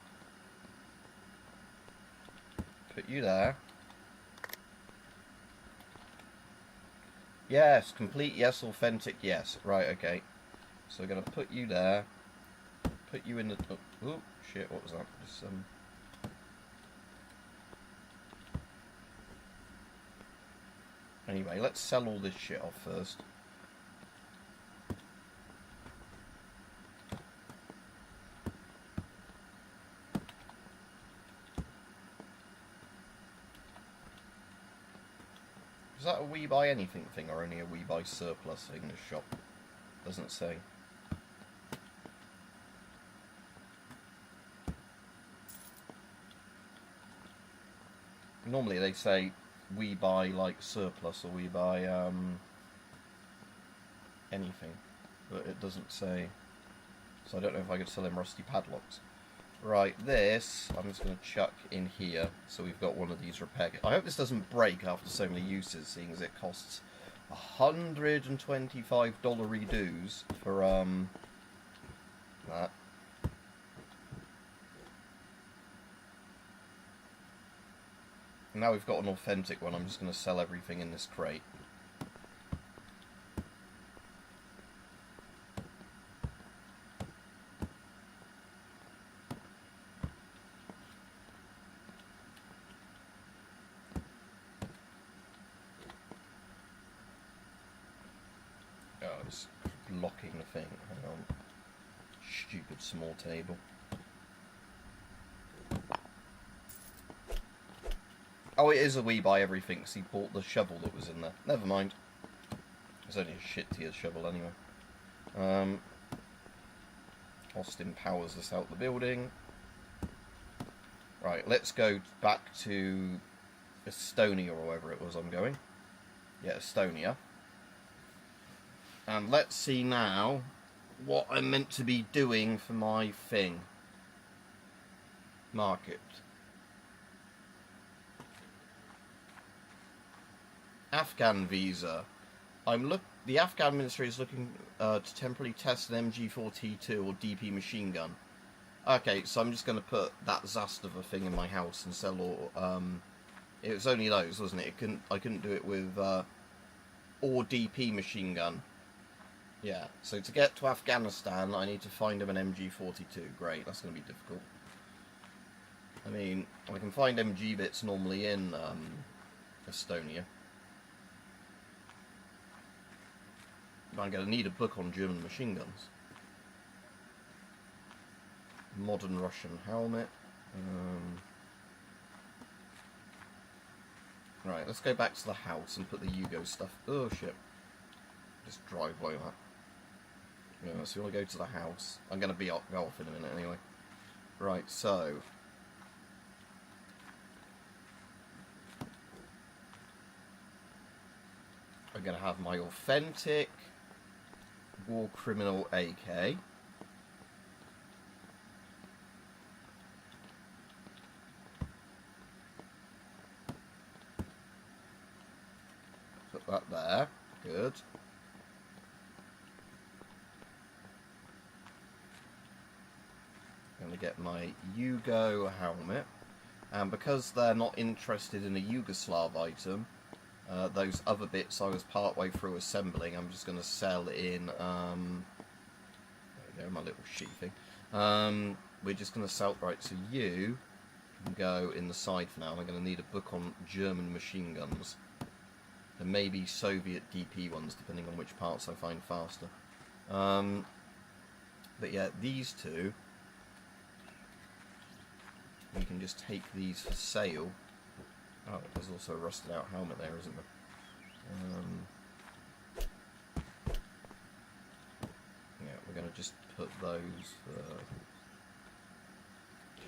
Put you there. Yes, complete, yes, authentic, yes. Right, okay. So we're going to put you there. put you in the... Oh, shit, what was that? Just, Anyway, let's sell all this shit off first. Is that a we buy anything thing or only a we buy surplus thing in the shop? Doesn't say. Normally they say we buy like surplus or we buy anything, but it doesn't say, so I don't know if I could sell him rusty padlocks. Right, this I'm just going to chuck in here, so we've got one of these repair kits. I hope this doesn't break after so many uses, seeing as it costs $125 redos for that. Now we've got an authentic one, I'm just going to sell everything in this crate. Oh, it's blocking the thing. Hang on. Stupid small table. Oh, it is a we buy everything, because he bought the shovel that was in there. Never mind. It's only a shit tier shovel anyway. Austin powers us out the building. Right, let's go back to Estonia or wherever it was I'm going. Yeah, Estonia. And let's see now what I'm meant to be doing for my thing. Market. Afghan visa. The Afghan ministry is looking to temporarily test an MG42 or DP machine gun. Okay, so I'm just going to put that Zastava thing in my house and sell all. It was only those, wasn't it? I couldn't do it with or DP machine gun. Yeah. So to get to Afghanistan, I need to find him an MG42. Great, that's going to be difficult. I mean, I can find MG bits normally in Estonia. I'm going to need a book on German machine guns. Modern Russian helmet. Right, let's go back to the house and put the Yugo stuff. Oh shit. Just drive by that. Yeah, so we want to go to the house. I'm going to go off in a minute anyway. Right, so... I'm going to have my authentic War Criminal AK. Put that there. Good. I'm going to get my Yugo helmet. And because they're not interested in a Yugoslav item, those other bits I was part way through assembling, I'm just going to sell in, there we go, my little sheathing. We're just going to sell, right, so you can go in the side for now. I'm going to need a book on German machine guns. And maybe Soviet DP ones, depending on which parts I find faster. But yeah, these two, we can just take these for sale. Oh, there's also a rusted out helmet there, isn't there? Yeah, we're going to just put those,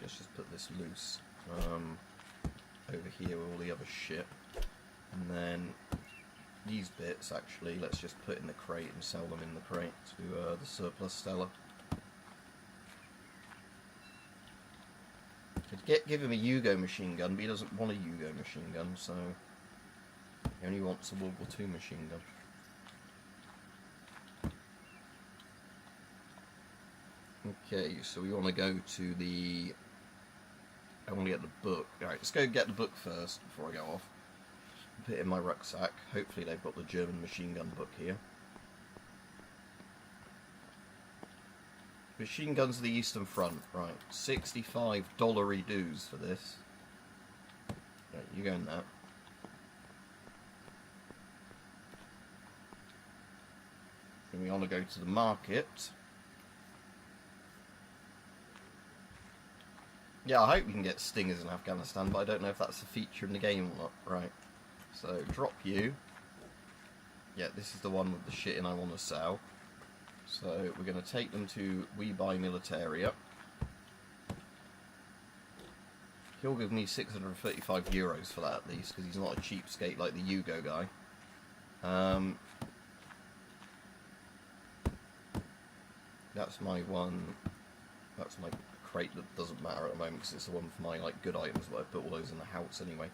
let's just put this loose, over here with all the other shit. And then these bits, actually, let's just put in the crate and sell them in the crate to the surplus seller. Give him a Yugo machine gun, but he doesn't want a Yugo machine gun, so he only wants a World War II machine gun. Okay, so we want to go to the... I want to get the book. Alright, let's go get the book first before I go off. Put it in my rucksack. Hopefully they've got the German machine gun book here. Machine Guns of the Eastern Front. Right, $65 dues for this. Right, you go in there. And we want to go to the market. Yeah, I hope we can get Stingers in Afghanistan, but I don't know if that's a feature in the game or not. Right, so drop you. Yeah, this is the one with the shit in I want to sell. So we're going to take them to We Buy Militaria. He'll give me 635 euros for that at least, because he's not a cheapskate like the Yugo guy. That's my one. That's my crate that doesn't matter at the moment because it's the one for my like good items, but I put all those in the house anyway.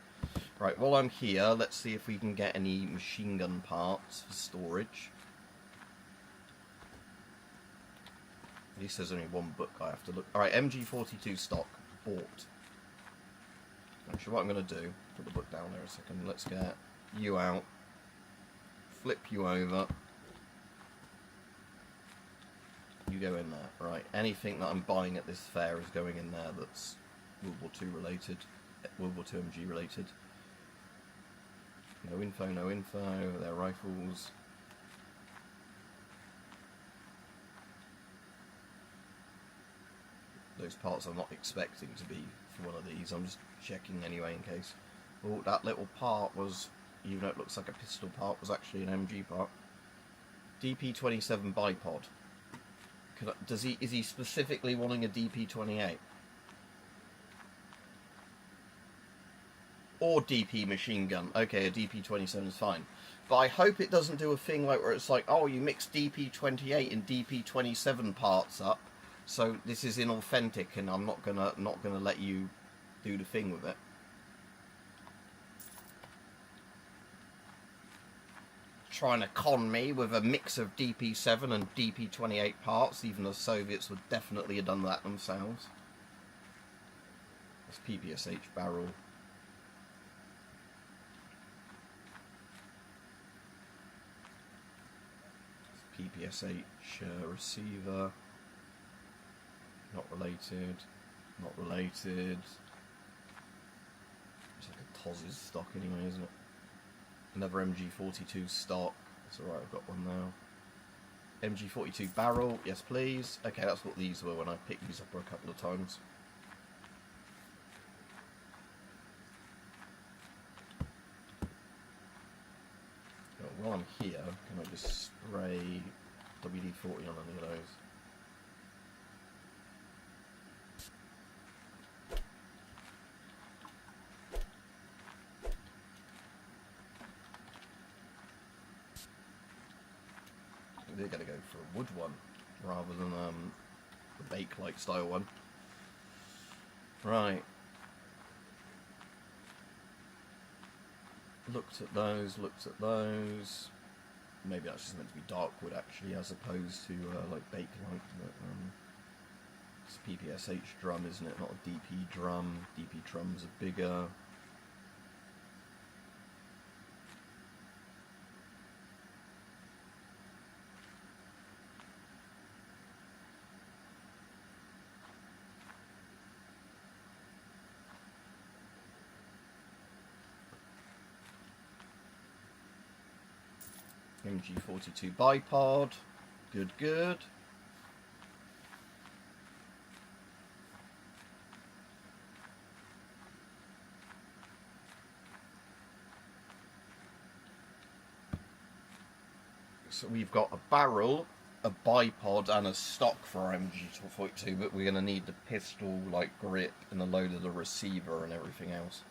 Right, while I'm here, let's see if we can get any machine gun parts for storage. At least there's only one book I have to look. Alright, MG42 stock. Bought. Actually, what I'm going to do, put the book down there a second. Let's get you out. Flip you over. You go in there. Right, anything that I'm buying at this fair is going in there that's World War II related. World War II MG related. No info, no info. They're rifles. Those parts I'm not expecting to be for one of these. I'm just checking anyway in case. Oh, that little part was, even though it looks like a pistol part, was actually an MG part. DP-27 bipod. Is he specifically wanting a DP-28? Or DP machine gun. Okay, a DP-27 is fine. But I hope it doesn't do a thing like where it's like, oh, you mix DP-28 and DP-27 parts up, so this is inauthentic, and I'm not gonna let you do the thing with it. Trying to con me with a mix of DP-7 and DP-28 parts, even the Soviets would definitely have done that themselves. This PPSH barrel. PPSH receiver. Not related. Not related. It's like a TOS's stock anyway, isn't it? Another MG42 stock. That's alright, I've got one now. MG42 barrel, yes please. Okay, that's what these were when I picked these up a couple of times. While I'm here, can I just spray WD-40 on any of those? They're going to go for a wood one rather than the Bakelite style one. Right. Looked at those. Maybe that's just meant to be dark wood actually, as opposed to like Bakelite. But, it's a PPSH drum, isn't it? Not a DP drum. DP drums are bigger. MG42 bipod, good. So we've got a barrel, a bipod and a stock for our MG42, but we're going to need the pistol like grip and a load of the receiver and everything else.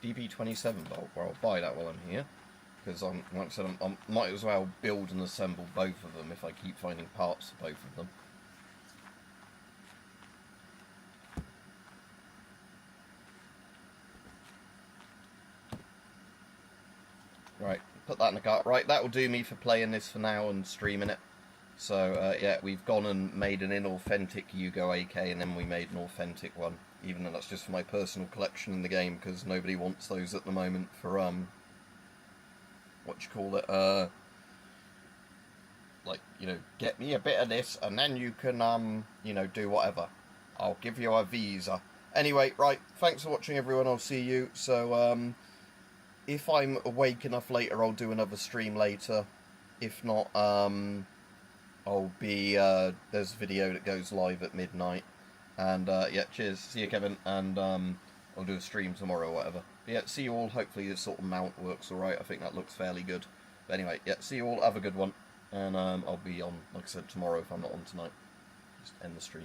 DP-27 bolt, well, I'll buy that while I'm here, because like I said, I might as well build and assemble both of them if I keep finding parts for both of them. Right, put that in the cart. Right, that will do me for playing this for now and streaming it. So yeah, we've gone and made an inauthentic Yugo AK, and then we made an authentic one, even though that's just for my personal collection in the game, because nobody wants those at the moment for what you call it, like, you know, get me a bit of this and then you can you know, do whatever. I'll give you a visa. Anyway, right, thanks for watching everyone, I'll see you. So if I'm awake enough later, I'll do another stream later. If not, I'll be there's a video that goes live at midnight. And yeah, cheers, see you, Kevin, and I'll do a stream tomorrow or whatever. But yeah, see you all. Hopefully this sort of mount works alright. I think that looks fairly good. But anyway, yeah, see you all, have a good one. And I'll be on, like I said, tomorrow if I'm not on tonight. Just end the stream.